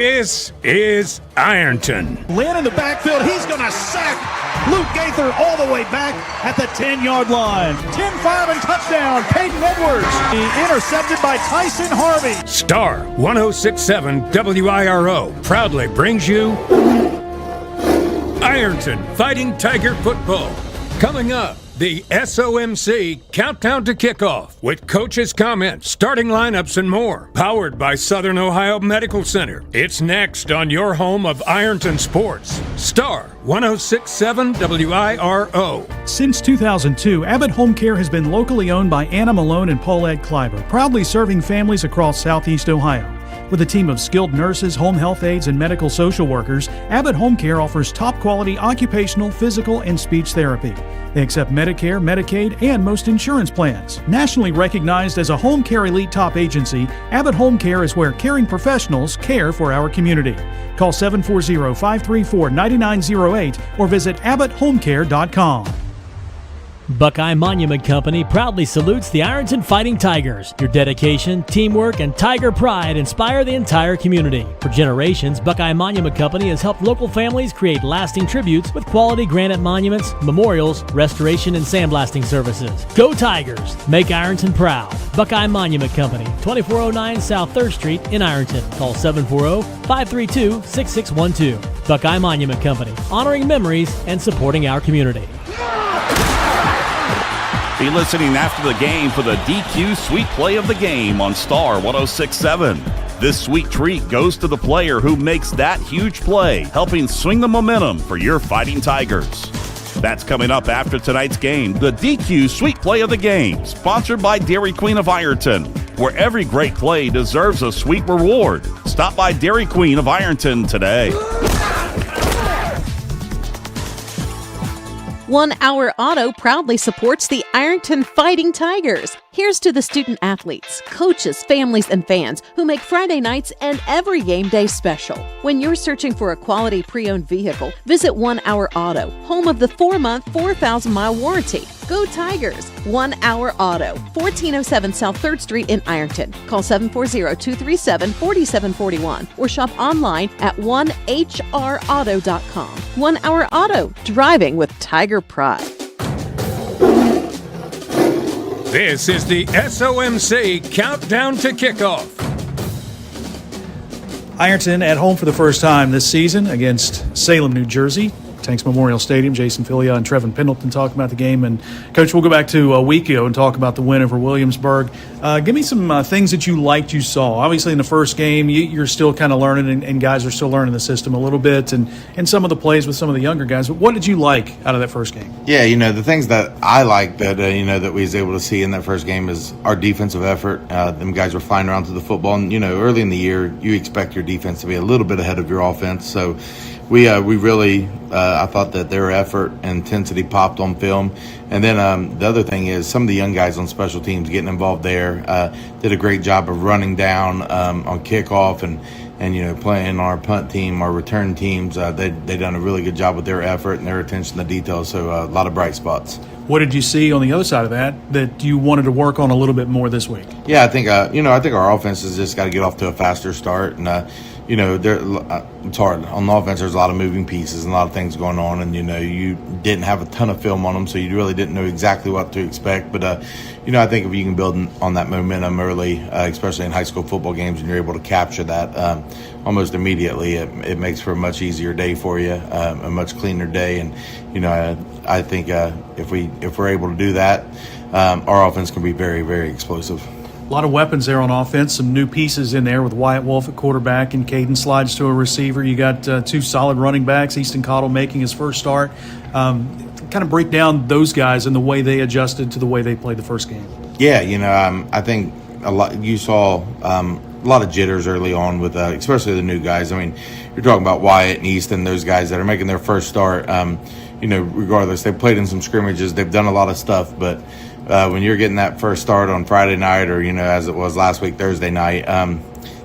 This is Ironton. Lynn in the backfield. He's going to sack Luke Gaither all the way back at the 10-yard line. 10-5 and touchdown, Peyton Edwards. He intercepted by Tyson Harvey. Star 1067 WIRO proudly brings you Ironton Fighting Tiger Football. Coming up, the SOMC Countdown to Kickoff with coaches' comments, starting lineups, and more. Powered by Southern Ohio Medical Center. It's next on your home of Ironton Sports. Star 1067 WIRO. Since 2002, Abbott Home Care has been locally owned by Anna Malone and Paulette Kleiber, proudly serving families across Southeast Ohio. With a team of skilled nurses, home health aides, and medical social workers, Abbott Home Care offers top-quality occupational, physical, and speech therapy. They accept Medicare, Medicaid, and most insurance plans. Nationally recognized as a home care elite top agency, Abbott Home Care is where caring professionals care for our community. Call 740-534-9908 or visit abbotthomecare.com. Buckeye Monument Company proudly salutes the Ironton Fighting Tigers. Your dedication, teamwork, and Tiger pride inspire the entire community. For generations, Buckeye Monument Company has helped local families create lasting tributes with quality granite monuments, memorials, restoration, and sandblasting services. Go Tigers! Make Ironton proud. Buckeye Monument Company, 2409 South 3rd Street in Ironton. Call 740-532-6612. Buckeye Monument Company, honoring memories and supporting our community. Be listening after the game for the DQ Sweet Play of the Game on Star 1067. This sweet treat goes to the player who makes that huge play, helping swing the momentum for your Fighting Tigers. That's coming up after tonight's game, the DQ Sweet Play of the Game, sponsored by Dairy Queen of Ironton, where every great play deserves a sweet reward. Stop by Dairy Queen of Ironton today. 1 Hour Auto proudly supports the Ironton Fighting Tigers. Here's to the student athletes, coaches, families, and fans who make Friday nights and every game day special. When you're searching for a quality pre-owned vehicle, visit 1 Hour Auto, home of the 4-month, 4,000-mile warranty. Go Tigers! 1 Hour Auto, 1407 South 3rd Street in Ironton. Call 740-237-4741 or shop online at 1hrauto.com. 1 Hour Auto, driving with Tiger pride. This is the SOMC Countdown to Kickoff. Ironton at home for the first time this season against Salem, New Jersey. Tanks Memorial Stadium. Jason Filia and Trevin Pendleton talking about the game. And, Coach, we'll go back to a week ago and talk about the win over Williamsburg. Give me some things that you liked you saw. Obviously, in the first game, you're still kind of learning, and guys are still learning the system a little bit, and some of the plays with some of the younger guys. But what did you like out of that first game? Yeah, the things that I liked that, that we was able to see in that first game is our defensive effort. Them guys were flying around to the football. And, early in the year, you expect your defense to be a little bit ahead of your offense. So we really I thought that their effort and intensity popped on film. And then the other thing is some of the young guys on special teams getting involved there did a great job of running down on kickoff and playing our punt team, our return teams. They done a really good job with their effort and their attention to detail. So a lot of bright spots. What did you see on the other side of that you wanted to work on a little bit more this week? Yeah, I think our offense has just got to get off to a faster start. And it's hard on the offense. There's a lot of moving pieces and a lot of things going on, and you didn't have a ton of film on them, so you really didn't know exactly what to expect. But I think if you can build on that momentum early, especially in high school football games, and you're able to capture that almost immediately, it makes for a much easier day for you, a much cleaner day. And I think if we're able to do that, our offense can be very, very explosive. A lot of weapons there on offense, some new pieces in there with Wyatt Wolf at quarterback and Caden slides to a receiver. You got two solid running backs, Easton Cottle making his first start. Kind of break down those guys and the way they adjusted to the way they played the first game. Yeah, I think you saw a lot of jitters early on with especially the new guys. I mean, you're talking about Wyatt and Easton, those guys that are making their first start. Regardless, they've played in some scrimmages, they've done a lot of stuff, but when you're getting that first start on Friday night or, as it was last week, Thursday night,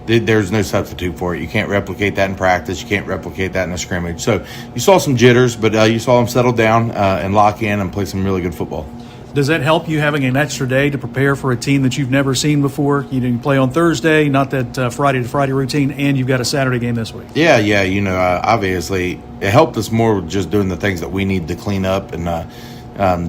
there's no substitute for it. You can't replicate that in practice. You can't replicate that in a scrimmage. So you saw some jitters, but you saw them settle down and lock in and play some really good football. Does that help you having an extra day to prepare for a team that you've never seen before? You didn't play on Thursday, not that Friday to Friday routine, and you've got a Saturday game this week. Yeah, obviously it helped us more with just doing the things that we need to clean up and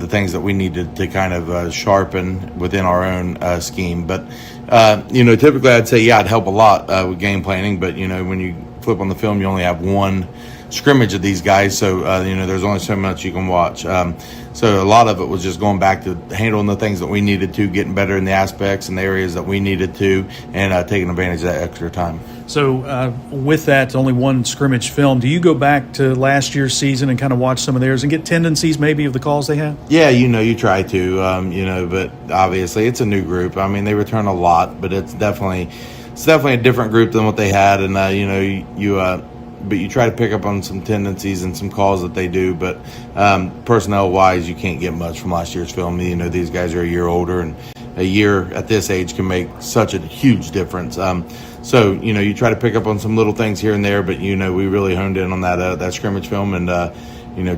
the things that we needed to kind of sharpen within our own scheme. But, typically I'd say, it'd help a lot with game planning. But, when you flip on the film, you only have one scrimmage of these guys. So, there's only so much you can watch. So a lot of it was just going back to handling the things that we needed to, getting better in the aspects and the areas that we needed to, and taking advantage of that extra time. So with that, only one scrimmage film, do you go back to last year's season and kind of watch some of theirs and get tendencies maybe of the calls they have? Yeah, you try to, but obviously it's a new group. I mean, they return a lot, but it's definitely a different group than what they had, and but you try to pick up on some tendencies and some calls that they do. But personnel-wise, you can't get much from last year's film. These guys are a year older, and a year at this age can make such a huge difference. So, you try to pick up on some little things here and there, but, we really honed in on that scrimmage film and,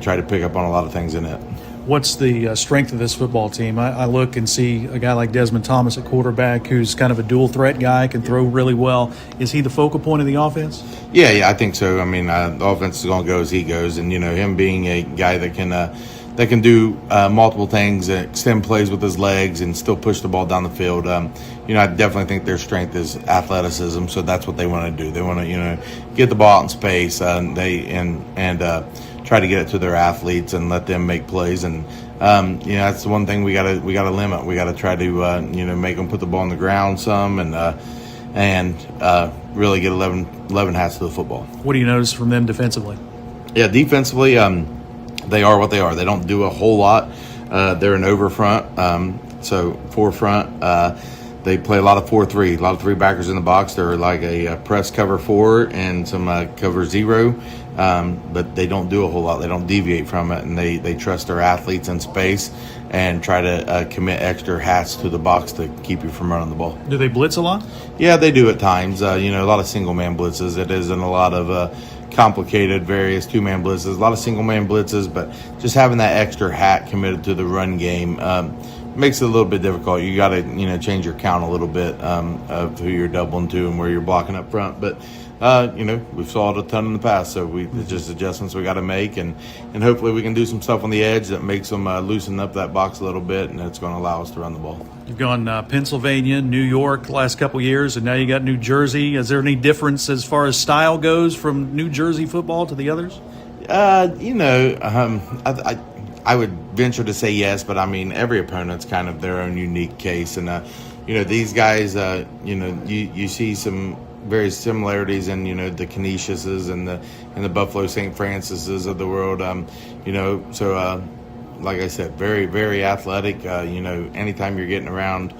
try to pick up on a lot of things in it. What's the strength of this football team? I look and see a guy like Desmond Thomas at quarterback who's kind of a dual threat guy, can throw really well. Is he the focal point of the offense? Yeah, I think so. I mean, the offense is going to go as he goes, and him being a guy that can do multiple things, extend plays with his legs, and still push the ball down the field. I definitely think their strength is athleticism, so that's what they want to do. They want to get the ball out in space, and try to get it to their athletes and let them make plays. And that's the one thing we gotta limit. We gotta try to make them put the ball on the ground some and really get 11 hats to the football. What do you notice from them defensively? Yeah, defensively, they are what they are. They don't do a whole lot. They're an over front, so forefront. They play a lot of 4-3, a lot of three backers in the box. They're like a press cover 4 and some cover 0. But they don't do a whole lot. They don't deviate from it, and they trust their athletes in space and try to commit extra hats to the box to keep you from running the ball. Do they blitz a lot? Yeah, they do at times. A lot of single-man blitzes. It isn't a lot of complicated various two-man blitzes, a lot of single-man blitzes, but just having that extra hat committed to the run game makes it a little bit difficult. You got to change your count a little bit of who you're doubling to and where you're blocking up front. But we've saw it a ton in the past, so it's just adjustments we got to make, and hopefully we can do some stuff on the edge that makes them loosen up that box a little bit, and it's going to allow us to run the ball. You've gone Pennsylvania, New York the last couple of years, and now you got New Jersey. Is there any difference as far as style goes from New Jersey football to the others? I would venture to say yes, but I mean every opponent's kind of their own unique case, and these guys, you see some various similarities in the Canisiuses and the Buffalo St. Francis's of the world. Like I said, very, very athletic. Anytime you're getting around,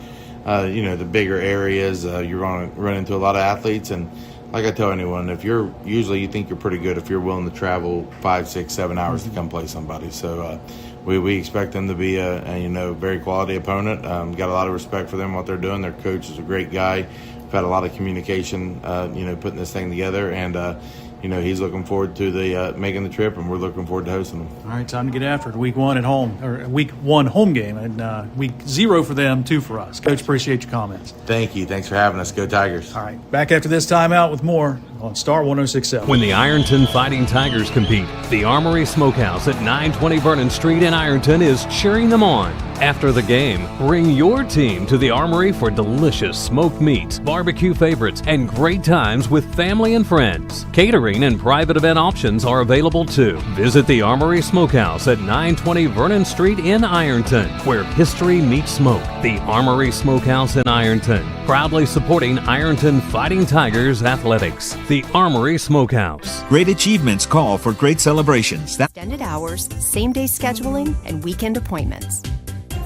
the bigger areas, you're going to run into a lot of athletes. And like I tell anyone, you think you're pretty good if you're willing to travel 5, 6, 7 hours to come play somebody. So we expect them to be a very quality opponent. Got a lot of respect for them, what they're doing. Their coach is a great guy. We've had a lot of communication, putting this thing together, and he's looking forward to the making the trip, and we're looking forward to hosting them. All right, time to get after it. Week 1 at home, or Week 1 home game, and Week 0 for them, 2 for us. Coach, appreciate your comments. Thank you. Thanks for having us. Go Tigers. All right, back after this timeout with more on Star 106.7. When the Ironton Fighting Tigers compete, the Armory Smokehouse at 920 Vernon Street in Ironton is cheering them on. After the game, bring your team to the Armory for delicious smoked meats, barbecue favorites, and great times with family and friends. Catering and private event options are available too. Visit the Armory Smokehouse at 920 Vernon Street in Ironton, where history meets smoke. The Armory Smokehouse in Ironton, proudly supporting Ironton Fighting Tigers athletics. The Armory Smokehouse. Great achievements call for great celebrations. Extended hours, same-day scheduling, and weekend appointments.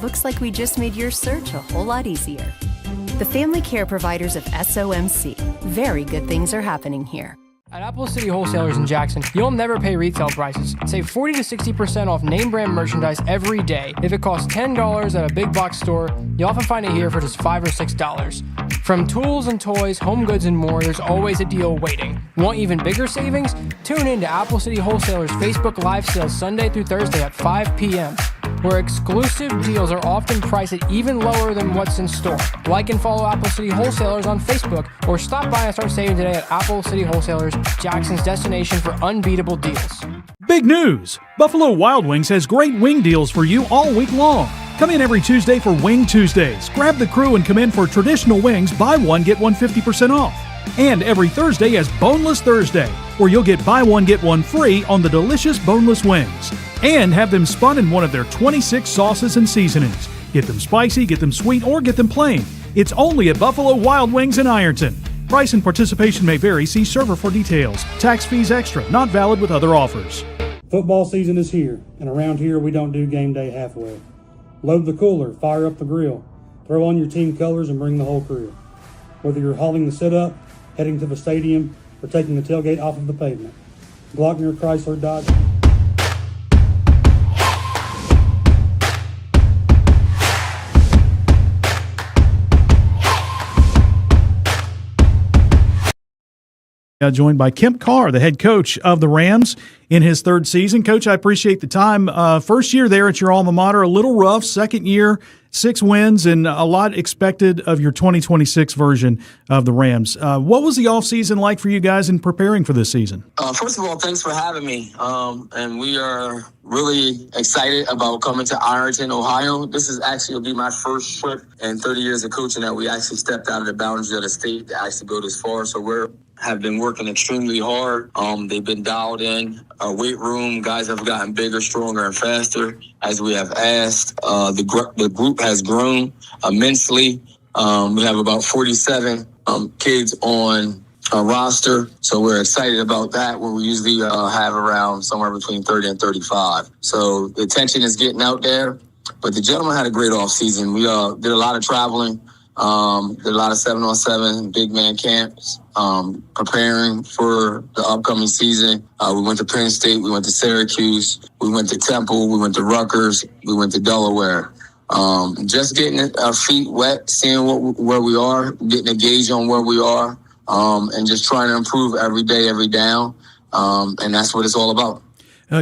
Looks like we just made your search a whole lot easier. The family care providers of SOMC. Very good things are happening here. At Apple City Wholesalers in Jackson, you'll never pay retail prices. Save 40 to 60% off name brand merchandise every day. If it costs $10 at a big box store, you often find it here for just $5 or $6. From tools and toys, home goods, and more, there's always a deal waiting. Want even bigger savings? Tune in to Apple City Wholesalers Facebook Live sales Sunday through Thursday at 5 p.m. where exclusive deals are often priced at even lower than what's in store. Like and follow Apple City Wholesalers on Facebook, or stop by and start saving today at Apple City Wholesalers, Jackson's destination for unbeatable deals. Big news! Buffalo Wild Wings has great wing deals for you all week long. Come in every Tuesday for Wing Tuesdays. Grab the crew and come in for traditional wings, buy one, get one 50% off. And every Thursday is Boneless Thursday, where you'll get buy one, get one free on the delicious boneless wings. And have them spun in one of their 26 sauces and seasonings. Get them spicy, get them sweet, or get them plain. It's only at Buffalo Wild Wings in Ironton. Price and participation may vary. See server for details. Tax fees extra. Not valid with other offers. Football season is here, and around here we don't do game day halfway. Load the cooler, fire up the grill, throw on your team colors, and bring the whole crew. Whether you're hauling the sit-up, heading to the stadium, or taking the tailgate off of the pavement, Glockner, Chrysler, Dodge. Joined by Kemp Carr, the head coach of the Rams in his third season. Coach, I appreciate the time. First year there at your alma mater, a little rough. Second year, 6 wins, and a lot expected of your 2026 version of the Rams. What was the offseason like for you guys in preparing for this season? First of all, thanks for having me. And we are really excited about coming to Ironton, Ohio. This is actually will be my first trip in 30 years of coaching that we actually stepped out of the boundaries of the state to actually go this far. So have been working extremely hard. They've been dialed in. Our weight room, guys have gotten bigger, stronger, and faster as we have asked. The group has grown immensely. We have about 47 kids on a roster, so we're excited about that, where we usually have around somewhere between 30 and 35. So the attention is getting out there, but the gentleman had a great offseason. We did a lot of traveling. Did a lot of 7-on-7 big man camps, preparing for the upcoming season. We went to Penn State, we went to Syracuse, we went to Temple, we went to Rutgers, we went to Delaware. Just getting our feet wet, seeing where we are, getting a gauge on where we are, and just trying to improve every day, every down. And that's what it's all about.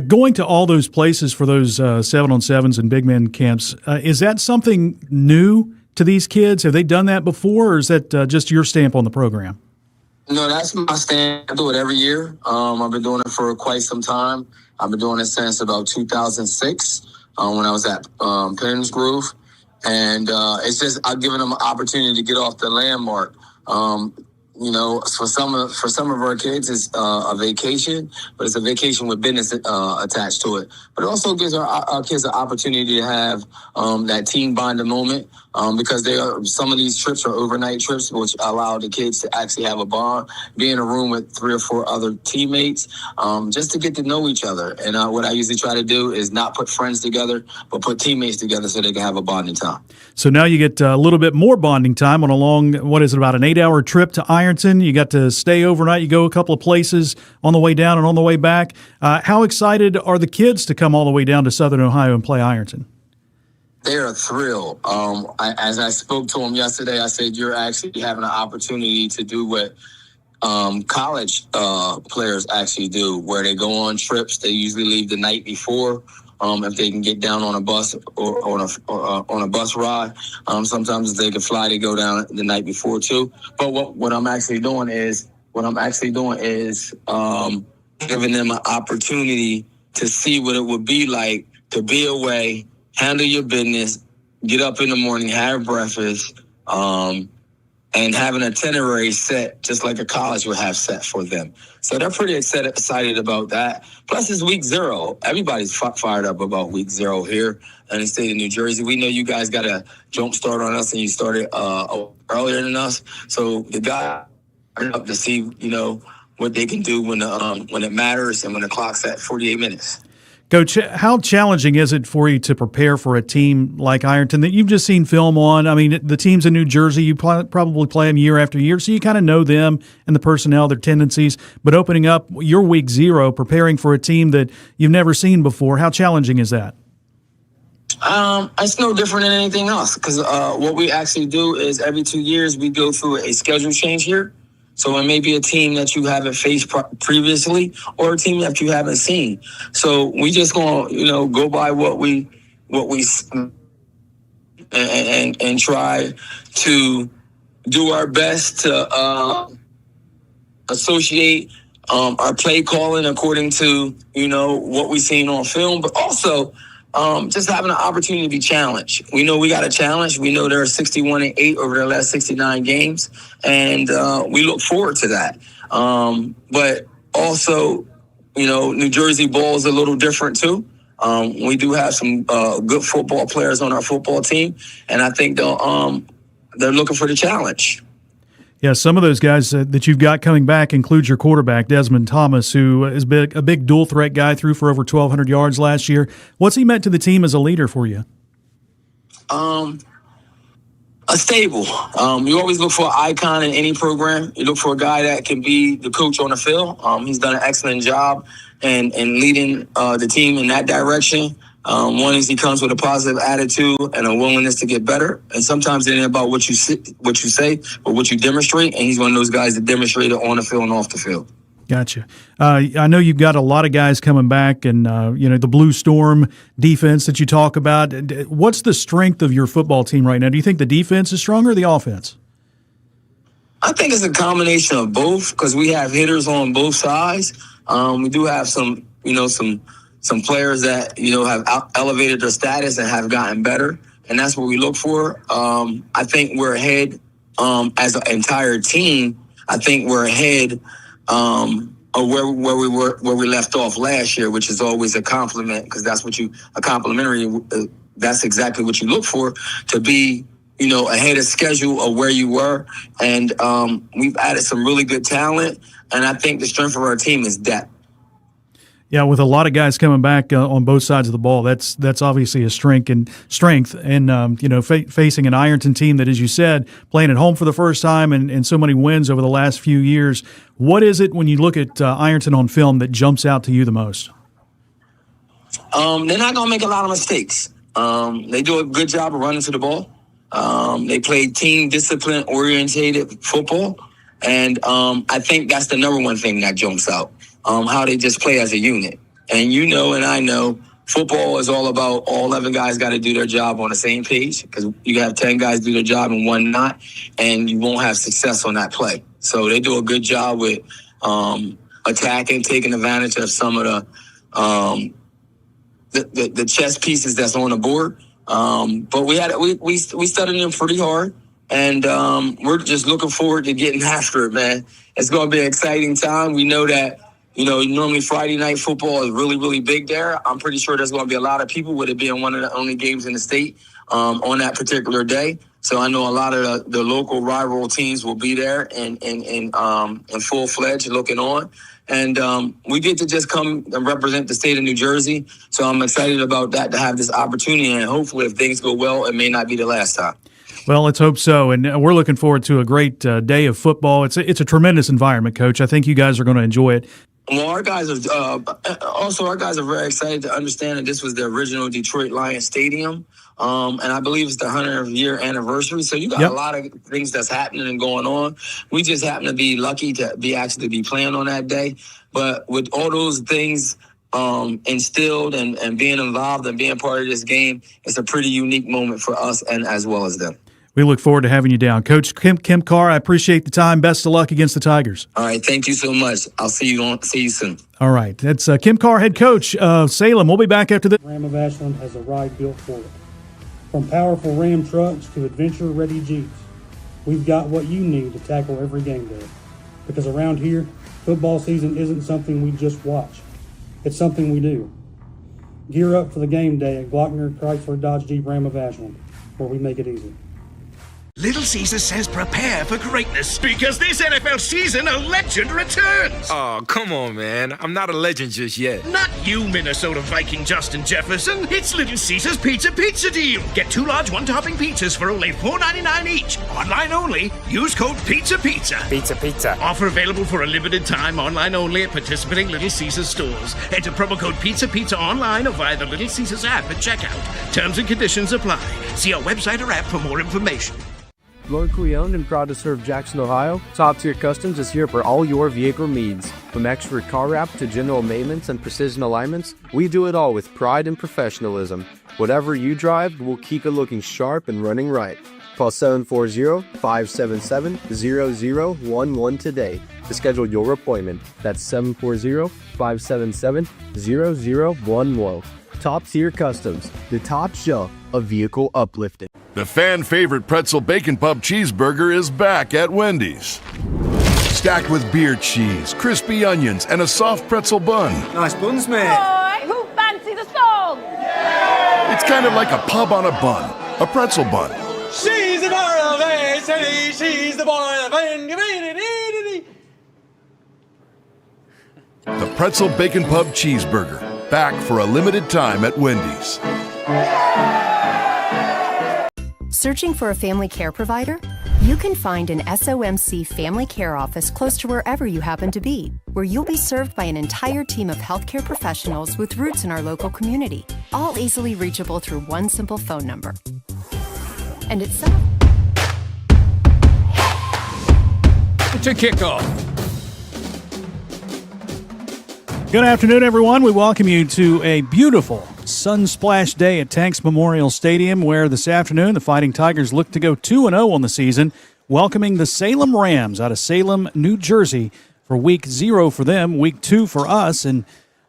Going to all those places for those 7-on-7s and big man camps, is that something new to these kids? Have they done that before, or is that just your stamp on the program? No, that's my stamp. I do it every year. I've been doing it for quite some time. I've been doing it since about 2006 when I was at Penn's Grove. And it's just I've given them an opportunity to get off the landmark. For some of our kids, it's a vacation, but it's a vacation with business attached to it. But it also gives our kids an opportunity to have that team bonding moment because some of these trips are overnight trips, which allow the kids to actually have a bond, be in a room with 3 or 4 other teammates, just to get to know each other. And what I usually try to do is not put friends together, but put teammates together so they can have a bonding time. So now you get a little bit more bonding time on a long, about an 8-hour trip to Ironton. You got to stay overnight. You go a couple of places on the way down and on the way back. How excited are the kids to come all the way down to Southern Ohio and play Ironton? They're thrilled. As I spoke to them yesterday, I said, you're actually having an opportunity to do what college players actually do, where they go on trips. They usually leave the night before. If they can get down on a bus or on a bus ride, sometimes if they can fly, they go down the night before too. But what I'm actually doing is giving them an opportunity to see what it would be like to be away, handle your business, get up in the morning, have breakfast, and have an itinerary set just like a college would have set for them. So they're pretty excited about that. Plus, it's week 0. Everybody's fired up about week 0 here in the state of New Jersey. We know you guys got a jump start on us, and you started earlier than us. So the guys are up to see, what they can do when it matters and when the clock's at 48 minutes. Coach, how challenging is it for you to prepare for a team like Ironton that you've just seen film on? I mean, the teams in New Jersey, you probably play them year after year, so you kind of know them and the personnel, their tendencies. But opening up your week 0, preparing for a team that you've never seen before, how challenging is that? It's no different than anything else because what we actually do is every 2 years we go through a schedule change here. So it may be a team that you haven't faced previously or a team that you haven't seen. So we just going to, go by what we what we and try to do our best to associate our play calling according to, what we've seen on film, but also just having an opportunity to be challenged. We know we got a challenge. We know they're 61-8 over their last 69 games, and we look forward to that. But also, New Jersey ball is a little different too. We do have some good football players on our football team, and I think they're looking for the challenge. Yeah, some of those guys that you've got coming back includes your quarterback, Desmond Thomas, who is a big dual-threat guy, threw for over 1,200 yards last year. What's he meant to the team as a leader for you? A stable. You always look for an icon in any program. You look for a guy that can be the coach on the field. He's done an excellent job in leading the team in that direction. One is he comes with a positive attitude and a willingness to get better. And sometimes it ain't about what you say, but what you demonstrate. And he's one of those guys that demonstrate it on the field and off the field. Gotcha. I know you've got a lot of guys coming back, and the Blue Storm defense that you talk about. What's the strength of your football team right now? Do you think the defense is stronger or the offense? I think it's a combination of both because we have hitters on both sides. We do have some players that, have elevated their status and have gotten better. And that's what we look for. I think we're ahead as an entire team. I think we're ahead of where we left off last year, which is always a compliment because that's that's exactly what you look for, to be, ahead of schedule of where you were. And we've added some really good talent. And I think the strength of our team is depth. Yeah, with a lot of guys coming back on both sides of the ball, that's obviously a strength. And facing an Ironton team that, as you said, playing at home for the first time and so many wins over the last few years. What is it when you look at Ironton on film that jumps out to you the most? They're not going to make a lot of mistakes. They do a good job of running to the ball. They play team discipline orientated football, and I think that's the number one thing that jumps out. How they just play as a unit. And and I know football is all about all 11 guys got to do their job on the same page, because you have 10 guys do their job and one not, and you won't have success on that play. So they do a good job with attacking, taking advantage of some of the chess pieces that's on the board. But we studied them pretty hard, and we're just looking forward to getting after it, man. It's going to be an exciting time. We know that, normally Friday night football is really, really big there. I'm pretty sure there's going to be a lot of people, with it being one of the only games in the state on that particular day. So I know a lot of the local rival teams will be there and full-fledged looking on. And we get to just come and represent the state of New Jersey. So I'm excited about that, to have this opportunity. And hopefully, if things go well, it may not be the last time. Well, let's hope so. And we're looking forward to a great day of football. It's a tremendous environment, Coach. I think you guys are going to enjoy it. Well, our guys are very excited to understand that this was the original Detroit Lions Stadium. And I believe it's the 100th-year anniversary. So you got a lot of things that's happening and going on. We just happen to be lucky to be playing on that day. But with all those things instilled and being involved and being part of this game, it's a pretty unique moment for us and as well as them. We look forward to having you down. Coach Kim Carr, I appreciate the time. Best of luck against the Tigers. All right, thank you so much. I'll see you soon. All right, that's Kim Carr, head coach of Salem. We'll be back after this. Ram of Ashland has a ride built for it. From powerful Ram trucks to adventure-ready Jeeps, we've got what you need to tackle every game day. Because around here, football season isn't something we just watch. It's something we do. Gear up for the game day at Glockner Chrysler Dodge Jeep Ram of Ashland, where we make it easy. Little Caesar says prepare for greatness, because this NFL season a legend returns. Oh, come on, man. I'm not a legend just yet. Not you, Minnesota Viking Justin Jefferson. It's Little Caesar's Pizza Deal. Get 2 large one-topping pizzas for only $4.99 each. Online only. Use code Pizza. Pizza. Offer available for a limited time, online only at participating Little Caesars stores. Enter promo code Pizza online or via the Little Caesars app at checkout. Terms and conditions apply. See our website or app for more information. Locally owned and proud to serve Jackson, Ohio, Top Tier Customs is here for all your vehicle needs. From expert car wrap to general maintenance and precision alignments, we do it all with pride and professionalism. Whatever you drive, we'll keep it looking sharp and running right. Call 740-577-0011 today to schedule your appointment. That's 740-577-0011. Top Tier Customs, the top shelf of vehicle uplifting. The fan-favorite pretzel bacon pub cheeseburger is back at Wendy's. Stacked with beer cheese, crispy onions, and a soft pretzel bun. Nice buns, mate. Boy, who fancy the song? Yeah! It's kind of like a pub on a bun, a pretzel bun. She's the bar of city, she's the boy of The pretzel bacon pub cheeseburger, back for a limited time at Wendy's. Searching for a family care provider? You can find an SOMC family care office close to wherever you happen to be, where you'll be served by an entire team of healthcare professionals with roots in our local community, all easily reachable through one simple phone number. And it's set up to kick off. Good afternoon, everyone. We welcome you to a beautiful sun-splashed day at Tanks Memorial Stadium, where this afternoon the Fighting Tigers look to go 2-0 on the season, welcoming the Salem Rams out of Salem, New Jersey, for Week 0 for them, Week 2 for us, and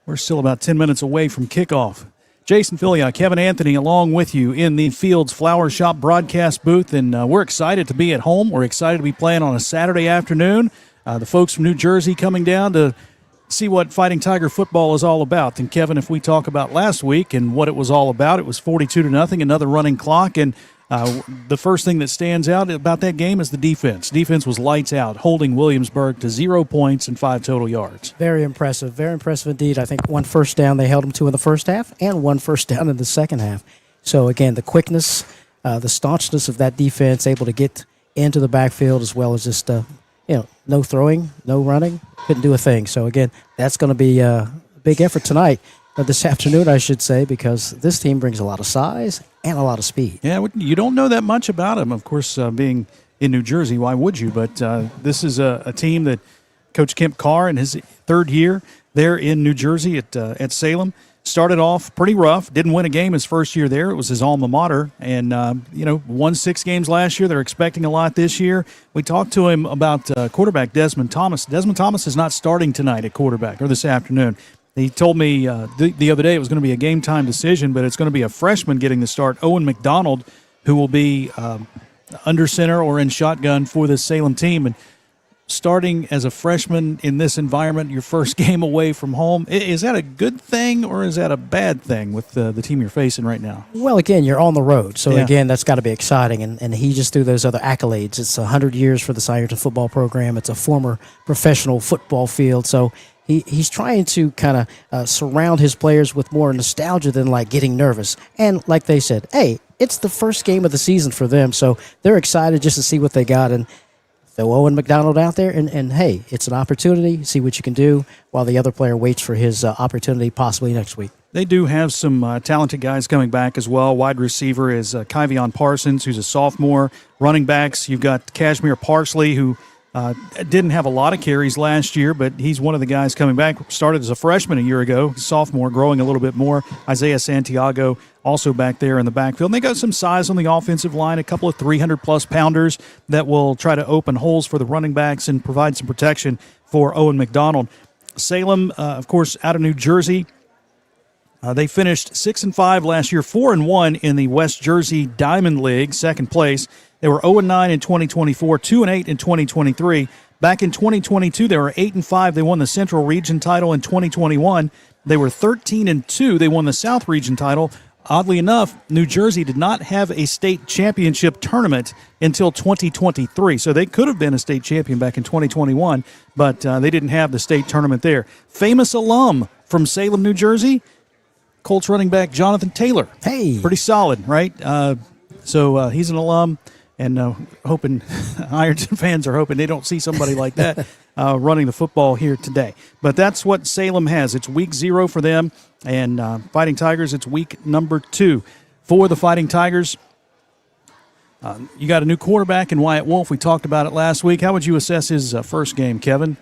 we're still about 10 minutes away from kickoff. Jason Filiak, Kevin Anthony, along with you in the Fields Flower Shop broadcast booth, and we're excited to be at home. We're excited to be playing on a Saturday afternoon. The folks from New Jersey coming down to see what Fighting Tiger football is all about. And Kevin, if we talk about last week and what it was all about, it was 42-0, another running clock, and the first thing that stands out about that game is the defense. Defense was lights out, holding Williamsburg to 0 points and 5 total yards. Very impressive indeed. I think one first down they held them to in the first half and one first down in the second half. So again, the quickness, the staunchness of that defense, able to get into the backfield as well as just no throwing, no running, couldn't do a thing. So again, that's going to be a big effort tonight, or this afternoon, I should say, because this team brings a lot of size and a lot of speed. Yeah, you don't know that much about them, of course, being in New Jersey. Why would you? But this is a team that Coach Kemp Carr, in his third year there in New Jersey at Salem, started off pretty rough, didn't win a game his first year there. It was his alma mater, and won 6 games last year. They're expecting a lot this year. We talked to him about quarterback Desmond Thomas. Desmond Thomas is not starting tonight at quarterback, or this afternoon. He told me the other day it was going to be a game-time decision, but it's going to be a freshman getting the start, Owen McDonald, who will be under center or in shotgun for this Salem team. And starting as a freshman in this environment, your first game away from home, is that a good thing or is that a bad thing with the team you're facing right now? Well, again, you're on the road, so again, that's got to be exciting. And he just threw those other accolades. It's 100 years for the Ironton football program. It's a former professional football field, so he's trying to kind of surround his players with more nostalgia than like getting nervous. And like they said, hey, it's the first game of the season for them, so they're excited just to see what they got. And throw Owen McDonald out there, and hey, it's an opportunity. See what you can do while the other player waits for his opportunity possibly next week. They do have some talented guys coming back as well. Wide receiver is Kyvion Parsons, who's a sophomore. Running backs, you've got Kashmir Parsley, who didn't have a lot of carries last year, but he's one of the guys coming back. Started as a freshman a year ago, sophomore, growing a little bit more. Isaiah Santiago also back there in the backfield. And they got some size on the offensive line, a couple of 300-plus pounders that will try to open holes for the running backs and provide some protection for Owen McDonald. Salem, of course, out of New Jersey. They finished 6-5 last year, 4-1 in the West Jersey Diamond League, second place. They were 0-9 in 2024, 2-8 in 2023. Back in 2022, they were 8-5. They won the Central Region title in 2021. They were 13-2. They won the South Region title. Oddly enough, New Jersey did not have a state championship tournament until 2023. So they could have been a state champion back in 2021, but they didn't have the state tournament there. Famous alum from Salem, New Jersey, Colts running back Jonathan Taylor. Hey. Pretty solid, right? So he's an alum, and hoping Ironton fans are hoping they don't see somebody like that running the football here today. But that's what Salem has. It's week 0 for them, and Fighting Tigers, it's week number 2 for the Fighting Tigers. You got a new quarterback in Wyatt Wolf. We talked about it last week. How would you assess his first game, Kevin?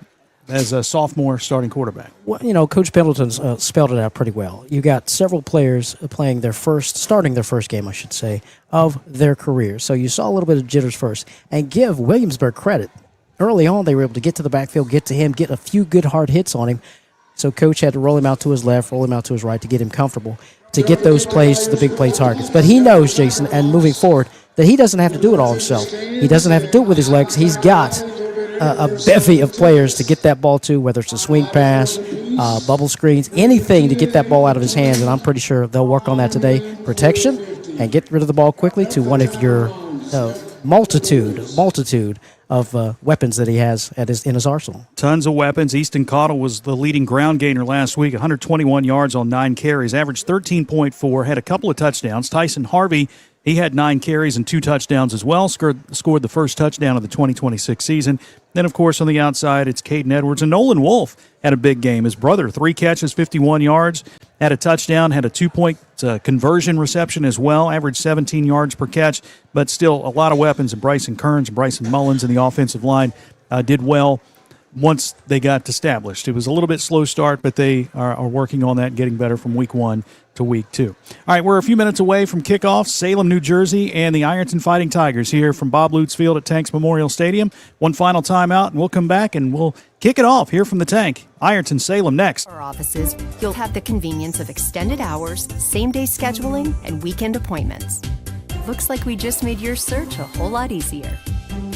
as a sophomore starting quarterback? Well, Coach Pendleton's spelled it out pretty well. You got several players starting their first game, I should say, of their career. So you saw a little bit of jitters first. And give Williamsburg credit. Early on, they were able to get to the backfield, get to him, get a few good hard hits on him. So Coach had to roll him out to his left, roll him out to his right to get him comfortable, to get those plays to the big play targets. But he knows, Jason, and moving forward, that he doesn't have to do it all himself. He doesn't have to do it with his legs. He's got a bevy of players to get that ball to, whether it's a swing pass, bubble screens, anything to get that ball out of his hands, and I'm pretty sure they'll work on that today. Protection and get rid of the ball quickly to one of your multitude of weapons that he has in his arsenal. Tons of weapons. Easton Cottle was the leading ground gainer last week, 121 yards on 9 carries, averaged 13.4, had a couple of touchdowns. Tyson Harvey, he had 9 carries and 2 touchdowns as well, scored the first touchdown of the 2026 season. Then, of course, on the outside, it's Caden Edwards. And Nolan Wolf had a big game. His brother, 3 catches, 51 yards, had a touchdown, had a 2-point conversion reception as well, averaged 17 yards per catch, but still a lot of weapons. And Bryson Kearns, Bryson Mullins in the offensive line did well once they got established. It was a little bit slow start, but they are working on that, getting better from week 1 to week 2. All right, we're a few minutes away from kickoff. Salem, New Jersey, and the Ironton Fighting Tigers here from Bob Lutz Field at Tanks Memorial Stadium. One final timeout, and we'll come back and we'll kick it off here from the Tank. Ironton, Salem next. Our offices, you'll have the convenience of extended hours, same-day scheduling, and weekend appointments. Looks like we just made your search a whole lot easier.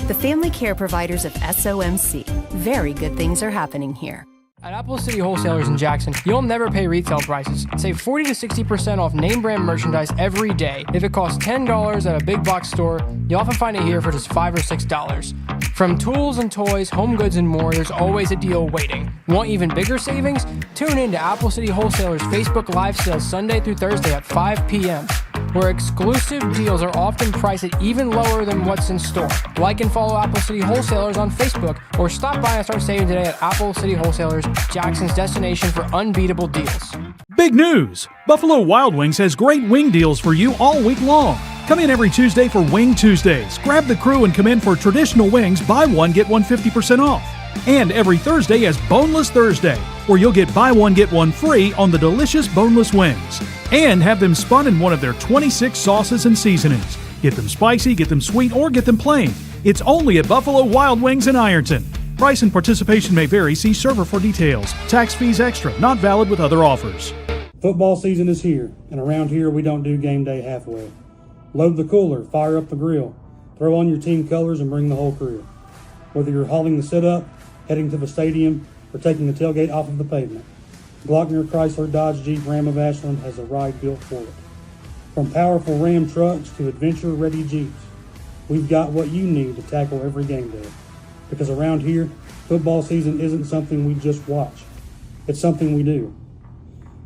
The family care providers of SOMC. Very good things are happening here. At Apple City Wholesalers in Jackson, you'll never pay retail prices. Save 40 to 60% off name brand merchandise every day. If it costs $10 at a big box store, you often find it here for just $5 or $6. From tools and toys, home goods, and more, there's always a deal waiting. Want even bigger savings? Tune in to Apple City Wholesalers Facebook Live sales Sunday through Thursday at 5 p.m., where exclusive deals are often priced at even lower than what's in store. Like and follow Apple City Wholesalers on Facebook, or stop by and start saving today at Apple City Wholesalers, Jackson's destination for unbeatable deals. Big news! Buffalo Wild Wings has great wing deals for you all week long. Come in every Tuesday for Wing Tuesdays. Grab the crew and come in for traditional wings, buy one, get one 50% off. And every Thursday is Boneless Thursday, where you'll get buy one, get one free on the delicious boneless wings. And have them spun in one of their 26 sauces and seasonings. Get them spicy, get them sweet, or get them plain. It's only at Buffalo Wild Wings in Ironton. Price and participation may vary. See server for details. Tax fees extra. Not valid with other offers. Football season is here, and around here we don't do game day halfway. Load the cooler, fire up the grill, throw on your team colors, and bring the whole crew. Whether you're hauling the sit-up, heading to the stadium, or taking the tailgate off of the pavement, Glockner Chrysler Dodge Jeep Ram of Ashland has a ride built for it. From powerful Ram trucks to adventure-ready Jeeps, we've got what you need to tackle every game day. Because around here, football season isn't something we just watch. It's something we do.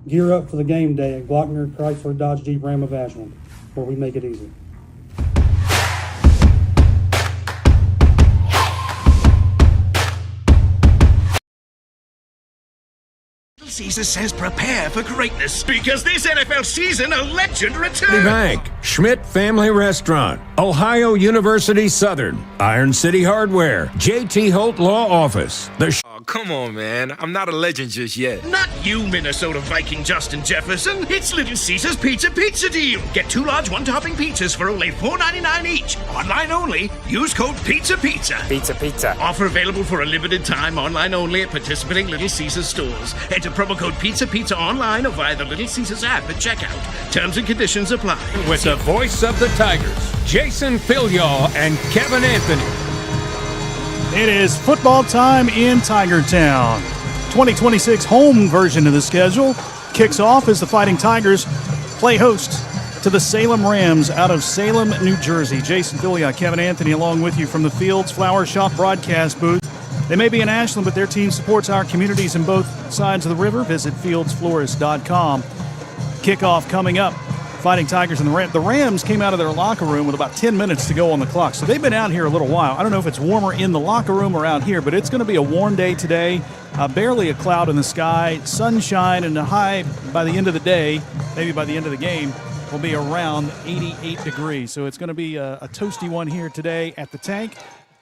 Gear up for the game day at Glockner Chrysler Dodge Jeep Ram of Ashland, where we make it easy. Caesar says prepare for greatness, because this NFL season a legend returns. Bank, Schmidt Family Restaurant, Ohio University Southern, Iron City Hardware, JT Holt Law Office. Oh, come on, man. I'm not a legend just yet. Not you, Minnesota Viking Justin Jefferson. It's Little Caesar's Pizza Deal. Get 2 large one-topping pizzas for only $4.99 each. Online only. Use code PIZZA. Pizza. Offer available for a limited time. Online only at participating Little Caesars stores. Enter promo code PIZZA online or via the Little Caesars app at checkout. Terms and conditions apply. With the voice of the Tigers, Jason Filial and Kevin Anthony. It is football time in Tigertown. 2026 home version of the schedule kicks off as the Fighting Tigers play host to the Salem Rams out of Salem, New Jersey. Jason Filial, Kevin Anthony along with you from the Fields Flower Shop broadcast booth. They may be in Ashland, but their team supports our communities in both sides of the river. Visit fieldsflorist.com. Kickoff coming up. Fighting Tigers and the Rams came out of their locker room with about 10 minutes to go on the clock. So they've been out here a little while. I don't know if it's warmer in the locker room or out here, but it's going to be a warm day today. Barely a cloud in the sky, sunshine, and the high by the end of the day, maybe by the end of the game, will be around 88 degrees. So it's going to be a toasty one here today at the Tank.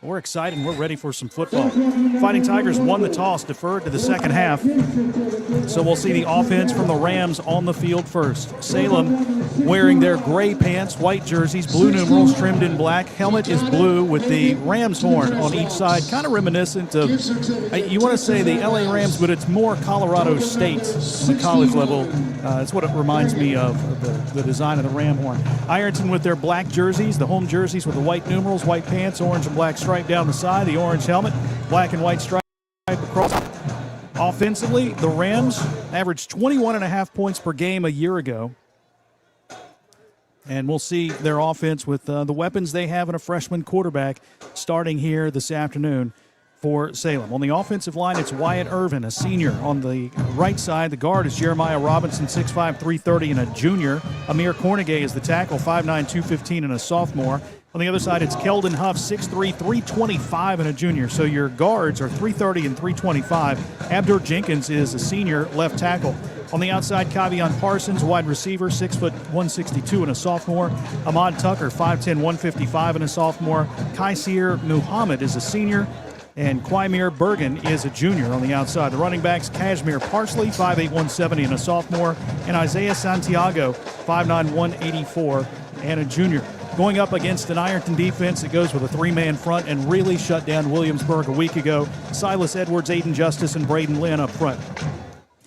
We're excited and we're ready for some football. Fighting Tigers won the toss, deferred to the second half. So we'll see the offense from the Rams on the field first. Salem wearing their gray pants, white jerseys, blue numerals trimmed in black. Helmet is blue with the Rams horn on each side, kind of reminiscent of, you want to say the LA Rams, but it's more Colorado State on the college level. That's what it reminds me of, the design of the Ram horn. Ironton with their black jerseys, the home jerseys with the white numerals, white pants, orange and black stripe down the side, the orange helmet, black and white stripe across. Offensively, the Rams averaged 21.5 points per game a year ago. And we'll see their offense with the weapons they have in a freshman quarterback starting here this afternoon for Salem. On the offensive line, it's Wyatt Irvin, a senior. On the right side, the guard is Jeremiah Robinson, 6'5", 330, and a junior. Amir Cornegay is the tackle, 5'9", 215, and a sophomore. On the other side, it's Keldon Huff, 6'3", 325, and a junior. So your guards are 330 and 325. Abdur Jenkins is a senior left tackle. On the outside, Kavion Parsons, wide receiver, 6', 162, and a sophomore. Ahmad Tucker, 5'10", 155, and a sophomore. Kaisir Muhammad is a senior. And Quimir Bergen is a junior on the outside. The running backs, Kashmir Parsley, 5'8", 170, and a sophomore. And Isaiah Santiago, 5'9", 184, and a junior. Going up against an Ironton defense that goes with a three-man front and really shut down Williamsburg a week ago. Silas Edwards, Aiden Justice, and Braden Lynn up front.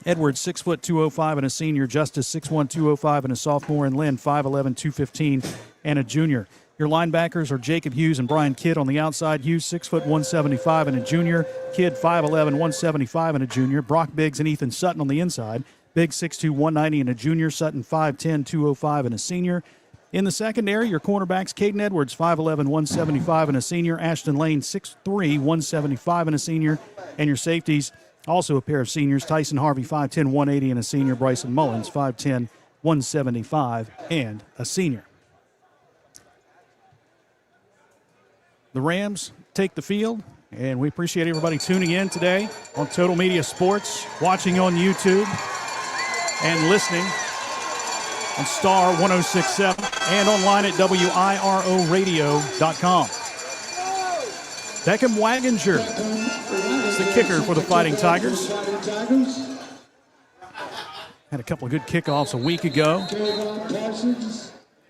Edwards, 6', 205, and a senior. Justice, 6'1", 205, and a sophomore. And Lynn, 5'11", 215, and a junior. Your linebackers are Jacob Hughes and Brian Kidd on the outside. Hughes, 6', 175, and a junior. Kidd, 5'11", 175, and a junior. Brock Biggs and Ethan Sutton on the inside. Biggs, 6'2", 190, and a junior. Sutton, 5'10", 205, and a senior. In the secondary, your cornerbacks, Caden Edwards, 5'11", 175, and a senior. Ashton Lane, 6'3", 175, and a senior. And your safeties, also a pair of seniors. Tyson Harvey, 5'10", 180, and a senior. Bryson Mullins, 5'10", 175, and a senior. The Rams take the field, and we appreciate everybody tuning in today on Total Media Sports, watching on YouTube, and listening on Star 106.7 and online at WIROradio.com. Beckham Waginger is the kicker for the Fighting Tigers. Had a couple of good kickoffs a week ago.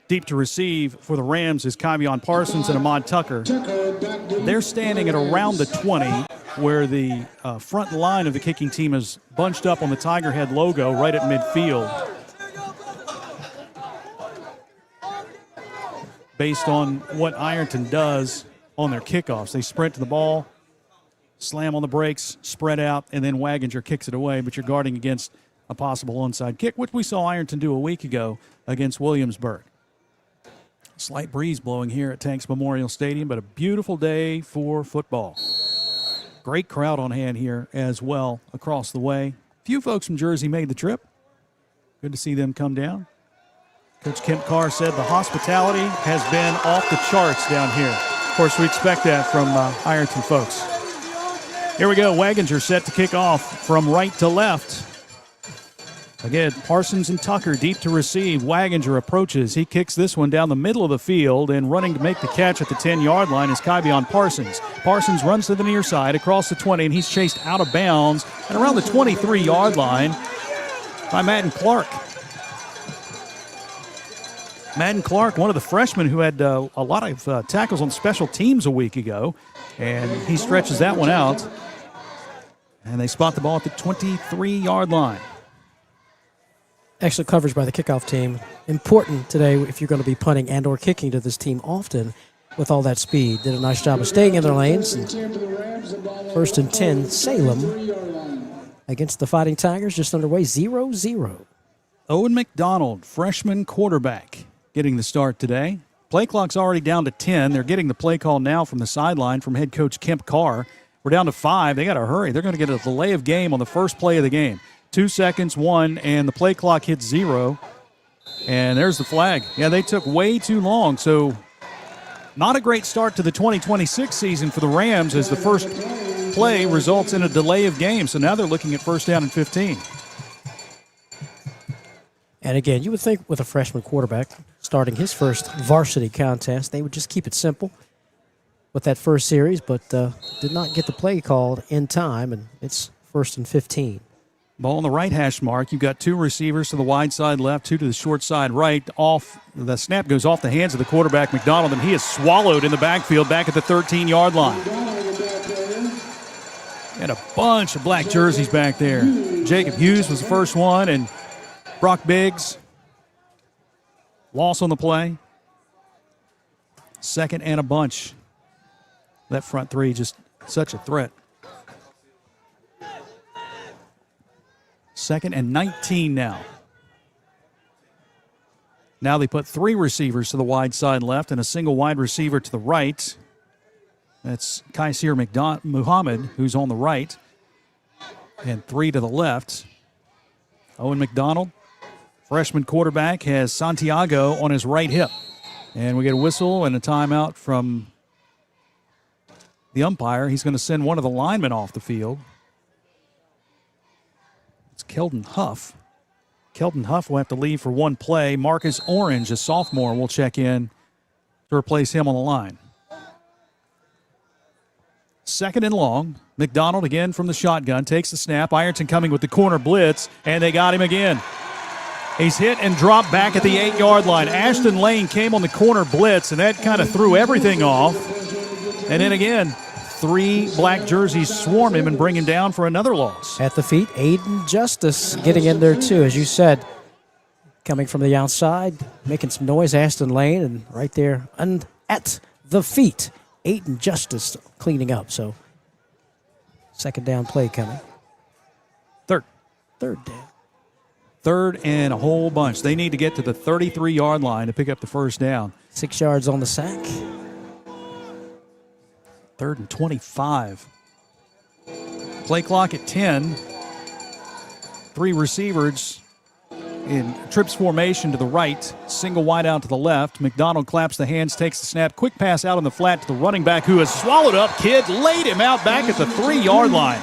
Deep to receive for the Rams is Kavion Parsons and Ahmad Tucker. They're standing at around the 20, where the front line of the kicking team is bunched up on the Tiger Head logo right at midfield. Based on what Ironton does on their kickoffs. They sprint to the ball, slam on the brakes, spread out, and then Waginger kicks it away, but you're guarding against a possible onside kick, which we saw Ironton do a week ago against Williamsburg. Slight breeze blowing here at Tanks Memorial Stadium, but a beautiful day for football. Great crowd on hand here as well across the way. A few folks from Jersey made the trip. Good to see them come down. Coach Kemp Carr said the hospitality has been off the charts down here. Of course, we expect that from Ironton folks. Here we go. Waginger set to kick off from right to left. Again, Parsons and Tucker deep to receive. Waginger approaches. He kicks this one down the middle of the field, and running to make the catch at the 10-yard line is Kavion Parsons. Parsons runs to the near side across the 20, and he's chased out of bounds and around the 23-yard line by Madden Clark. Madden Clark, one of the freshmen who had a lot of tackles on special teams a week ago, and he stretches that one out, and they spot the ball at the 23-yard line. Excellent coverage by the kickoff team. Important today if you're going to be punting and or kicking to this team often with all that speed. Did a nice job of staying in their lanes. And 1st and 10, Salem against the Fighting Tigers, just underway 0-0. Owen McDonald, freshman quarterback, getting the start today. Play clock's already down to 10. They're getting the play call now from the sideline from head coach Kemp Carr. We're down to 5. They got to hurry. They're going to get a delay of game on the first play of the game. 2 seconds, 1, and the play clock hits 0. And there's the flag. Yeah, they took way too long. So not a great start to the 2026 season for the Rams as the first play results in a delay of game. So now they're looking at 1st down and 15. And again, you would think with a freshman quarterback starting his first varsity contest, they would just keep it simple. with that first series, but did not get the play called in time, and it's 1st and 15. Ball on the right hash mark. You've got 2 receivers to the wide side left, 2 to the short side right. The snap goes off the hands of the quarterback, McDonald, and he is swallowed in the backfield back at the 13-yard line. And a bunch of black jerseys back there. Jacob Hughes was the first one, and Brock Biggs. Loss on the play. Second and a bunch. That front 3 just such a threat. 2nd and 19 now. Now they put 3 receivers to the wide side left and a single wide receiver to the right. That's Kaisir Muhammad, who's on the right, and 3 to the left. Owen McDonald, freshman quarterback, has Santiago on his right hip. And we get a whistle and a timeout from the umpire. He's going to send one of the linemen off the field. It's Keldon Huff. Keldon Huff will have to leave for one play. Marcus Orange, a sophomore, will check in to replace him on the line. 2nd and long. McDonald again from the shotgun. Takes the snap. Ironton coming with the corner blitz, and they got him again. He's hit and dropped back at the 8-yard line. Ashton Lane came on the corner blitz, and that kind of threw everything off. And then again, 3 black jerseys swarm him and bring him down for another loss. At the feet, Aiden Justice getting in there too, as you said. Coming from the outside, making some noise, Ashton Lane, and right there at the feet, Aiden Justice cleaning up. So, 2nd down play coming. Third down. 3rd and a whole bunch. They need to get to the 33-yard line to pick up the first down. 6 yards on the sack. 3rd and 25. Play clock at 10. 3 receivers in trips formation to the right. Single wide out to the left. McDonald claps the hands, takes the snap. Quick pass out on the flat to the running back, who has swallowed up Kidd. Laid him out back at the 3-yard line.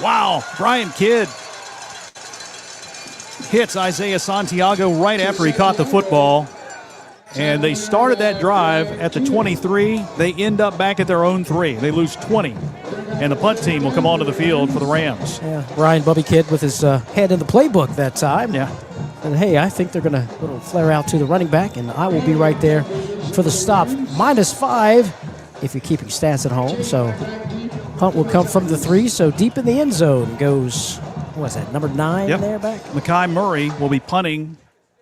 Wow, Brian Kidd hits Isaiah Santiago right after he caught the football. And they started that drive at the 23. They end up back at their own 3. They lose 20. And the punt team will come onto the field for the Rams. Yeah, Ryan Bubby Kidd with his head in the playbook that time. Yeah. And hey, I think they're going to little flare out to the running back, and I will be right there for the stop. -5 if you're keeping stats at home. So punt will come from the 3. So deep in the end zone goes, what was that, number 9 there back? Makai Murray will be punting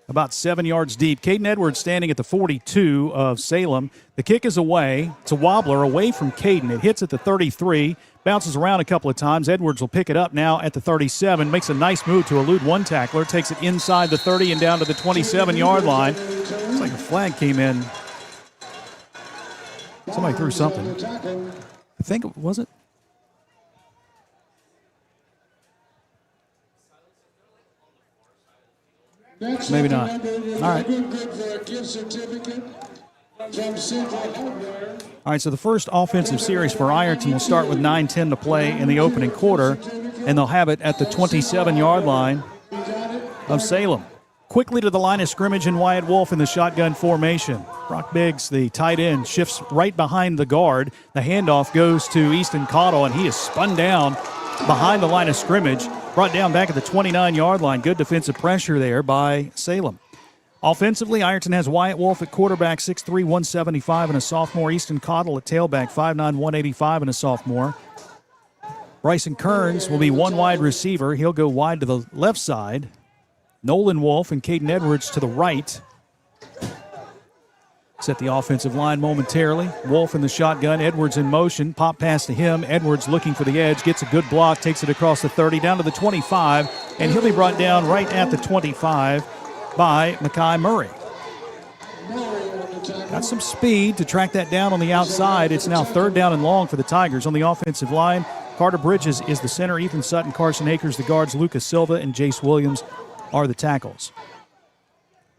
about 7 yards deep. Caden Edwards standing at the 42 of Salem. The kick is away. It's a wobbler away from Caden. It hits at the 33, bounces around a couple of times. Edwards will pick it up now at the 37, makes a nice move to elude one tackler, takes it inside the 30 and down to the 27-yard line. Looks like a flag came in. Somebody threw something. I think it was it. Maybe not. All right. All right, so the first offensive series for Ironton will start with 9:10 to play in the opening quarter, and they'll have it at the 27-yard line of Salem. Quickly to the line of scrimmage, and Wyatt Wolf in the shotgun formation. Brock Biggs, the tight end, shifts right behind the guard. The handoff goes to Easton Cottle, and he is spun down behind the line of scrimmage. Brought down back at the 29-yard line. Good defensive pressure there by Salem. Offensively, Ironton has Wyatt Wolf at quarterback, 6'3", 175, and a sophomore. Easton Cottle at tailback, 5'9", 185, and a sophomore. Bryson Kearns will be one wide receiver. He'll go wide to the left side. Nolan Wolf and Caden Edwards to the right. Set the offensive line momentarily. Wolf in the shotgun, Edwards in motion. Pop pass to him. Edwards looking for the edge, gets a good block, takes it across the 30, down to the 25, and he'll be brought down right at the 25 by Makai Murray. Got some speed to track that down on the outside. It's now 3rd down and long for the Tigers. On the offensive line, Carter Bridges is the center. Ethan Sutton, Carson Akers the guards. Lucas Silva and Jace Williams are the tackles.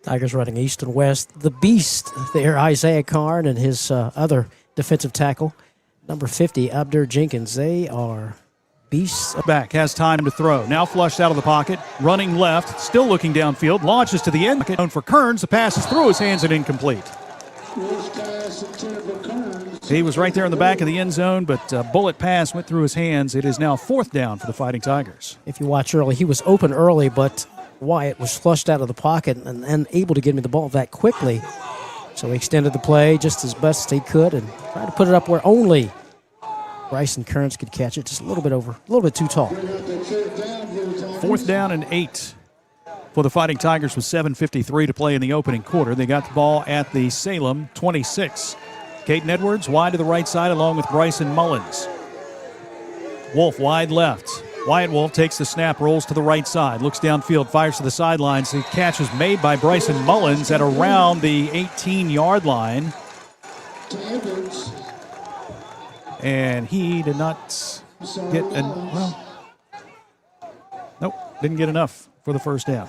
Tigers running east and west. The beast there, Isaiah Karn, and his other defensive tackle, number 50, Abdur Jenkins. They are beasts. Back, has time to throw. Now flushed out of the pocket. Running left, still looking downfield. Launches to the end. For Kearns, the pass is through his hands and incomplete. He was right there in the back of the end zone, but a bullet pass went through his hands. It is now 4th down for the Fighting Tigers. If you watch early, he was open early, but Wyatt was flushed out of the pocket and able to get me the ball that quickly. So he extended the play just as best he could and tried to put it up where only Bryson Kearns could catch it, just a little bit too tall. 4th down and 8 for the Fighting Tigers with 7:53 to play in the opening quarter. They got the ball at the Salem 26. Caden Edwards wide to the right side along with Bryson Mullins. Wolf wide left. Wyatt Wolf takes the snap, rolls to the right side, looks downfield, fires to the sidelines. The catch is made by Bryson Mullins at around the 18-yard line. And he did not get didn't get enough for the first down.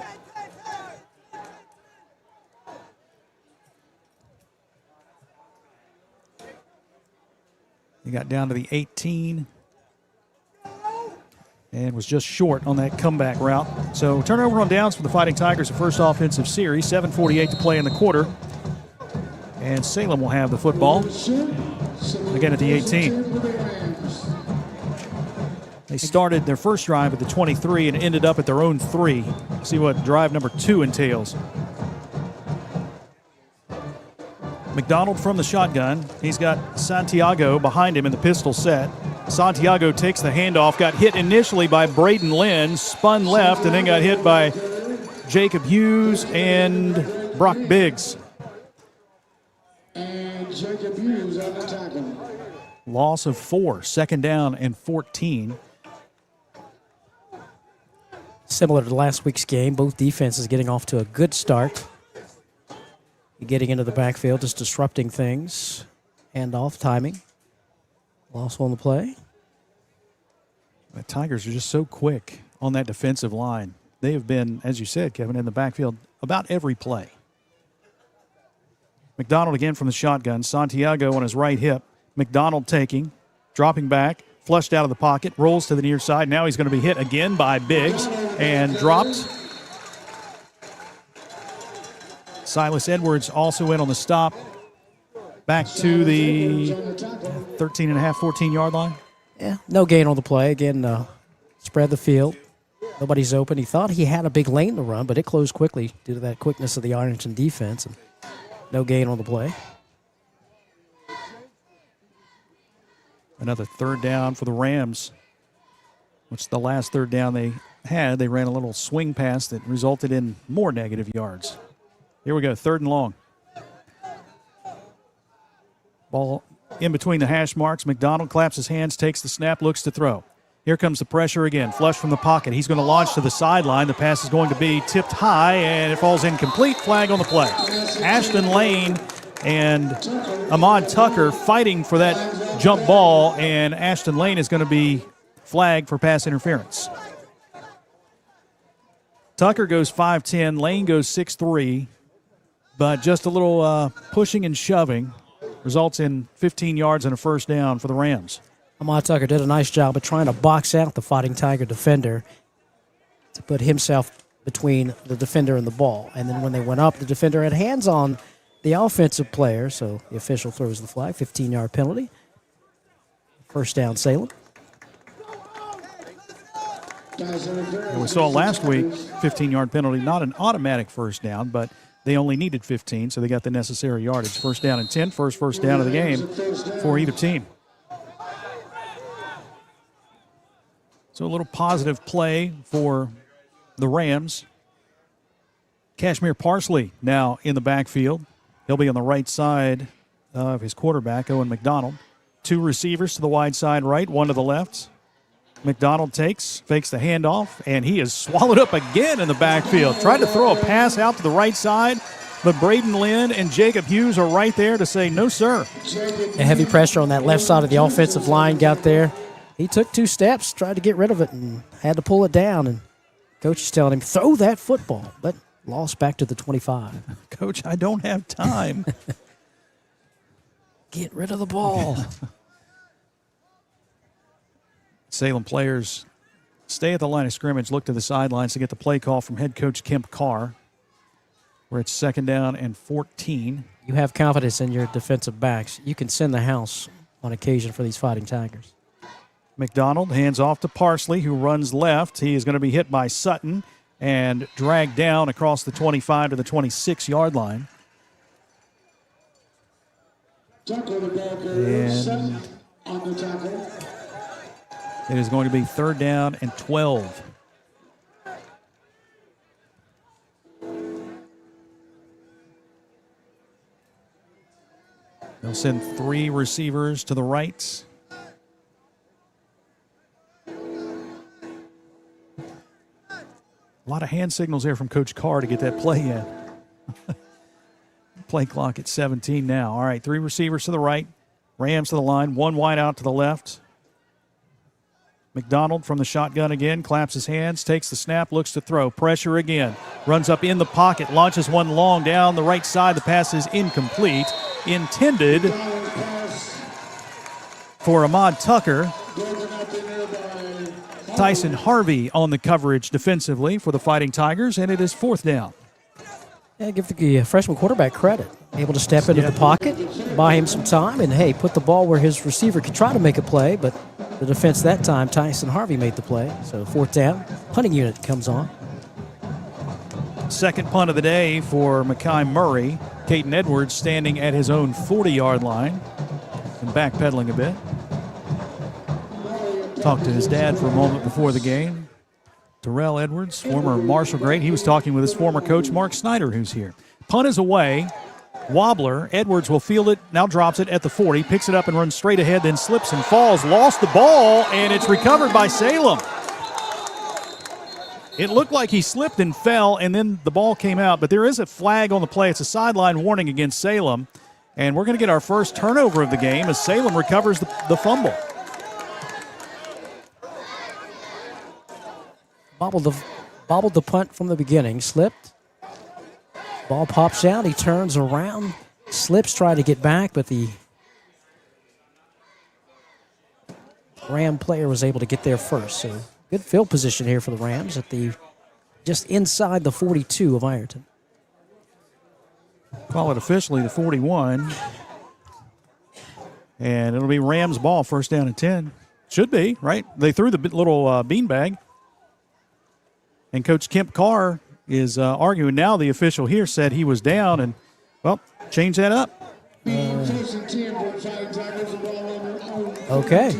He got down to the 18 and was just short on that comeback route. So turnover on downs for the Fighting Tigers, the first offensive series. 7:48 to play in the quarter. And Salem will have the football again at the 18. They started their first drive at the 23 and ended up at their own 3. See what drive number 2 entails. McDonald from the shotgun. He's got Santiago behind him in the pistol set. Santiago takes the handoff, got hit initially by Braden Lynn, spun left, and then got hit by Jacob Hughes and Brock Biggs. And Jacob Hughes on the tackle. Loss of 4, 2nd down and 14. Similar to last week's game, both defenses getting off to a good start. Getting into the backfield, just disrupting things. Handoff timing. Loss on the play. The Tigers are just so quick on that defensive line. They have been, as you said, Kevin, in the backfield about every play. McDonald again from the shotgun. Santiago on his right hip. McDonald taking, dropping back, flushed out of the pocket, rolls to the near side. Now he's going to be hit again by Biggs and dropped. Silas Edwards also in on the stop. Back to the 13.5, 14-yard line. Yeah, no gain on the play. Again, spread the field. Nobody's open. He thought he had a big lane to run, but it closed quickly due to that quickness of the Ironton defense. And no gain on the play. Another 3rd down for the Rams, which is the last 3rd down they had. They ran a little swing pass that resulted in more negative yards. Here we go, 3rd and long. Ball in between the hash marks. McDonald claps his hands, takes the snap, looks to throw. Here comes the pressure again. Flush from the pocket. He's going to launch to the sideline. The pass is going to be tipped high, and it falls incomplete. Flag on the play. Ashton Lane and Ahmad Tucker fighting for that jump ball, and Ashton Lane is going to be flagged for pass interference. Tucker goes 5'10", Lane goes 6'3", but just a little pushing and shoving results in 15 yards and a first down for the Rams. Ahmad Tucker did a nice job of trying to box out the Fighting Tiger defender to put himself between the defender and the ball. And then when they went up, the defender had hands on the offensive player, so the official throws the flag, 15-yard penalty. First down, Salem. And we saw last week, 15-yard penalty, not an automatic first down, but they only needed 15, so they got the necessary yardage. First down and 10, first down of the game for either team. So a little positive play for the Rams. Kashmir Parsley now in the backfield. He'll be on the right side of his quarterback, Owen McDonald. 2 receivers to the wide side right, 1 to the left. McDonald fakes the handoff, and he is swallowed up again in the backfield. Tried to throw a pass out to the right side, but Braden Lynn and Jacob Hughes are right there to say, no, sir. A heavy pressure on that left side of the offensive line got there. He took 2 steps, tried to get rid of it, and had to pull it down. And coach is telling him, throw that football, but lost back to the 25. Coach, I don't have time. Get rid of the ball. Salem players stay at the line of scrimmage, look to the sidelines to get the play call from head coach Kemp Carr. We're at second down and 14. You have confidence in your defensive backs. You can send the house on occasion for these Fighting Tigers. McDonald hands off to Parsley, who runs left. He is going to be hit by Sutton and dragged down across the 25 to the 26-yard line. And it is going to be third down and 12. They'll send 3 receivers to the right. A lot of hand signals there from Coach Carr to get that play in. Play clock at 17 now. All right, 3 receivers to the right. Rams to the line. 1 wide out to the left. McDonald from the shotgun again. Claps his hands. Takes the snap. Looks to throw. Pressure again. Runs up in the pocket. Launches one long down the right side. The pass is incomplete. Intended for Ahmad Tucker. Tyson Harvey on the coverage defensively for the Fighting Tigers, and it is fourth down. Yeah, give the freshman quarterback credit. Able to step into the pocket, buy him some time, and, hey, put the ball where his receiver could try to make a play, but the defense that time, Tyson Harvey made the play. So fourth down, punting unit comes on. Second punt of the day for Mekhi Murray. Caden Edwards standing at his own 40-yard line and backpedaling a bit. Talked to his dad for a moment before the game. Terrell Edwards, former Marshall great. He was talking with his former coach, Mark Snyder, who's here. Punt is away. Wobbler. Edwards will field it, now drops it at the 40, picks it up and runs straight ahead, then slips and falls. Lost the ball, and it's recovered by Salem. It looked like he slipped and fell, and then the ball came out, but there is a flag on the play. It's a sideline warning against Salem, and we're going to get our first turnover of the game as Salem recovers the fumble. Bobbled the punt from the beginning, slipped. Ball pops out, he turns around, slips, trying to get back, but the Ram player was able to get there first. So good field position here for the Rams at the just inside the 42 of Ironton. Call it officially the 41. And it'll be Rams ball, first down and 10. Should be, right? They threw the little beanbag. And Coach Kemp Carr is arguing now. The official here said he was down, and, well, change that up. Okay.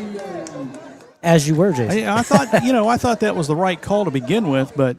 As you were, Jason. I thought, I thought that was the right call to begin with, but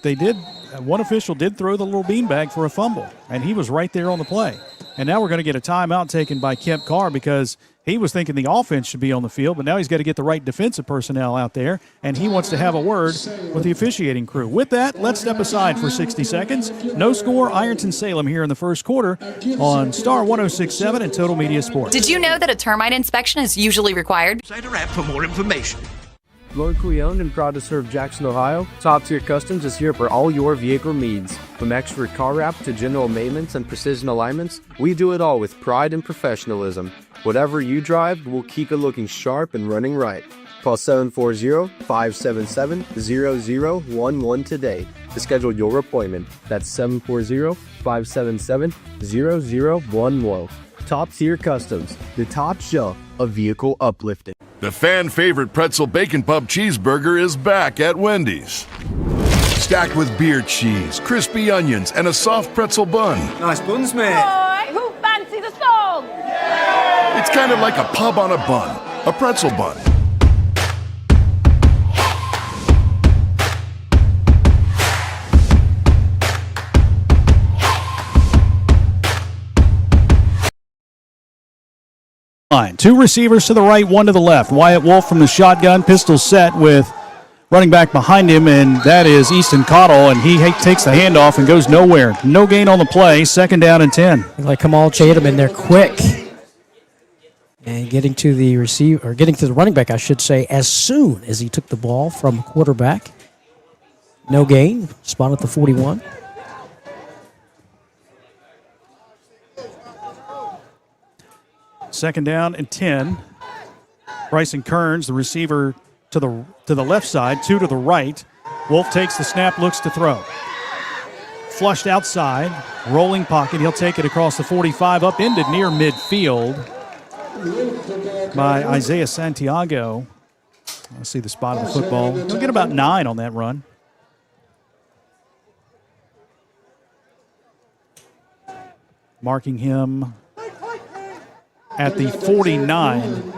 they did. One official did throw the little beanbag for a fumble, and he was right there on the play. And now we're going to get a timeout taken by Kemp Carr because he was thinking the offense should be on the field, but now he's got to get the right defensive personnel out there, and he wants to have a word with the officiating crew. With that, let's step aside for 60 seconds. No score, Ironton-Salem here in the first quarter on Star 106.7 and Total Media Sports. Did you know that a termite inspection is usually required? Site or app for more information. Locally owned and proud to serve Jackson, Ohio, Top Tier Customs is here for all your vehicle needs. From expert car wrap to general maintenance and precision alignments, we do it all with pride and professionalism. Whatever you drive, we'll keep it looking sharp and running right. Call 740-577-0011 today to schedule your appointment. That's 740-577-0011. Top Tier Customs, the top shelf of vehicle uplifting. The fan-favorite pretzel bacon pub cheeseburger is back at Wendy's. Stacked with beer cheese, crispy onions, and a soft pretzel bun. Nice buns, mate. Boy, who fancy the song? It's kind of like a pub on a bun, a pretzel bun. Two receivers to the right, one to the left. Wyatt Wolf from the shotgun, pistol set with running back behind him, and that is Easton Cottle, and he takes the handoff and goes nowhere. No gain on the play, second down and 10. Like Kamal Chatham in there quick. And getting to the receiver, or getting to the running back, I should say, as soon as he took the ball from quarterback. No gain, spot at the 41. Second down and 10. Bryson Kearns, the receiver to the left side, 2 to the right. Wolf takes the snap, looks to throw. Flushed outside, rolling pocket. He'll take it across the 45 up into near midfield by Isaiah Santiago. Let's see the spot of the football. He'll get about 9 on that run. Marking him at the 49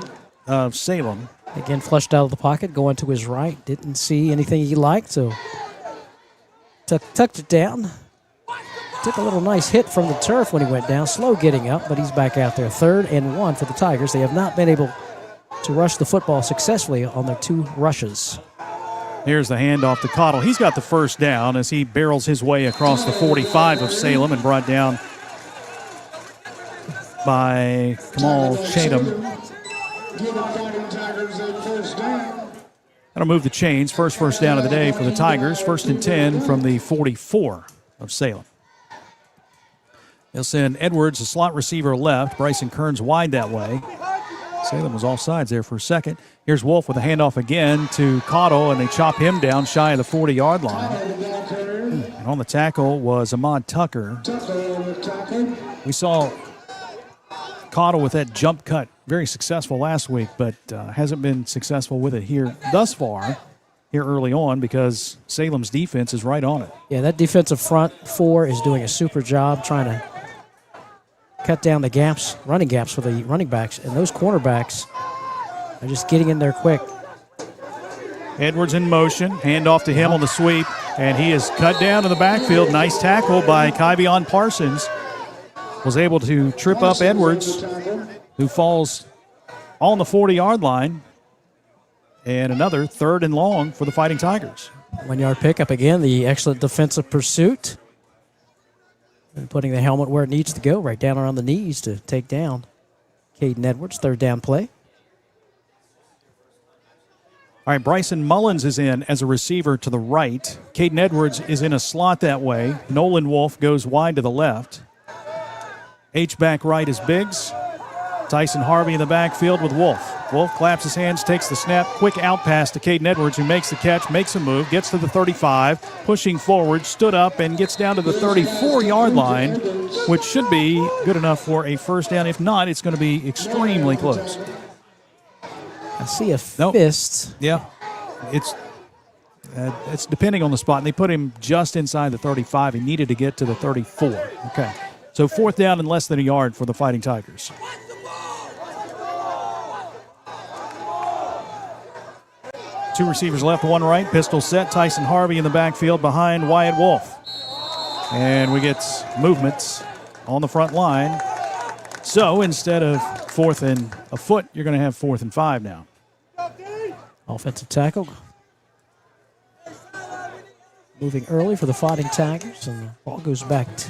of Salem. Again, flushed out of the pocket, going to his right. Didn't see anything he liked, so tucked it down. Took a little nice hit from the turf when he went down. Slow getting up, but he's back out there. 3rd and 1 for the Tigers. They have not been able to rush the football successfully on their 2 rushes. Here's the handoff to Cottle. He's got the first down as he barrels his way across the 45 of Salem and brought down by Kamal Chatham. That'll move the chains. First down of the day for the Tigers. 1st and 10 from the 44 of Salem. They'll send Edwards, the slot receiver, left. Bryson Kearns wide that way. Salem was off sides there for a second. Here's Wolf with a handoff again to Cottle, and they chop him down shy of the 40-yard line. And on the tackle was Ahmad Tucker. We saw Cottle with that jump cut, very successful last week, but hasn't been successful with it here thus far, here early on, because Salem's defense is right on it. Yeah, that defensive front 4 is doing a super job trying to cut down the gaps, running gaps for the running backs, and those cornerbacks are just getting in there quick. Edwards in motion, handoff to him on the sweep, and he is cut down to the backfield. Nice tackle by Kyvion Parsons. Was able to trip up Edwards, who falls on the 40-yard line. And another 3rd and long for the Fighting Tigers. 1-yard pickup again, the excellent defensive pursuit. And putting the helmet where it needs to go, right down around the knees to take down Caden Edwards. 3rd down play. All right, Bryson Mullins is in as a receiver to the right. Caden Edwards is in a slot that way. Nolan Wolf goes wide to the left. H-back right is Biggs. Tyson Harvey in the backfield with Wolf. Wolf claps his hands, takes the snap, quick out pass to Caden Edwards, who makes the catch, makes a move, gets to the 35, pushing forward, stood up, and gets down to the 34-yard line, which should be good enough for a first down. If not, it's going to be extremely close. I see a fist. Yeah, it's depending on the spot, and they put him just inside the 35. He needed to get to the 34. Okay, so 4th down and less than a yard for the Fighting Tigers. Two receivers left, one right. Pistol set. Tyson Harvey in the backfield behind Wyatt Wolf. And we get movements on the front line. So instead of 4th and a foot, you're going to have 4th and 5 now. Offensive tackle. Moving early for the Fighting Tigers. And the ball goes back to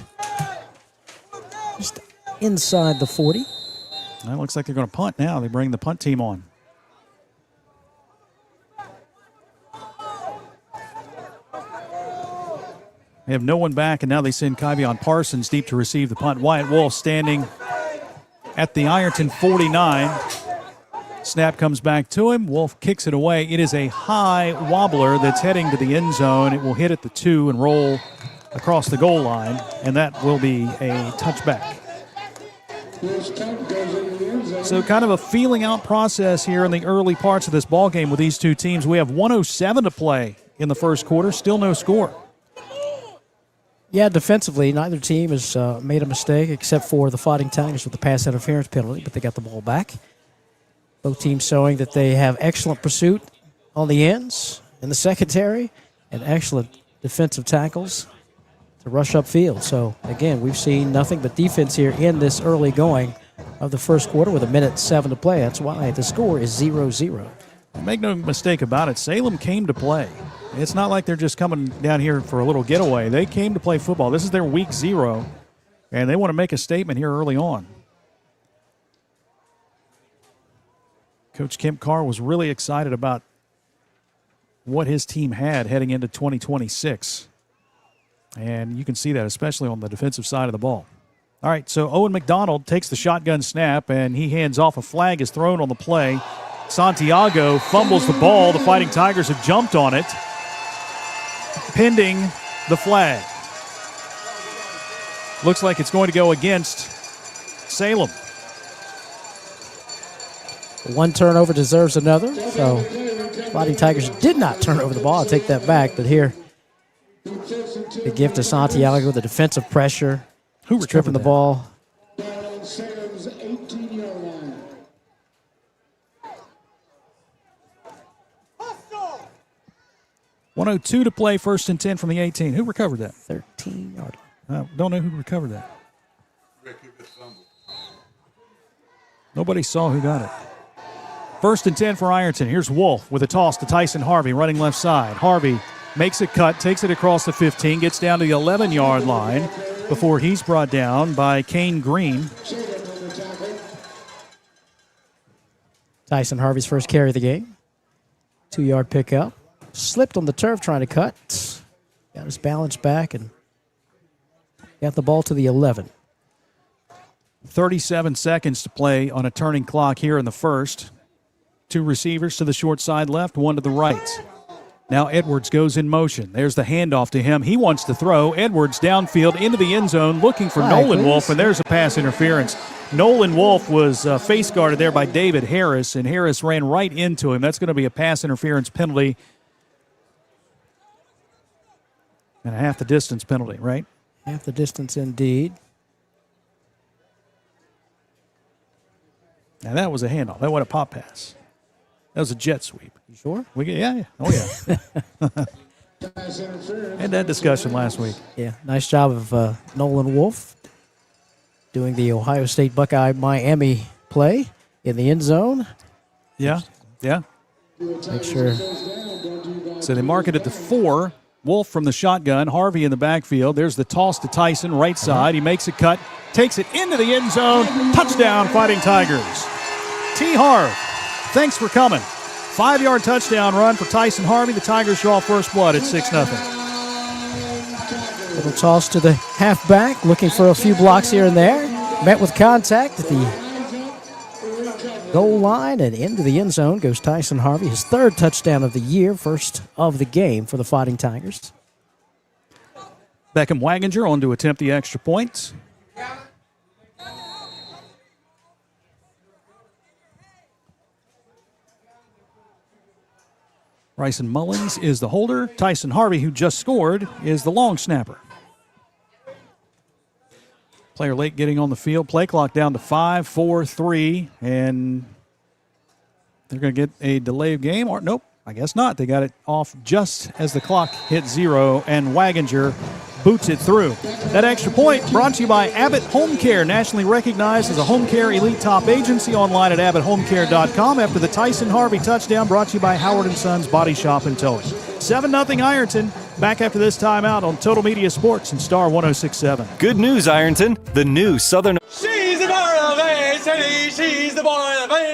just inside the 40. Well, it looks like they're going to punt now. They bring the punt team on. They have no one back, and now they send Kyvion Parsons deep to receive the punt. Wyatt Wolf standing at the Ironton 49. Snap comes back to him. Wolf kicks it away. It is a high wobbler that's heading to the end zone. It will hit at the 2 and roll across the goal line, and that will be a touchback. So kind of a feeling out process here in the early parts of this ball game with these two teams. We have 1:07 to play in the first quarter. Still no score. Yeah, defensively, neither team has made a mistake except for the Fighting Tigers with the pass interference penalty, but they got the ball back. Both teams showing that they have excellent pursuit on the ends in the secondary and excellent defensive tackles to rush upfield. So, again, we've seen nothing but defense here in this early going of the first quarter with 1:07 to play. That's why the score is 0-0. Make no mistake about it, Salem came to play. It's not like they're just coming down here for a little getaway. They came to play football. This is their week 0, and they want to make a statement here early on. Coach Kemp Carr was really excited about what his team had heading into 2026. And you can see that, especially on the defensive side of the ball. All right, so Owen McDonald takes the shotgun snap, and he hands off. A flag is thrown on the play. Santiago fumbles the ball. The Fighting Tigers have jumped on it. pending the flag. Looks like it's going to go against Salem. One turnover deserves another. So Fighting Tigers did not turn over the ball. I'll take that back. But here, the gift to Santiago, the defensive pressure. Who stripping the ball. 1:02 to play, 1st and 10 from the 18. Who recovered that? 13-yard line. Don't know who recovered that. Nobody saw who got it. 1st and 10 for Ironton. Here's Wolf with a toss to Tyson Harvey, running left side. Harvey makes a cut, takes it across the 15, gets down to the 11-yard line before he's brought down by Kane Green. Tyson Harvey's first carry of the game. 2-yard pickup. Slipped on the turf trying to cut. Got his balance back and got the ball to the 11. 37 seconds to play on a turning clock here in the first. 2 receivers to the short side left, 1 to the right. Now Edwards goes in motion. There's the handoff to him. He wants to throw. Edwards downfield into the end zone looking for Nolan Wolf, and there's a pass interference. Nolan Wolf was face guarded there by David Harris, and Harris ran right into him. That's going to be a pass interference penalty. And a half the distance penalty, right? Half the distance indeed. Now that was a handoff. That wasn't a pop pass. That was a jet sweep. You sure? Yeah. Oh, yeah. Had that discussion last week. Yeah, nice job of Nolan Wolf doing the Ohio State Buckeye Miami play in the end zone. Yeah. Make sure. So they mark it at the 4. Wolf from the shotgun, Harvey in the backfield. There's the toss to Tyson, right side. He makes a cut, takes it into the end zone. Touchdown, Fighting Tigers. T. Harv, thanks for coming. 5-yard touchdown run for Tyson Harvey. The Tigers draw first blood at 6-0. Little toss to the halfback, looking for a few blocks here and there. Met with contact at the goal line and into the end zone goes Tyson Harvey. His 3rd touchdown of the year, first of the game for the Fighting Tigers. Beckham Waginger on to attempt the extra point. Bryson Mullins is the holder. Tyson Harvey, who just scored, is the long snapper. Player late getting on the field. Play clock down to 5, 4, 3, and they're going to get a delay of game. Or nope, I guess not. They got it off just as the clock hit 0, and Waginger boots it through. That extra point brought to you by Abbott Home Care, nationally recognized as a home care elite top agency, online at abbotthomecare.com. After the Tyson Harvey touchdown, brought to you by Howard & Sons Body Shop and Towing. 7-0 Ironton. Back after this timeout on Total Media Sports and Star 106.7. Good news, Ironton. The new Southern... She's the part of the city. She's the boy of the...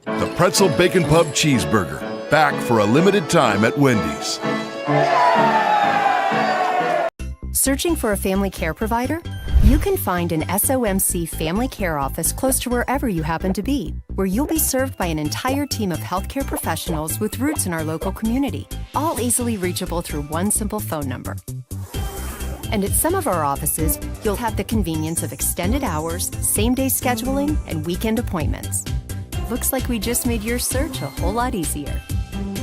The Pretzel Bacon Pub Cheeseburger. Back for a limited time at Wendy's. Searching for a family care provider? You can find an SOMC family care office close to wherever you happen to be, where you'll be served by an entire team of healthcare professionals with roots in our local community, all easily reachable through one simple phone number. And at some of our offices, you'll have the convenience of extended hours, same-day scheduling, and weekend appointments. Looks like we just made your search a whole lot easier.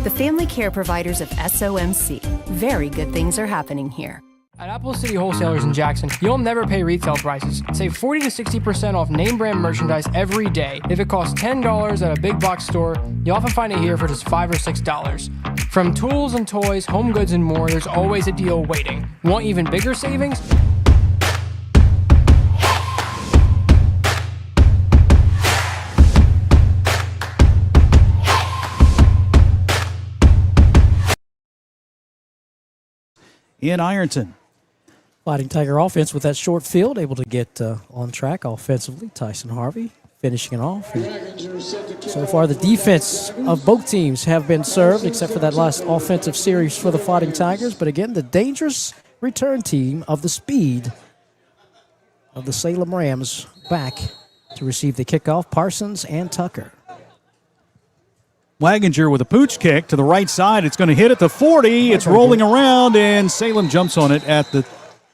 The family care providers of SOMC. Very good things are happening here. At Apple City Wholesalers in Jackson, you'll never pay retail prices. Save 40 to 60% off name brand merchandise every day. If it costs $10 at a big box store, you'll often find it here for just $5 or $6. From tools and toys, home goods, and more, there's always a deal waiting. Want even bigger savings? In Ironton. Fighting Tiger offense with that short field, able to get on track offensively. Tyson Harvey finishing it off. And so far, the defense of both teams have been served, except for that last offensive series for the Fighting Tigers. But again, the dangerous return team of the speed of the Salem Rams back to receive the kickoff, Parsons and Tucker. Waginger with a pooch kick to the right side. It's going to hit at the 40. It's rolling around, and Salem jumps on it at the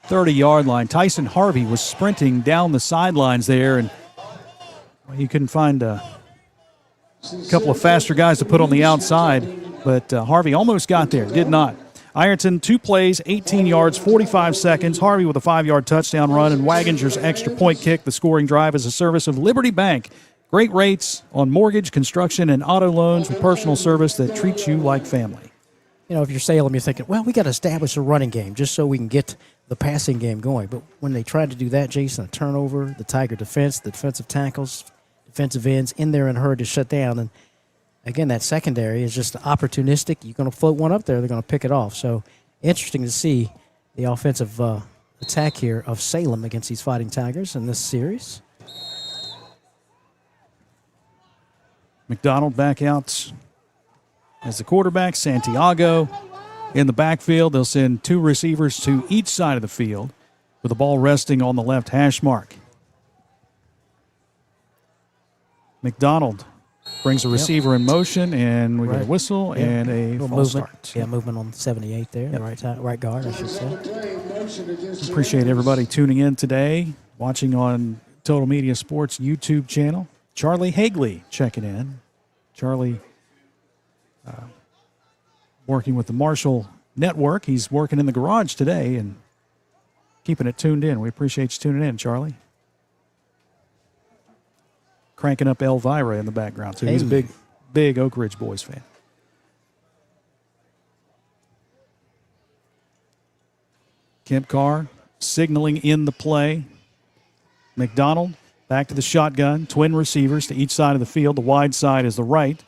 30-yard line. Tyson Harvey was sprinting down the sidelines there, and he couldn't find a couple of faster guys to put on the outside, but Harvey almost got there, did not. Ironton, 2 plays, 18 yards, 45 seconds. Harvey with a 5-yard touchdown run, and Waginger's extra point kick. The scoring drive is a service of Liberty Bank. Great rates on mortgage, construction, and auto loans with personal service that treats you like family. You know, if you're Salem, you're thinking, well, we got to establish a running game just so we can get the passing game going. But when they tried to do that, Jason, a turnover, the Tiger defense, the defensive tackles, defensive ends in there and hurried to shut down. And, again, that secondary is just opportunistic. You're going to float one up there, they're going to pick it off. So interesting to see the offensive attack here of Salem against these Fighting Tigers in this series. McDonald back out as the quarterback. Santiago in the backfield. They'll send 2 receivers to each side of the field with the ball resting on the left hash mark. McDonald brings a receiver in motion, and we got a whistle and a false start. Yeah, movement on 78 there, the right guard, I should say. Appreciate everybody tuning in today, watching on Total Media Sports YouTube channel. Charlie Hagley checking in. Charlie working with the Marshall Network. He's working in the garage today and keeping it tuned in. We appreciate you tuning in, Charlie. Cranking up Elvira in the background, too. He's a big Oak Ridge Boys fan. Kemp Carr signaling in the play. McDonald back to the shotgun. Twin receivers to each side of the field. The wide side is the right.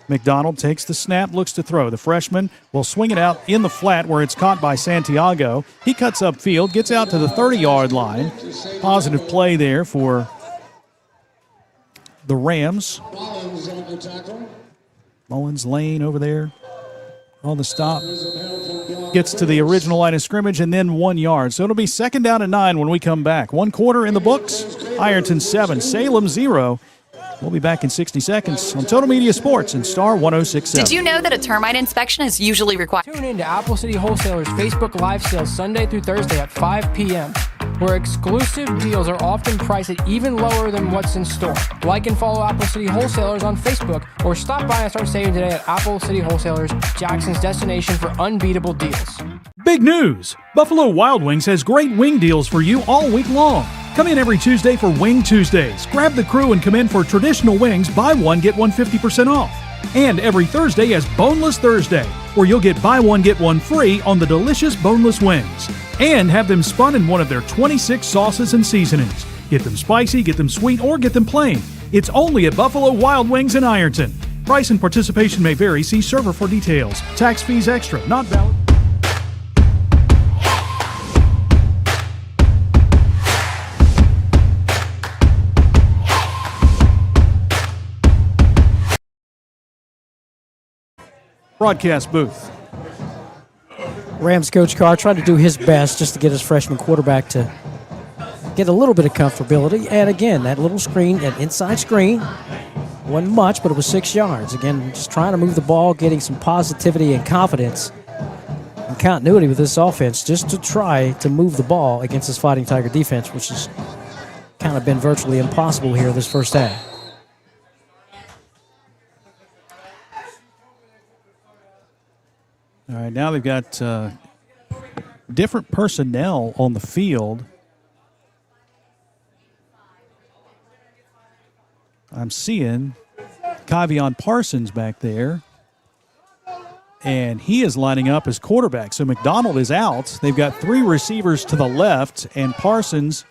McDonald takes the snap, looks to throw. The freshman will swing it out in the flat where it's caught by Santiago. He cuts upfield, gets out to the 30-yard line. Positive play there for the Rams. Mullins Lane over there on the stop. Gets to the original line of scrimmage and then 1 yard. So it'll be 2nd down and 9 when we come back. 1 quarter in the books. Ironton 7, Salem 0. We'll be back in 60 seconds on Total Media Sports and Star 106.7. Did you know that a termite inspection is usually required? Tune in to Apple City Wholesalers Facebook Live sales Sunday through Thursday at 5 p.m., where exclusive deals are often priced at even lower than what's in store. Like and follow Apple City Wholesalers on Facebook, or stop by and start saving today at Apple City Wholesalers, Jackson's destination for unbeatable deals. Big news! Buffalo Wild Wings has great wing deals for you all week long. Come in every Tuesday for Wing Tuesdays. Grab the crew and come in for traditional wings, buy one, get one 50% off. And every Thursday is Boneless Thursday, where you'll get buy one, get one free on the delicious boneless wings. And have them spun in one of their 26 sauces and seasonings. Get them spicy, get them sweet, or get them plain. It's only at Buffalo Wild Wings in Ironton. Price and participation may vary. See server for details. Tax fees extra, not valid. Broadcast booth. Rams coach Carr tried to do his best just to get his freshman quarterback to get a little bit of comfortability. And again, that little screen, that inside screen, wasn't much, but it was 6 yards. Again, just trying to move the ball, getting some positivity and confidence and continuity with this offense just to try to move the ball against this Fighting Tiger defense, which has kind of been virtually impossible here this first half. All right, now they've got different personnel on the field. I'm seeing Kavion Parsons back there, and he is lining up as quarterback. So McDonald is out. They've got 3 receivers to the left, and Parsons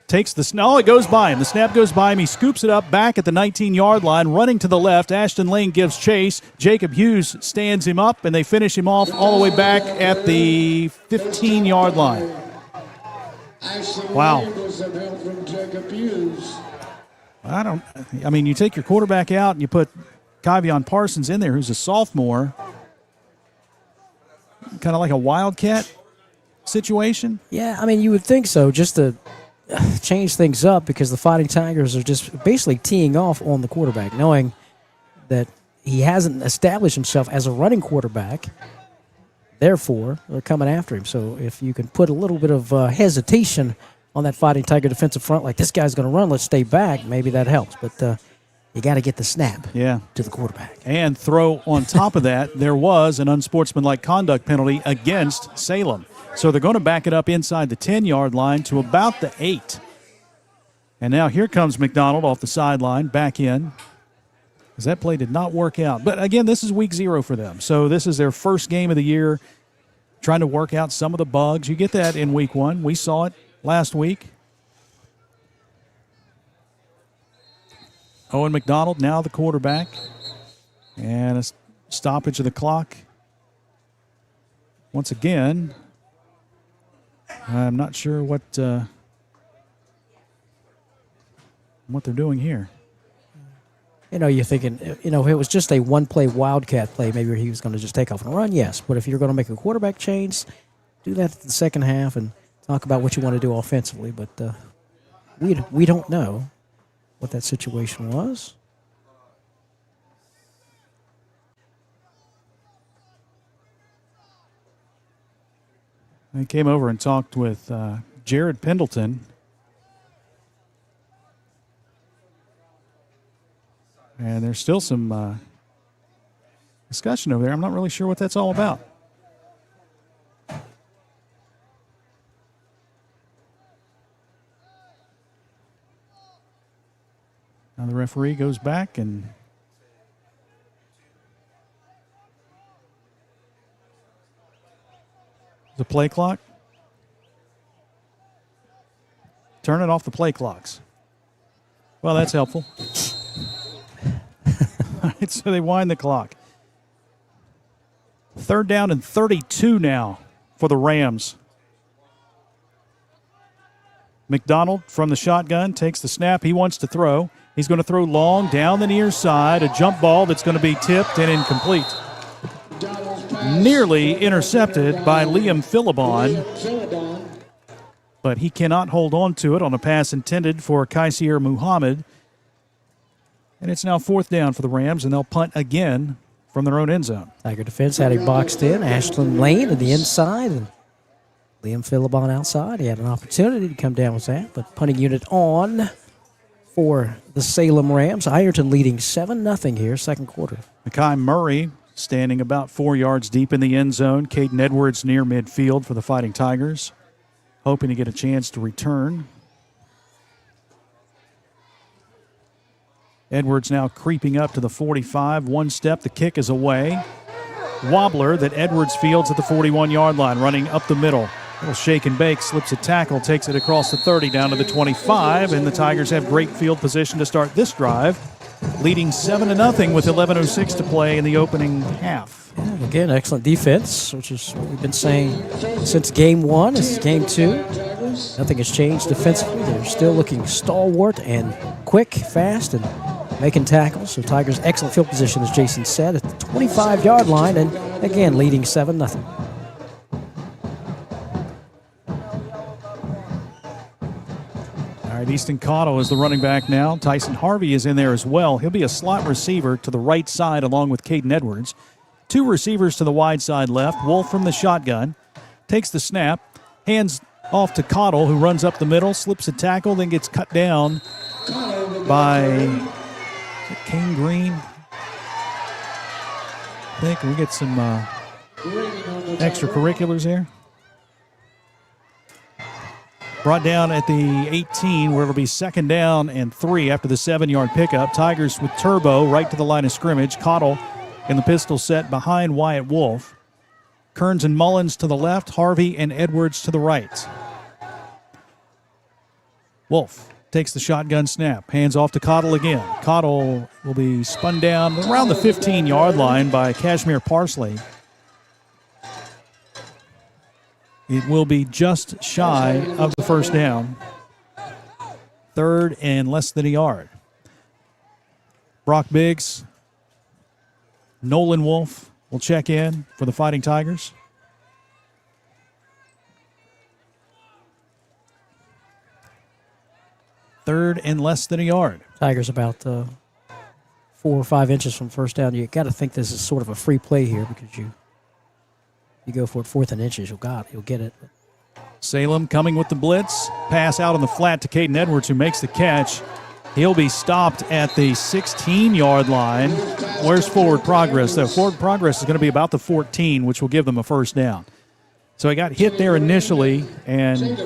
takes the snap. Oh, it goes by him. The snap goes by him. He scoops it up back at the 19-yard line, running to the left. Ashton Lane gives chase. Jacob Hughes stands him up, and they finish him off all the way back at the 15-yard line. Wow. I mean, you take your quarterback out and you put Kavion Parsons in there, who's a sophomore. Kind of like a wildcat situation. Yeah, I mean, you would think so, just to change things up, because the Fighting Tigers are just basically teeing off on the quarterback, knowing that he hasn't established himself as a running quarterback. Therefore, they're coming after him. So if you can put a little bit of hesitation on that Fighting Tiger defensive front, like this guy's going to run, let's stay back, maybe that helps. But you got to get the snap to the quarterback. And throw on top of that, there was an unsportsmanlike conduct penalty against Salem. So they're going to back it up inside the 10-yard line to about the 8. And now here comes McDonald off the sideline, back in. Because that play did not work out. But again, this is week 0 for them. So this is their first game of the year, trying to work out some of the bugs. You get that in week 1. We saw it last week. Owen McDonald, now the quarterback. And a stoppage of the clock. Once again, I'm not sure what they're doing here. You're thinking, if it was just a one-play wildcat play, maybe he was going to just take off and run, yes. But if you're going to make a quarterback change, do that at the second half and talk about what you want to do offensively. But we don't know what that situation was. I came over and talked with Jared Pendleton. And there's still some discussion over there. I'm not really sure what that's all about. Now the referee goes back and the play clock. Turn it off the play clocks. Well, that's helpful. All right, so they wind the clock. 3rd down and 32 now for the Rams. McDonald from the shotgun takes the snap. He wants to throw. He's going to throw long down the near side, a jump ball that's going to be tipped and incomplete. Nearly intercepted by Liam Philibon, but he cannot hold on to it on a pass intended for Kaisier Muhammad. And it's now 4th down for the Rams, and they'll punt again from their own end zone. Tiger defense had him boxed in. Ashland Lane to the inside, and Liam Philibon outside. He had an opportunity to come down with that, but punting unit on for the Salem Rams. Ironton leading 7-0 here, second quarter. Mekhi Murray standing about 4 yards deep in the end zone. Caden Edwards near midfield for the Fighting Tigers, hoping to get a chance to return. Edwards now creeping up to the 45. 1 step, the kick is away. Wobbler that Edwards fields at the 41-yard line, running up the middle. Little shake and bake, slips a tackle, takes it across the 30 down to the 25, and the Tigers have great field position to start this drive, leading 7-0 with 11:06 to play in the opening half. Yeah, again, excellent defense, which is what we've been saying since game 1. This is game 2. Nothing has changed defensively. They're still looking stalwart and quick, fast, and making tackles. So Tigers excellent field position, as Jason said, at the 25-yard line, and again leading 7-0. All right, Easton Cottle is the running back now. Tyson Harvey is in there as well. He'll be a slot receiver to the right side along with Caden Edwards. 2 receivers to the wide side left. Wolf from the shotgun takes the snap, hands off to Cottle, who runs up the middle, slips a tackle, then gets cut down by Kane Green. I think we get some extracurriculars here. Brought down at the 18, where it'll be 2nd down and 3 after the 7-yard pickup. Tigers with Turbo right to the line of scrimmage. Cottle in the pistol set behind Wyatt Wolf. Kearns and Mullins to the left, Harvey and Edwards to the right. Wolf takes the shotgun snap, hands off to Cottle again. Cottle will be spun down around the 15-yard line by Kashmir Parsley. It will be just shy of the 1st down. 3rd and less than a yard. Brock Biggs, Nolan Wolf will check in for the Fighting Tigers. Third and less than a yard. Tigers about 4 or 5 inches from first down. You got to think this is sort of a free play here because you go for it 4th and inches, you'll get it. Salem coming with the blitz. Pass out on the flat to Caden Edwards, who makes the catch. He'll be stopped at the 16-yard line. Where's forward progress, though? Forward progress is going to be about the 14, which will give them a first down. So he got hit there initially and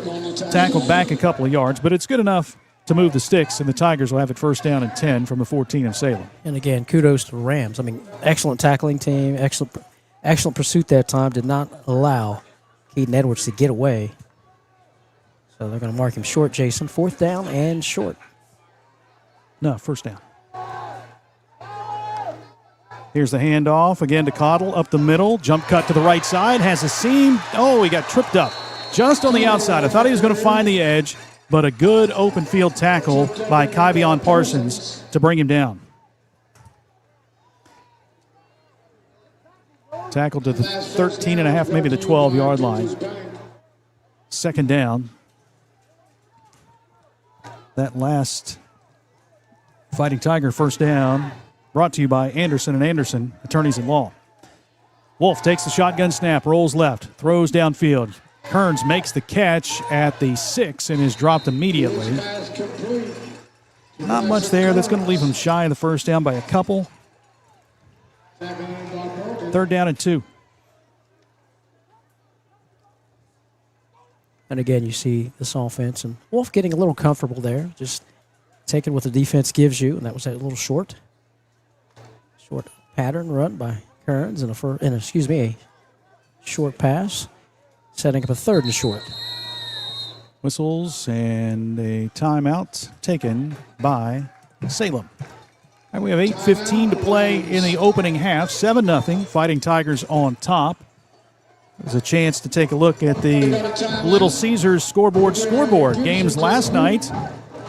tackled back a couple of yards, but it's good enough to move the sticks, and the Tigers will have it first down and 10 from the 14 of Salem. And again, kudos to the Rams. I mean, excellent tackling team, excellent pursuit that time. Did not allow Caden Edwards to get away. So they're going to mark him short, Jason. 4th down and short. No, first down. Here's the handoff again to Cottle up the middle. Jump cut to the right side. Has a seam. Oh, he got tripped up just on the outside. I thought he was going to find the edge, but a good open field tackle by Kyvion Parsons to bring him down. Tackled to the 13.5, maybe the 12-yard line. Second down. That last Fighting Tiger first down brought to you by Anderson & Anderson, attorneys in law. Wolf takes the shotgun snap, rolls left, throws downfield. Kearns makes the catch at the 6 and is dropped immediately. Not much there. That's going to leave him shy of the first down by a couple. 3rd down and 2. And again, you see this offense, and Wolf getting a little comfortable there, just taking what the defense gives you, and that was that little short pattern run by Kearns and a short pass, setting up a 3rd and short. Whistles and a timeout taken by Salem. And we have 8:15 to play in the opening half. 7-0, Fighting Tigers on top. There's a chance to take a look at the Little Caesars scoreboard. Games last night.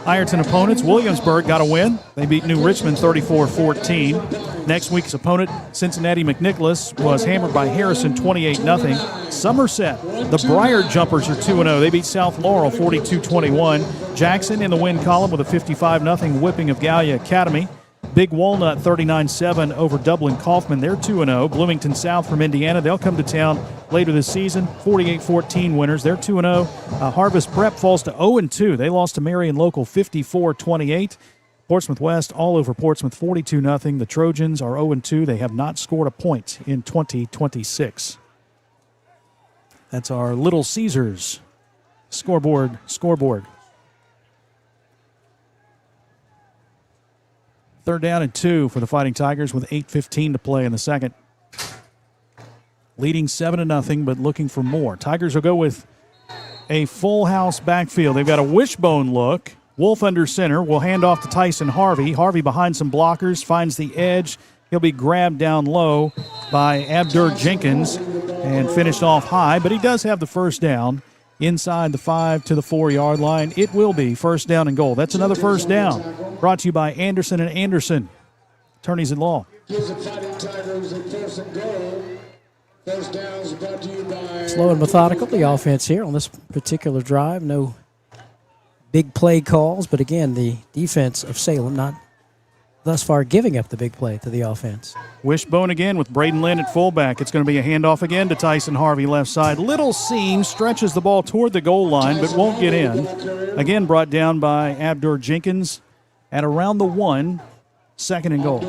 Ironton opponents, Williamsburg got a win. They beat New Richmond 34-14. Next week's opponent, Cincinnati McNicholas, was hammered by Harrison 28-0. Somerset, the Briar Jumpers are 2-0. They beat South Laurel 42-21. Jackson in the win column with a 55-0 whipping of Gallia Academy. Big Walnut 39-7 over Dublin Kaufman. They're 2-0. Bloomington South from Indiana. They'll come to town later this season. 48-14 winners. They're 2-0. Harvest Prep falls to 0-2. They lost to Marion Local 54-28. Portsmouth West all over Portsmouth 42-0. The Trojans are 0-2. They have not scored a point in 2026. That's our Little Caesars scoreboard. 3rd down and 2 for the Fighting Tigers with 8:15 to play in the second. Leading 7-0, but looking for more. Tigers will go with a full house backfield. They've got a wishbone look. Wolf under center will hand off to Tyson Harvey. Harvey behind some blockers, finds the edge. He'll be grabbed down low by Abdur Jenkins and finished off high, but he does have the first down inside the 5 to the 4-yard line. It will be first down and goal. That's another first down. Brought to you by Anderson & Anderson, attorneys in law. Slow and methodical, the offense here on this particular drive. No big play calls, but again, the defense of Salem not thus far giving up the big play to the offense. Wishbone again with Braden Lynn at fullback. It's going to be a handoff again to Tyson Harvey left side. Little seam, stretches the ball toward the goal line, but won't get in. Again brought down by Abdur Jenkins at around the 1, 2nd and goal.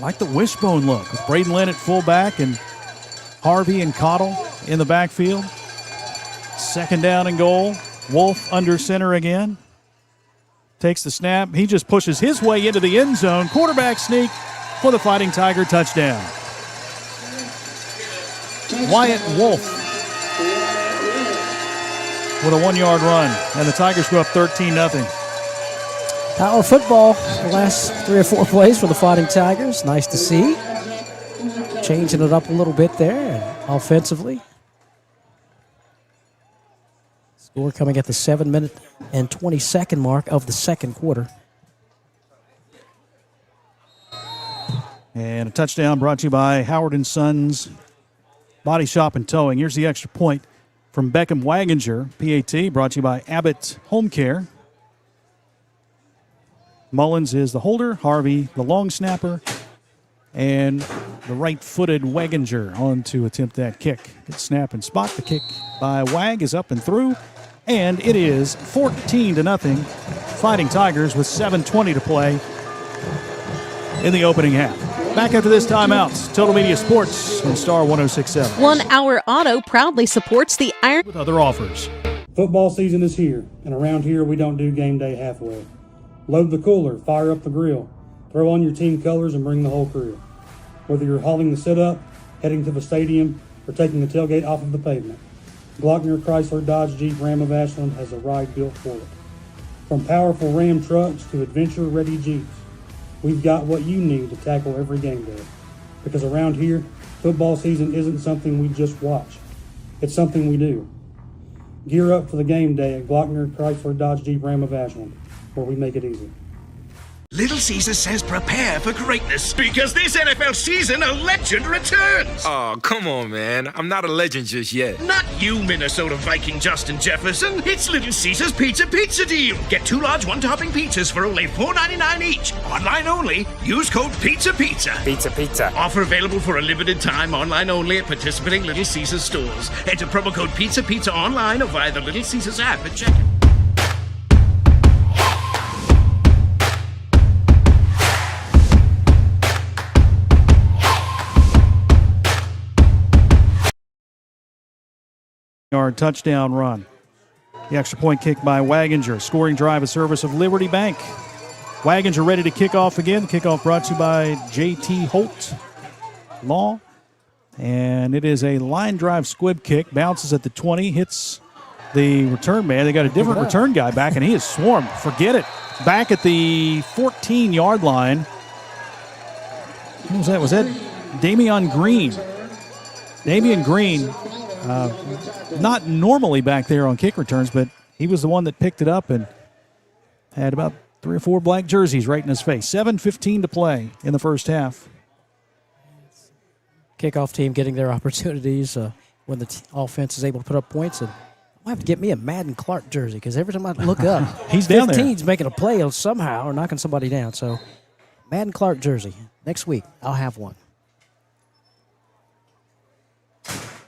Like the wishbone look with Braden Lynn at fullback and Harvey and Cottle in the backfield. 2nd down and goal. Wolf under center again. Takes the snap. He just pushes his way into the end zone. Quarterback sneak for the Fighting Tiger touchdown. Wyatt Wolf with a 1-yard run, and the Tigers go up 13-0. Power football the last 3 or 4 plays for the Fighting Tigers. Nice to see. Changing it up a little bit there offensively. Score coming at the 7-minute and 20-second mark of the second quarter. And a touchdown brought to you by Howard & Sons Body Shop and Towing. Here's the extra point from Beckham Waginger. PAT brought to you by Abbott Home Care. Mullins is the holder, Harvey the long snapper, and the right-footed Waginger on to attempt that kick. Good snap and spot. The kick by Wag is up and through, and it is 14-0. Fighting Tigers with 7:20 to play in the opening half. Back after this timeout, Total Media Sports on Star 106.7. 1 Hour Auto proudly supports the Iron with other offers. Football season is here, and around here we don't do game day halfway. Load the cooler, fire up the grill, throw on your team colors and bring the whole crew. Whether you're hauling the sit-up, heading to the stadium, or taking the tailgate off of the pavement, Glockner Chrysler Dodge Jeep Ram of Ashland has a ride built for it. From powerful Ram trucks to adventure-ready Jeeps, we've got what you need to tackle every game day. Because around here, football season isn't something we just watch. It's something we do. Gear up for the game day at Glockner Chrysler Dodge Jeep Ram of Ashland, where we make it easy. Little Caesar says prepare for greatness because this NFL season a legend returns. Oh, come on, man. I'm not a legend just yet. Not you, Minnesota Viking Justin Jefferson. It's Little Caesar's Pizza Deal. Get 2 large one-topping pizzas for only $4.99 each. Online only. Use code PIZZA. Pizza. Offer available for a limited time. Online only at participating Little Caesars stores. Enter promo code PIZZA online or via the Little Caesars app at checkout. Yard touchdown run. The extra point kick by Waginger. Scoring drive, a service of Liberty Bank. Waginger ready to kick off again. The kickoff brought to you by J.T. Holt Law. And it is a line drive squib kick. Bounces at the 20, hits the return man. They got a different return guy back, and he is swarmed. Forget it. Back at the 14-yard line. Who was that? Was that Damian Green? Damian Green. Not normally back there on kick returns, but he was the one that picked it up and had about 3 or 4 black jerseys right in his face. 7:15 to play in the first half. Kickoff team getting their opportunities when the offense is able to put up points. And I have to get me a Madden Clark jersey because every time I look up, he's down there. 15's making a play somehow or knocking somebody down. So Madden Clark jersey. Next week, I'll have one.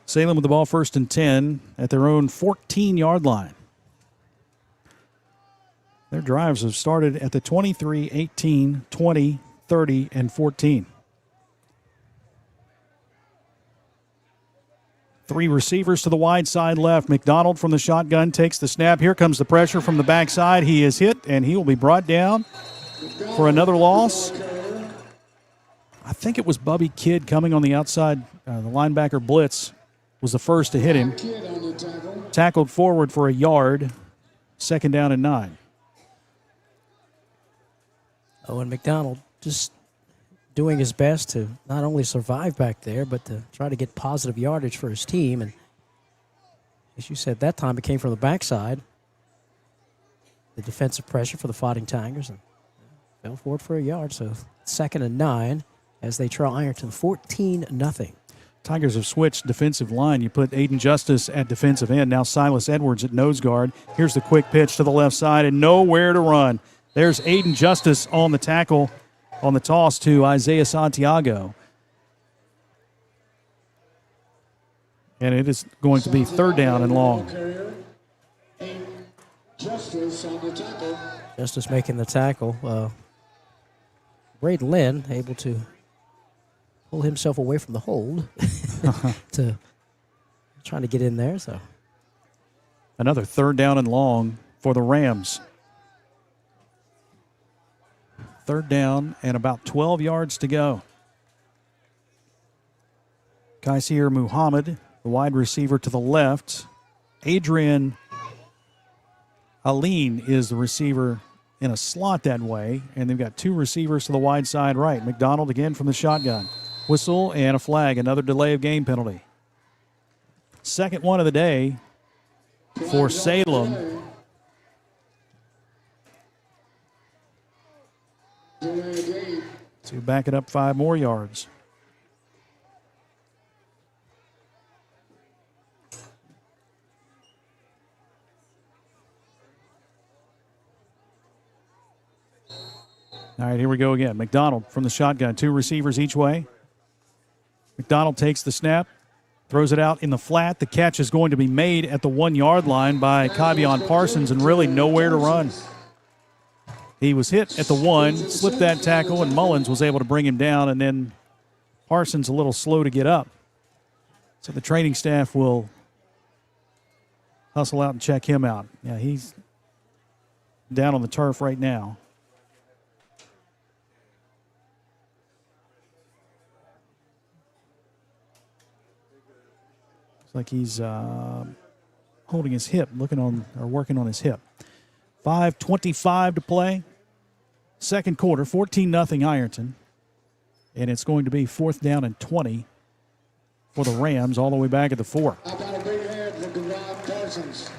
Salem with the ball, 1st and 10 at their own 14-yard line. Their drives have started at the 23, 18, 20, 30, and 14. 3 receivers to the wide side left. McDonald from the shotgun takes the snap. Here comes the pressure from the backside. He is hit, and he will be brought down for another loss. I think it was Bubby Kidd coming on the outside. The linebacker blitz was the first to hit him. Tackled forward for a yard. 2nd down and 9. Owen McDonald just doing his best to not only survive back there, but to try to get positive yardage for his team. And as you said, that time it came from the backside. The defensive pressure for the Fighting Tigers and fell forward for a yard. So 2nd and 9 as they trail Ironton 14-0. Tigers have switched defensive line. You put Aiden Justice at defensive end. Now Silas Edwards at nose guard. Here's the quick pitch to the left side and nowhere to run. There's Aiden Justice on the tackle on the toss to Isaiah Santiago. And it is going to be 3rd down and long. Justice making the tackle. Braden Lynn able to pull himself away from the hold to trying to get in there. So another 3rd down and long for the Rams. 3rd down and about 12 yards to go. Kaisir Muhammad, the wide receiver to the left. Adrian Aline is the receiver in a slot that way. And they've got 2 receivers to the wide side right. McDonald again from the shotgun. Whistle and a flag, another delay of game penalty. 2nd one of the day for Salem. To back it up 5 more yards. All right, here we go again. McDonald from the shotgun. 2 receivers each way. McDonald takes the snap, throws it out in the flat. The catch is going to be made at the 1-yard line by Kavion Parsons and really nowhere to run. He was hit at the 1, slipped that tackle, and Mullins was able to bring him down, and then Parsons a little slow to get up. So the training staff will hustle out and check him out. Yeah, he's down on the turf right now. Looks like he's holding his hip, working on his hip. 5:25 to play. Second quarter, 14-0 Ironton. And it's going to be 4th down and 20 for the Rams all the way back at the 4. I got a big head for Kavion Parsons.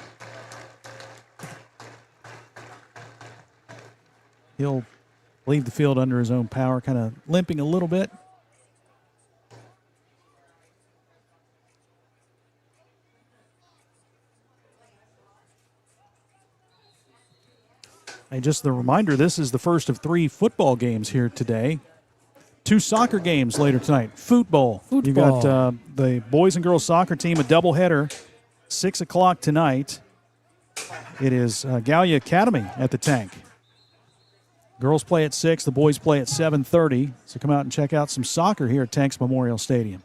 He'll leave the field under his own power, kind of limping a little bit. And just the reminder, this is the first of 3 football games here today. 2 soccer games later tonight. Football. You've got the boys and girls soccer team, a doubleheader, 6 o'clock tonight. It is Gallia Academy at the Tank. Girls play at 6, the boys play at 7:30. So come out and check out some soccer here at Tanks Memorial Stadium.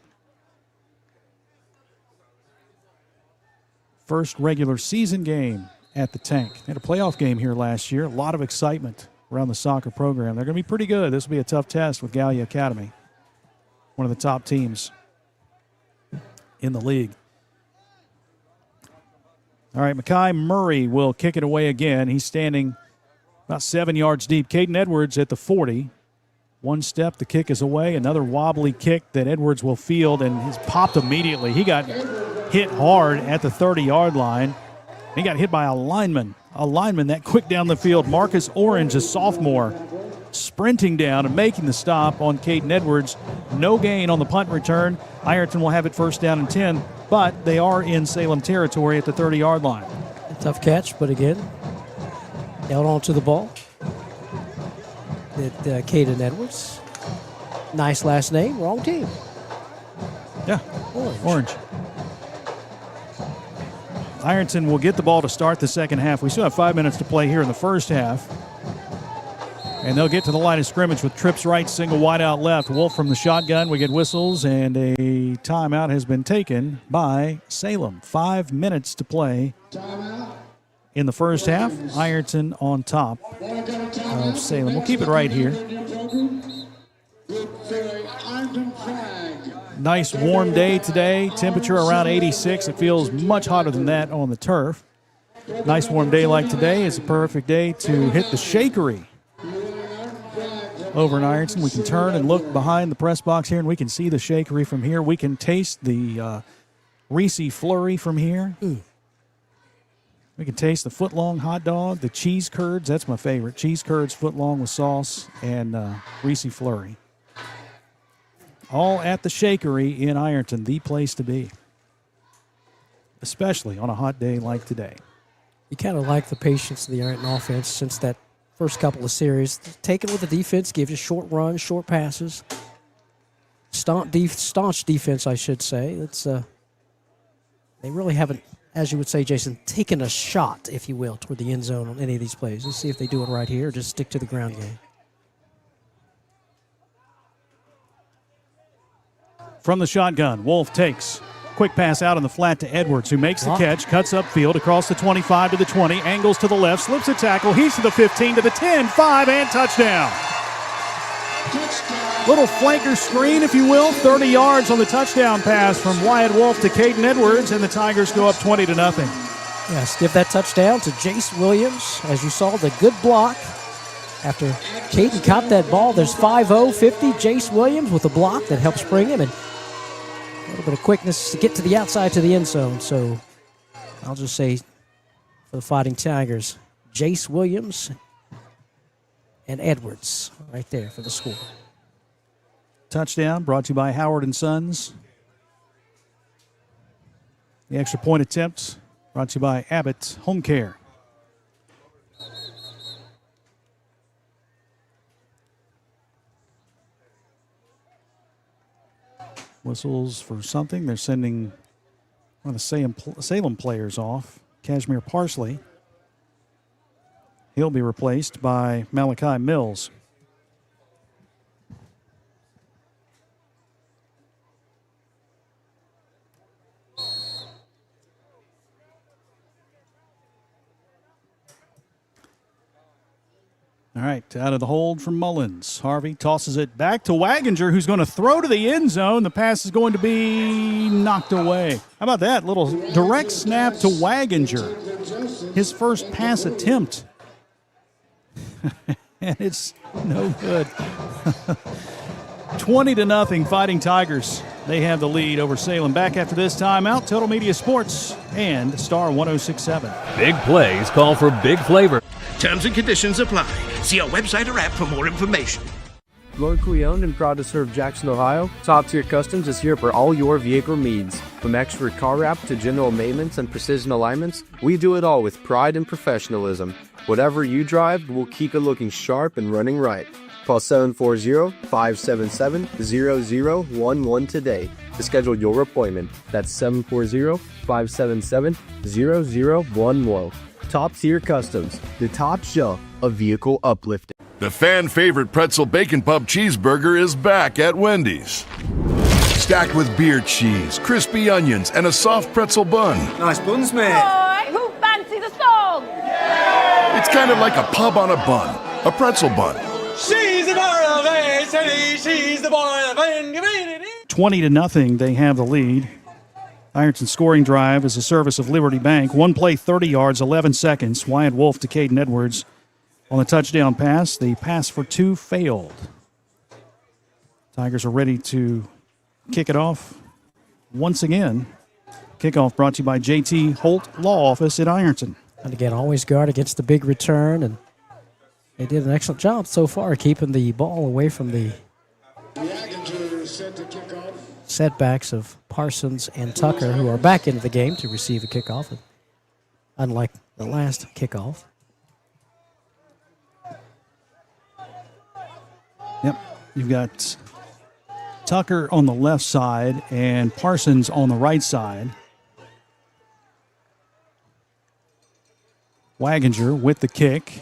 First regular season game at the Tank. They had a playoff game here last year. A lot of excitement around the soccer program. They're going to be pretty good. This will be a tough test with Gallia Academy, one of the top teams in the league. All right, Mekhi Murray will kick it away again. He's standing about 7 yards deep. Caden Edwards at the 40. One step, the kick is away. Another wobbly kick that Edwards will field, and he's popped immediately. He got hit hard at the 30-yard line. He got hit by a lineman that quick down the field. Marcus Orange, a sophomore, sprinting down and making the stop on Caden Edwards. No gain on the punt return. Ironton will have it 1st down and 10, but they are in Salem territory at the 30-yard line. A tough catch, but again, held on to the ball. Caden Edwards. Nice last name, wrong team. Yeah, Orange. Ironton will get the ball to start the second half. We still have 5 minutes to play here in the first half. And they'll get to the line of scrimmage with trips right, single wide out left. Wolf from the shotgun. We get whistles, and a timeout has been taken by Salem. 5 minutes to play in the first half. Ironton on top of Salem. We'll keep it right here. Nice warm day today. Temperature around 86. It feels much hotter than that on the turf. Nice warm day like today is a perfect day to hit the shakery over in Ironton. We can turn and look behind the press box here, and we can see the shakery from here. We can taste the Reese Flurry from here. We can taste the foot-long hot dog, the cheese curds. That's my favorite. Cheese curds, foot-long with sauce, and Reese Flurry. All at the Shakery in Ironton, the place to be, especially on a hot day like today. You kind of like the patience of the Ironton offense since that first couple of series. Take it with the defense, give you short runs, short passes. Staunch defense, I should say. It's they really haven't, as you would say, Jason, taken a shot, if you will, toward the end zone on any of these plays. Let's see if they do it right here or just stick to the ground game. From the shotgun, Wolf takes. Quick pass out on the flat to Edwards, who makes the catch, cuts upfield across the 25 to the 20, angles to the left, slips a tackle. He's to the 15, to the 10, 5, and touchdown. Little flanker screen, if you will, 30 yards on the touchdown pass from Wyatt Wolf to Caden Edwards, and the Tigers go up 20-0. Yes, give that touchdown to Jace Williams. As you saw, the good block. After Caden caught that ball, there's 5-0, 50. Jace Williams with a block that helps bring him, and a little bit of quickness to get to the outside to the end zone. So I'll just say for the Fighting Tigers, Jace Williams and Edwards right there for the score. Touchdown brought to you by Howard & Sons. The extra point attempt brought to you by Abbott Home Care. Whistles for something. They're sending one of the Salem players off. Kashmir Parsley. He'll be replaced by Malachi Mills. All right, out of the hold from Mullins. Harvey tosses it back to Waginger, who's going to throw to the end zone. The pass is going to be knocked away. How about that? Little direct snap to Waginger. His first pass attempt. And it's no good. 20-0 Fighting Tigers. They have the lead over Salem. Back after this timeout, Total Media Sports and Star 106.7. Big plays call for big flavor. Terms and conditions apply. See our website or app for more information. Locally owned and proud to serve Jackson, Ohio, Top Tier Customs is here for all your vehicle needs. From expert car wrap to general maintenance and precision alignments, we do it all with pride and professionalism. Whatever you drive, we'll keep it looking sharp and running right. Call 740-577-0011 today to schedule your appointment. That's 740-577-0011. Top Tier Customs, the top shelf of vehicle uplifting. The fan favorite pretzel bacon pub cheeseburger is back at Wendy's. Stacked with beer cheese, crispy onions, and a soft pretzel bun. Nice buns, mate. Boy, who fancy the song? It's kind of like a pub on a bun, a pretzel bun. She's the boy of she's the boy of 20-0, they have the lead. Ironton's scoring drive is a service of Liberty Bank. One play, 30 yards, 11 seconds. Wyatt Wolf to Caden Edwards on the touchdown pass. The pass for two failed. Tigers are ready to kick it off once again. Kickoff brought to you by JT Holt Law Office at Ironton. And again, always guard against the big return, and they did an excellent job so far keeping the ball away from the setbacks of Parsons and Tucker, who are back into the game to receive a kickoff, unlike the last kickoff. Yep, you've got Tucker on the left side and Parsons on the right side. Waginger with the kick.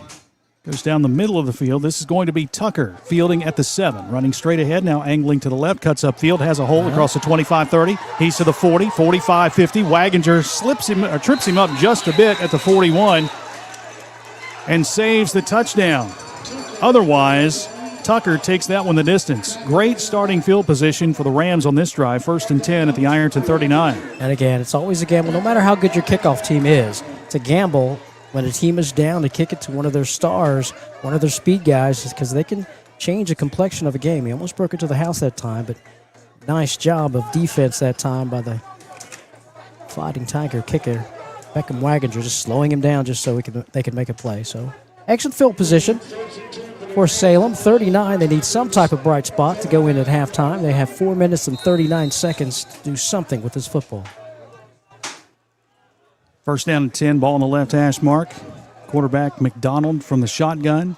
Goes down the middle of the field. This is going to be Tucker fielding at the 7. Running straight ahead, now angling to the left. Cuts upfield, has a hole across the 25-30. He's to the 40, 45-50. Waginger trips him up just a bit at the 41 and saves the touchdown. Otherwise, Tucker takes that one the distance. Great starting field position for the Rams on this drive. 1st and 10 at the Ironton 39. And again, it's always a gamble. No matter how good your kickoff team is, it's a gamble when a team is down to kick it to one of their stars, one of their speed guys, because they can change the complexion of a game. He almost broke it to the house that time, but nice job of defense that time by the Fighting Tiger kicker, Beckham Waginger, just slowing him down just so they can make a play. So excellent field position for Salem. 39, they need some type of bright spot to go in at halftime. They have 4 minutes and 39 seconds to do something with this football. 1st down and 10, ball on the left hash mark. Quarterback McDonald from the shotgun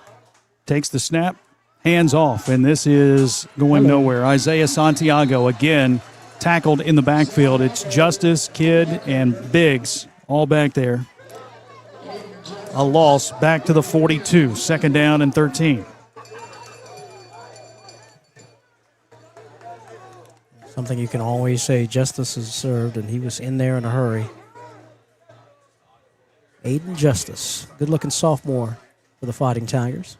takes the snap, hands off, and this is going nowhere. Isaiah Santiago again tackled in the backfield. It's Justice, Kidd, and Biggs all back there. A loss back to the 42, 2nd down and 13. Something you can always say, justice is served, and he was in there in a hurry. Aiden Justice, good-looking sophomore for the Fighting Tigers.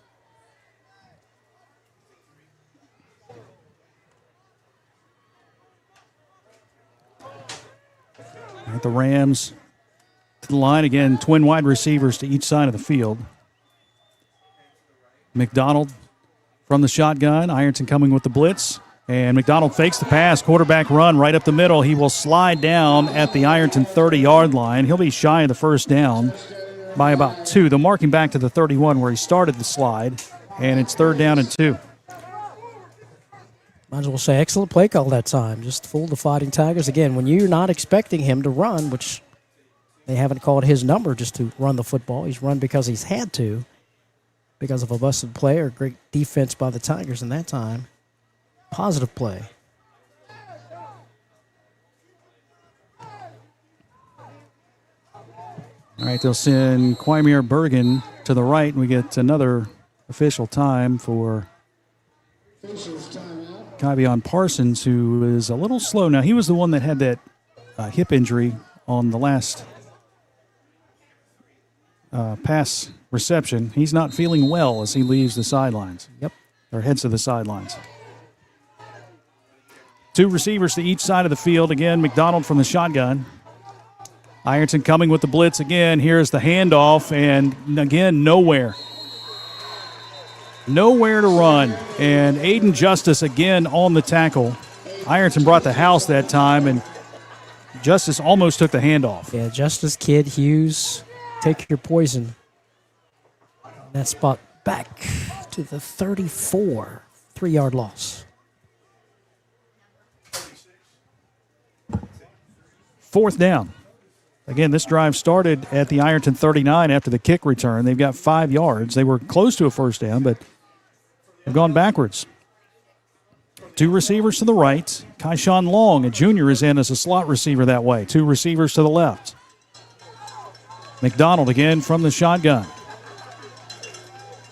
The Rams to the line again, twin wide receivers to each side of the field. McDonald from the shotgun, Ironton coming with the blitz. And McDonald fakes the pass, quarterback run right up the middle. He will slide down at the Ironton 30-yard line. He'll be shy of the 1st down by about 2. They'll mark him back to the 31 where he started the slide, and it's 3rd down and 2. Might as well say excellent play call that time. Just fooled the Fighting Tigers. Again, when you're not expecting him to run, which they haven't called his number just to run the football. He's run because he's had to, because of a busted play or great defense by the Tigers in that time. Positive play. All right, they'll send Quimir Bergen to the right, and we get another official time for Kyvion Parsons, who is a little slow. Now, he was the one that had that hip injury on the last pass reception. He's not feeling well as he leaves the sidelines. Yep. Or heads to the sidelines. 2 receivers to each side of the field. Again, McDonald from the shotgun. Ironton coming with the blitz again. Here's the handoff, and again, nowhere. Nowhere to run. And Aiden Justice again on the tackle. Ironton brought the house that time, and Justice almost took the handoff. Yeah, Justice, Kid, Hughes, take your poison. That spot back to the 34, 3-yard loss. 4th down. Again, this drive started at the Ironton 39 after the kick return. They've got 5 yards. They were close to a first down, but they've gone backwards. 2 receivers to the right. Kaishan Long, a junior, is in as a slot receiver that way. 2 receivers to the left. McDonald again from the shotgun.